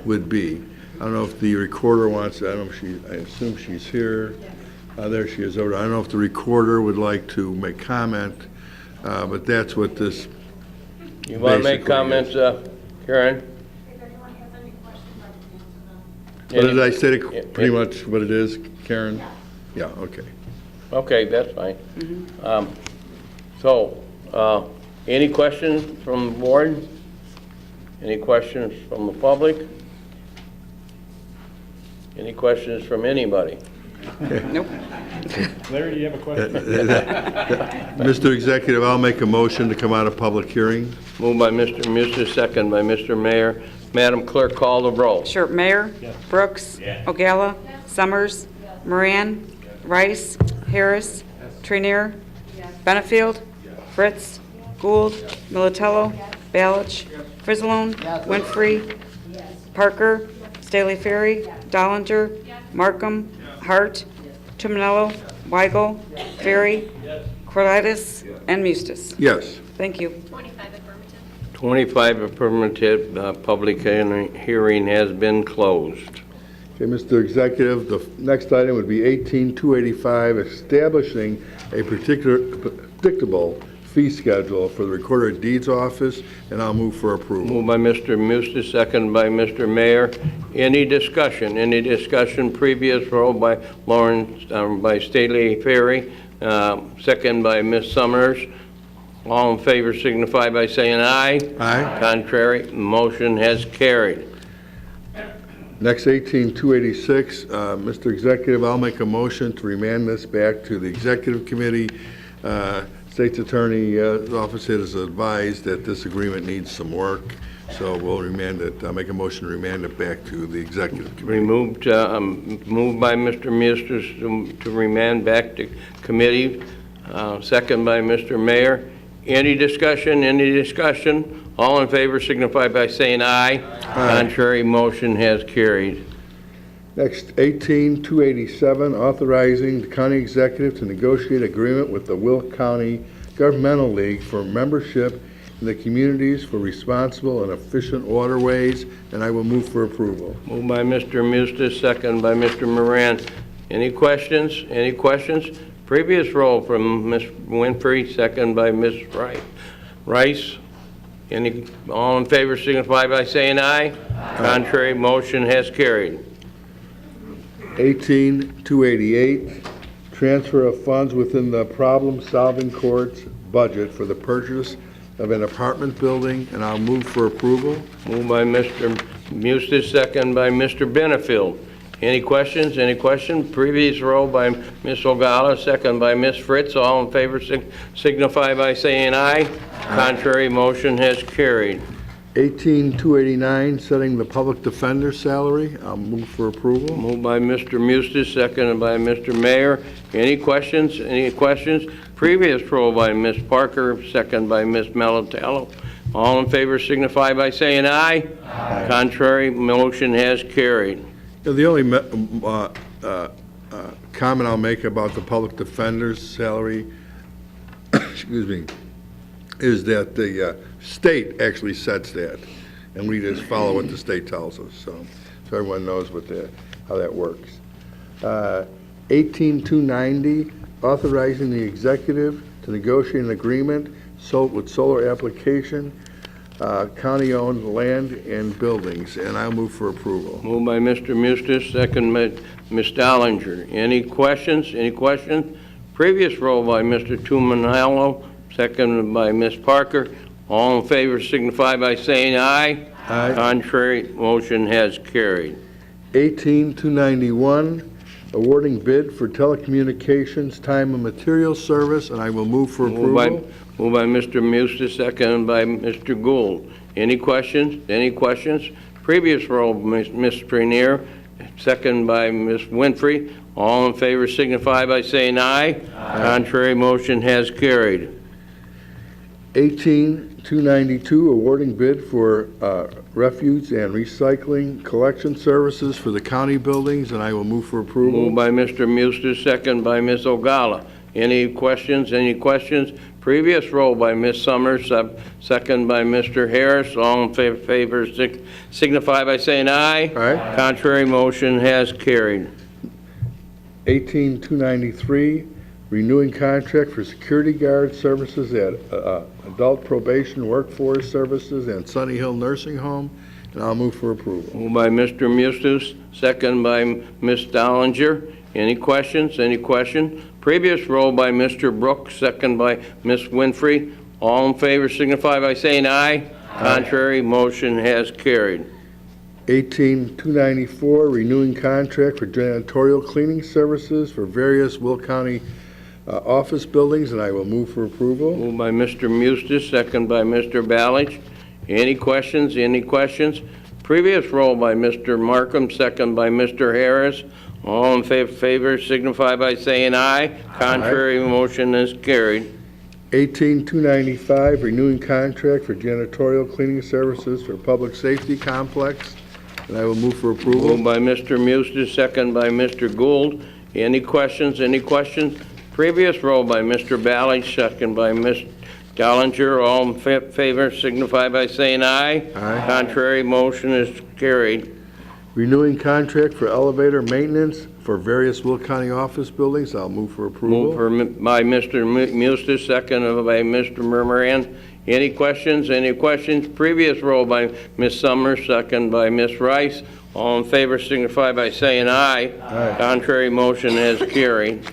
would be. I don't know if the recorder wants, I assume she's here. There she is over. I don't know if the recorder would like to make comment, but that's what this You want to make comments, Karen? What did I say, pretty much what it is, Karen? Yeah, okay. Okay, that's fine. Any questions from the board? Any questions from the public? Any questions from anybody? Nope. Larry, do you have a question? Mr. Executive, I'll make a motion to come out of public hearing. Moved by Mr. Mustis, second by Mr. Mayor. Madam Clerk, call the roll. Sure, Mayor? Yes. Brooks? Ogala? Summers? Moran? Rice? Harris? Trainier? Benefield? Fritz? Gould? Militello? Balich? Frizzalone? Winfrey? Parker? Staley Ferry? Dollinger? Markham? Hart? Tumanello? Weigel? Ferry? Corlitis? And Mustis. Yes. Thank you. 25 affirmative, public hearing has been closed. Okay, Mr. Executive, the next item would be 18285, establishing a predictable fee schedule for the Recorder of Deeds Office, and I'll move for approval. Moved by Mr. Mustis, second by Mr. Mayor. Any discussion? Any discussion? Previous roll by Lawrence, by Staley Ferry, second by Ms. Summers. All in favor signify by saying aye. Aye. Contrary, motion has carried. Next, 18286, Mr. Executive, I'll make a motion to remand this back to the Executive Committee. State's Attorney's Office has advised that this agreement needs some work, so we'll remand it. I'll make a motion to remand it back to the Executive Committee. Moved by Mr. Mustis to remand back to committee, second by Mr. Mayor. Any discussion? Any discussion? All in favor signify by saying aye. Contrary, motion has carried. Next, 18287, authorizing the county executive to negotiate agreement with the Will County Governmental League for membership in the communities for responsible and efficient waterways, and I will move for approval. Moved by Mr. Mustis, second by Mr. Moran. Any questions? Any questions? Previous roll from Ms. Winfrey, second by Ms. Rice. All in favor signify by saying aye. Contrary, motion has carried. 18288, transfer of funds within the problem-solving court's budget for the purchase of an apartment building, and I'll move for approval. Moved by Mr. Mustis, second by Mr. Benefield. Any questions? Any questions? Previous roll by Ms. Ogala, second by Ms. Fritz. All in favor signify by saying aye. Contrary, motion has carried. 18289, setting the public defender salary. I'll move for approval. Moved by Mr. Mustis, seconded by Mr. Mayor. Any questions? Any questions? Previous roll by Ms. Parker, second by Ms. Melitello. All in favor signify by saying aye. Contrary, motion has carried. The only comment I'll make about the public defender's salary, excuse me, is that the state actually sets that, and we just follow what the state tells us. So everyone knows how that works. 18290, authorizing the executive to negotiate an agreement with solar application, county-owned land and buildings, and I'll move for approval. Moved by Mr. Mustis, second by Ms. Dollinger. Any questions? Any questions? Previous roll by Mr. Tumanello, second by Ms. Parker. All in favor signify by saying aye. Aye. Contrary, motion has carried. 18291, awarding bid for telecommunications time and material service, and I will move for approval. Moved by Mr. Mustis, second by Mr. Gould. Any questions? Any questions? Previous roll, Ms. Prenier, second by Ms. Winfrey. All in favor signify by saying aye. Contrary, motion has carried. 18292, awarding bid for refuse and recycling collection services for the county buildings, and I will move for approval. Moved by Mr. Mustis, second by Ms. Ogala. Any questions? Any questions? Previous roll by Ms. Summers, second by Mr. Harris. All in favor signify by saying aye. Aye. Contrary, motion has carried. 18293, renewing contract for security guard services at Adult Probation Workforce Services and Sunny Hill Nursing Home, and I'll move for approval. Moved by Mr. Mustis, second by Ms. Dollinger. Any questions? Any questions? Previous roll by Mr. Brooks, second by Ms. Winfrey. All in favor signify by saying aye. Contrary, motion has carried. 18294, renewing contract for janitorial cleaning services for various Will County office buildings, and I will move for approval. Moved by Mr. Mustis, second by Mr. Ballich. Any questions? Any questions? Previous roll by Mr. Markham, second by Mr. Harris. All in favor signify by saying aye. Contrary, motion is carried. 18295, renewing contract for janitorial cleaning services for public safety complex, and I will move for approval. Moved by Mr. Mustis, second by Mr. Gould. Any questions? Any questions? Previous roll by Mr. Ballich, second by Ms. Dollinger. All in favor signify by saying aye. Aye. Contrary, motion is carried. Renewing contract for elevator maintenance for various Will County office buildings, I'll move for approval. Moved by Mr. Mustis, second by Mr. Moran. Any questions? Any questions? Previous roll by Ms. Summers, second by Ms. Rice. All in favor signify by saying aye. Aye. Contrary, motion is carried.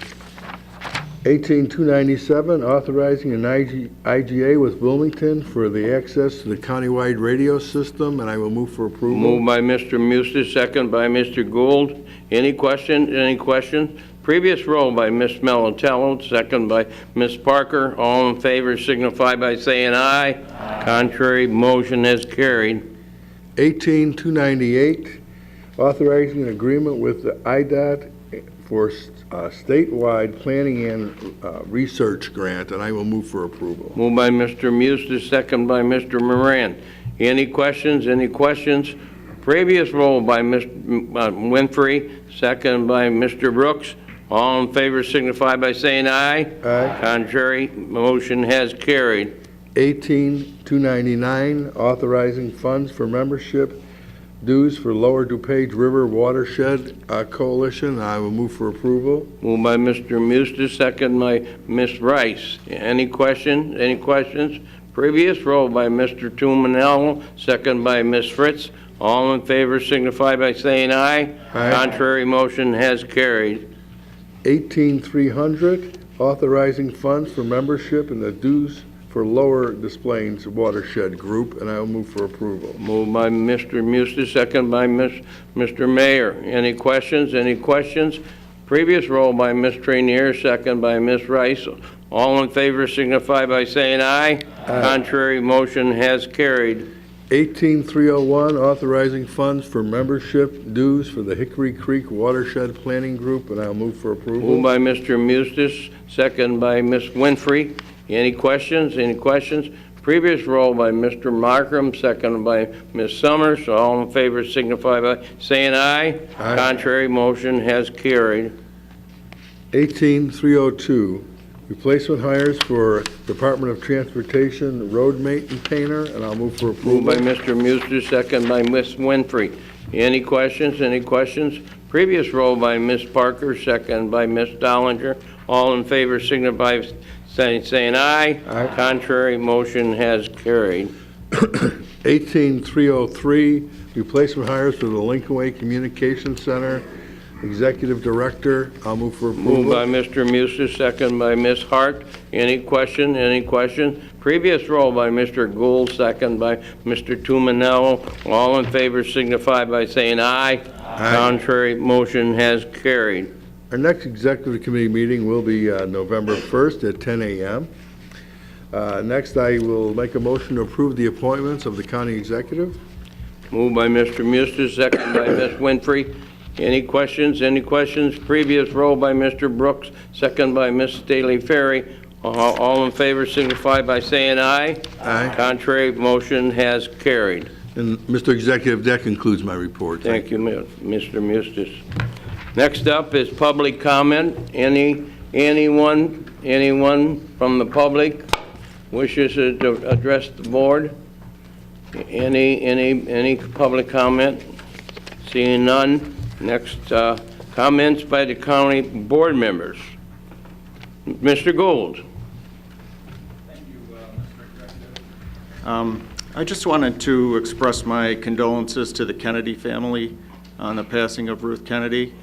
18297, authorizing an IGA with Wilmington for the access to the countywide radio system, and I will move for approval. Moved by Mr. Mustis, second by Mr. Gould. Any questions? Any questions? Previous roll by Ms. Melitello, second by Ms. Parker. All in favor signify by saying aye. Contrary, motion is carried. 18298, authorizing an agreement with the IDOT for statewide planning and research grant, and I will move for approval. Moved by Mr. Mustis, second by Mr. Moran. Any questions? Any questions? Previous roll by Mr. Winfrey, second by Mr. Brooks. All in favor signify by saying aye. Aye. Contrary, motion has carried. 18299, authorizing funds for membership dues for Lower DuPage River Watershed Coalition. I will move for approval. Moved by Mr. Mustis, second by Ms. Rice. Any questions? Any questions? Previous roll by Mr. Tumanello, second by Ms. Fritz. All in favor signify by saying aye. Aye. Contrary, motion has carried. 18300, authorizing funds for membership in the dues for Lower Des Plaines Watershed Group, and I will move for approval. Moved by Mr. Mustis, second by Mr. Mayor. Any questions? Any questions? Previous roll by Ms. Trainier, second by Ms. Rice. All in favor signify by saying aye. Aye. Contrary, motion has carried. 18301, authorizing funds for membership dues for the Hickory Creek Watershed Planning Group, and I'll move for approval. Moved by Mr. Mustis, second by Ms. Winfrey. Any questions? Any questions? Previous roll by Mr. Markram, second by Ms. Summers. All in favor signify by saying aye. Aye. Contrary, motion has carried. 18302, replacement hires for Department of Transportation road maintainer, and I'll move for approval. Moved by Mr. Mustis, second by Ms. Winfrey. Any questions? Any questions? Previous roll by Ms. Parker, second by Ms. Dollinger. All in favor signify by saying aye. Aye. Contrary, motion has carried. 18303, replacement hires for the Lincoln Way Communications Center Executive Director. I'll move for approval. Moved by Mr. Mustis, second by Ms. Hart. Any question? Any question? Previous roll by Mr. Gould, second by Mr. Tumanello. All in favor signify by saying aye. Aye. Contrary, motion has carried. Our next Executive Committee meeting will be November 1st at 10 a.m. Next, I will make a motion to approve the appointments of the county executive. Moved by Mr. Mustis, second by Ms. Winfrey. Any questions? Any questions? Previous roll by Mr. Brooks, second by Ms. Staley Ferry. All in favor signify by saying aye. Aye. Contrary, motion has carried. And Mr. Executive, that concludes my report. Thank you, Mr. Mustis. Next up is public comment. Anyone from the public wishes to address the board? Any public comment? Seeing none. Next, comments by the county board members. Mr. Gould. I just wanted to express my condolences to the Kennedy family on the passing of Ruth Kennedy.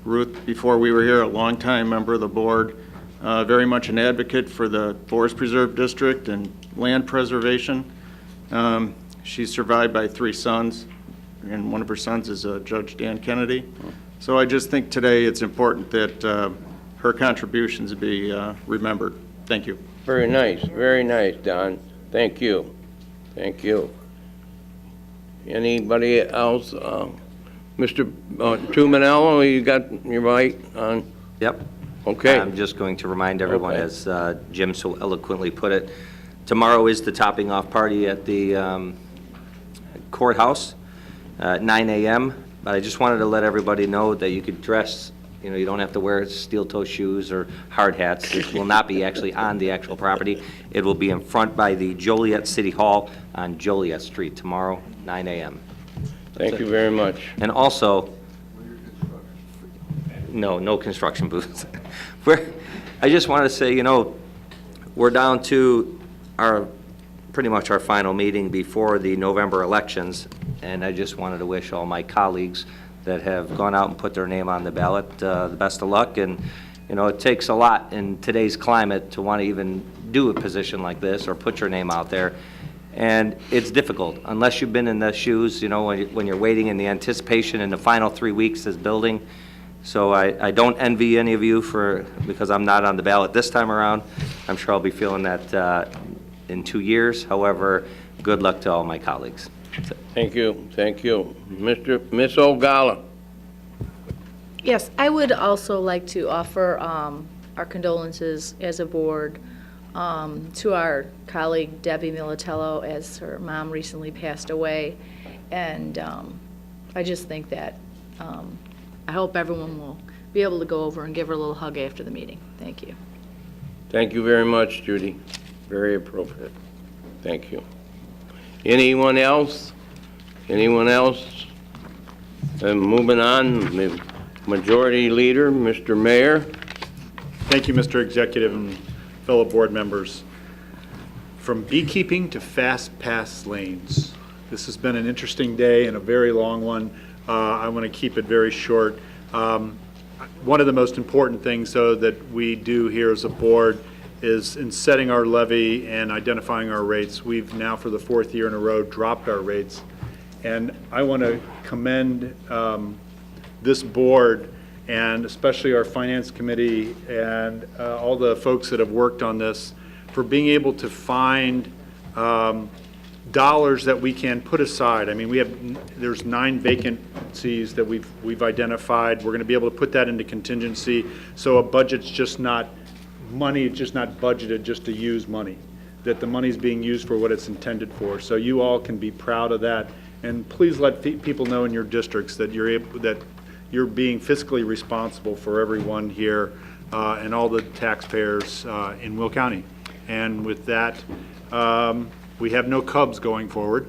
Ruth, before we were here, a longtime member of the board, very much an advocate for the Forest Preserve District and land preservation. She's survived by 3 sons, and one of her sons is Judge Dan Kennedy. So I just think today it's important that her contributions be remembered. Thank you. Very nice, Don. Thank you. Thank you. Anybody else? Mr. Tumanello, you got your right on? Yep. Okay. I'm just going to remind everyone, Okay. as Jim so eloquently put it, tomorrow is the topping off party at the courthouse at 9 a.m. But I just wanted to let everybody know that you could dress, you don't have to wear steel-toe shoes or hard hats. It will not be actually on the actual property. It will be in front by the Joliet City Hall on Joliet Street tomorrow, 9 a.m. Thank you very much. And also, no construction booths. I just want to say, we're down to pretty much our final meeting before the November elections, and I just wanted to wish all my colleagues that have gone out and put their name on the ballot the best of luck. And, it takes a lot in today's climate to want to even do a position like this or put your name out there. And it's difficult unless you've been in the shoes, when you're waiting in the anticipation in the final 3 weeks as building. So I don't envy any of you because I'm not on the ballot this time around. I'm sure I'll be feeling that in 2 years. However, good luck to all my colleagues. Thank you. Thank you. Miss O'Gala. Yes, I would also like to offer our condolences as a board to our colleague Debbie Militello, as her mom recently passed away. And I just think that I hope everyone will be able to go over and give her a little hug after the meeting. Thank you. Thank you very much, Judy. Very appropriate. Thank you. Anyone else? Anyone else? And moving on, the Majority Leader, Mr. Mayor. Thank you, Mr. Executive and fellow board members. From beekeeping to fast pass lanes. This has been an interesting day and a very long one. I want to keep it very short. One of the most important things, though, that we do here as a board is in setting our levy and identifying our rates. We've now, for the 4th year in a row, dropped our rates. And I want to commend this board, and especially our Finance Committee and all the folks that have worked on this, for being able to find dollars that we can put aside. I mean, there's 9 vacancies that we've identified. We're going to be able to put that into contingency, so a budget's just not money, it's just not budgeted just to use money, that the money's being used for what it's intended for. So you all can be proud of that, and please let people know in your districts that you're being fiscally responsible for everyone here and all the taxpayers in Will County. And with that, we have no Cubs going forward.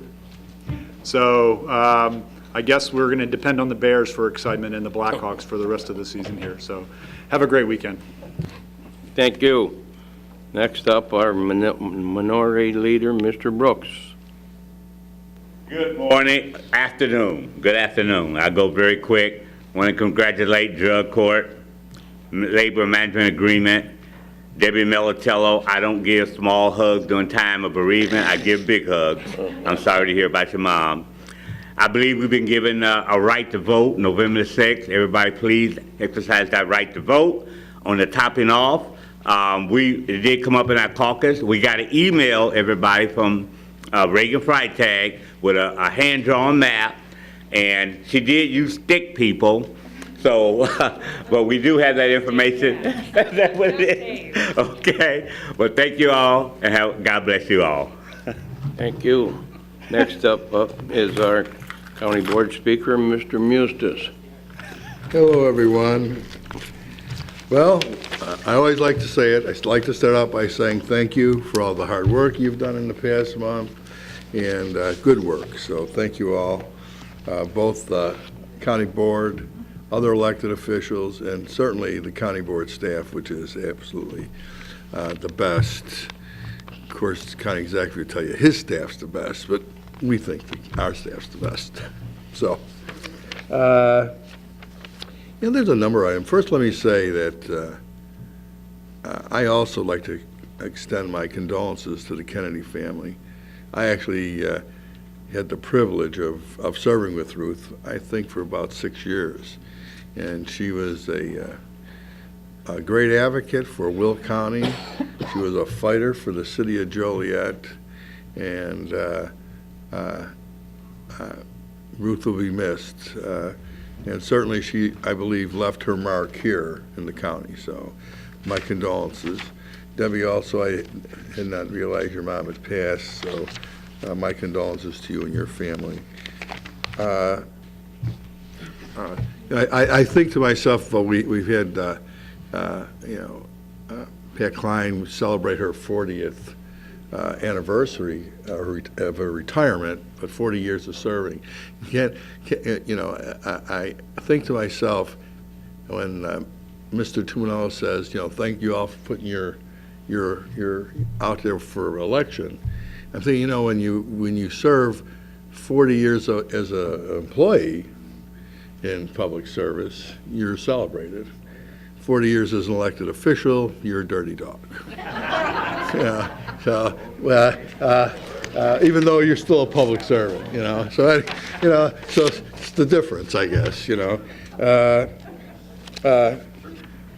So I guess we're going to depend on the Bears for excitement and the Blackhawks for the rest of the season here. So have a great weekend. Thank you. Next up, our Minority Leader, Mr. Brooks. Good morning, afternoon. Good afternoon. I'll go very quick. Want to congratulate Drug Court, Labor Management Agreement, Debbie Militello. I don't give small hugs during time of bereavement. I give big hugs. I'm sorry to hear about your mom. I believe we've been given a right to vote November 6th. Everybody please exercise that right to vote. On the topping off, it did come up in our caucus. We got an email, everybody, from Reagan Freitag with a hand-drawn map, and she did use stick people. So, but we do have that information. That's what it is. Okay. Well, thank you all, and God bless you all. Thank you. Next up is our County Board Speaker, Mr. Mustis. Hello, everyone. Well, I always like to say it. I like to start out by saying thank you for all the hard work you've done in the past month, and good work. So thank you all, both the County Board, other elected officials, and certainly the County Board staff, which is absolutely the best. Of course, the County Executive will tell you his staff's the best, but we think our staff's the best. So, there's a number of items. First, let me say that I also like to extend my condolences to the Kennedy family. I actually had the privilege of serving with Ruth, I think, for about 6 years. And she was a great advocate for Will County. She was a fighter for the city of Joliet. And Ruth will be missed. And certainly she, I believe, left her mark here in the county. So my condolences. Debbie, also, I had not realized your mom had passed, so my condolences to you and your family. I think to myself, well, we've had, Pat Klein celebrate her 40th anniversary of her retirement, but 40 years of serving. I think to myself, when Mr. Tuminello says, thank you all for putting your out there for election, I'm thinking, when you serve 40 years as an employee in public service, you're celebrated. 40 years as an elected official, you're a dirty dog. Even though you're still a public servant, So it's the difference, I guess,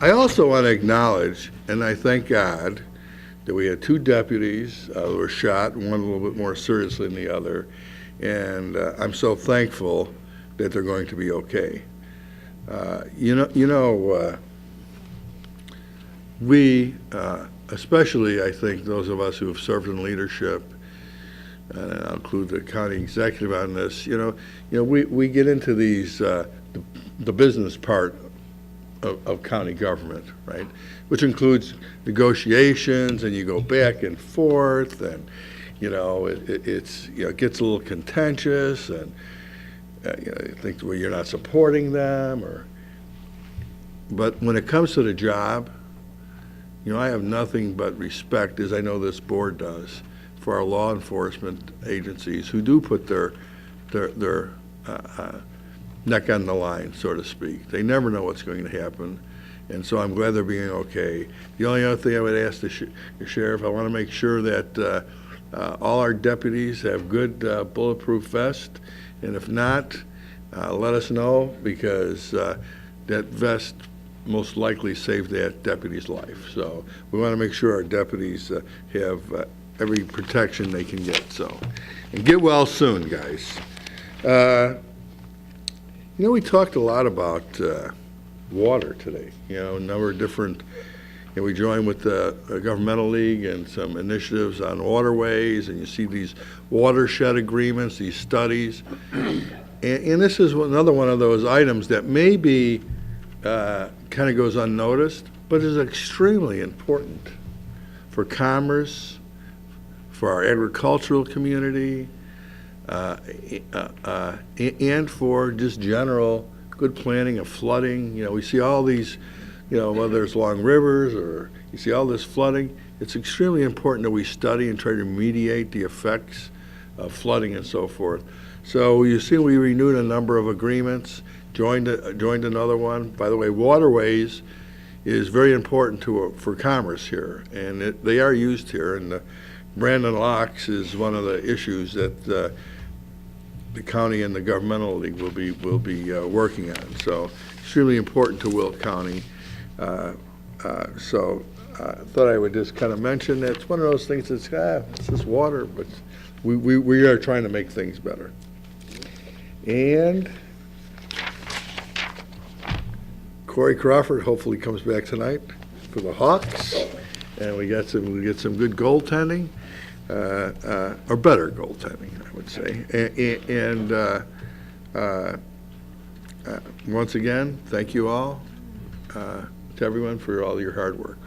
I also want to acknowledge, and I thank God, that we had 2 deputies who were shot, one a little bit more seriously than the other, and I'm so thankful that they're going to be okay. We, especially I think those of us who have served in leadership, and I'll include the county executive on this, we get into these, the business part of county government, right? Which includes negotiations, and you go back and forth, and, it gets a little contentious, and, you think, well, you're not supporting them, but when it comes to the job, I have nothing but respect, as I know this board does, for our law enforcement agencies who do put their neck on the line, so to speak. They never know what's going to happen, and so I'm glad they're being okay. The only other thing I would ask the sheriff, I want to make sure that all our deputies have good bulletproof vests, and if not, let us know, because that vest most likely saved that deputy's life. So we want to make sure our deputies have every protection they can get. So, and get well soon, guys. We talked a lot about water today. A number of different. We joined with the Governmental League and some initiatives on waterways, and you see these watershed agreements, these studies, and this is another one of those items that maybe kind of goes unnoticed, but is extremely important for commerce, for our agricultural community, and for just general good planning of flooding. We see all these, whether it's along rivers or you see all this flooding, it's extremely important that we study and try to remediate the effects of flooding and so forth. So you see we renewed a number of agreements, joined another one. By the way, waterways is very important for commerce here, and they are used here. And Brandon Locks is one of the issues that the county and the Governmental League will be working on. So extremely important to Will County. So I thought I would just kind of mention that it's one of those things that's it's just water, but we are trying to make things better. And Corey Crawford hopefully comes back tonight for the Hawks, and we get some good goaltending, or better goaltending, I would say. And once again, thank you all, to everyone for all your hard work.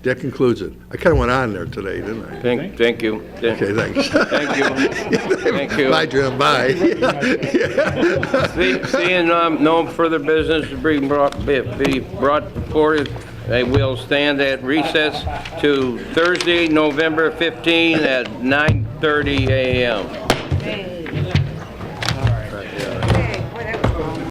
That concludes it. I kind of went on there today, didn't I? Thank you. Okay, thanks. Thank you. Thank you. Bye, Jim. Bye. Seeing no further business to be brought forward, I will stand at recess to Thursday, November 15 at 9:30 a.m.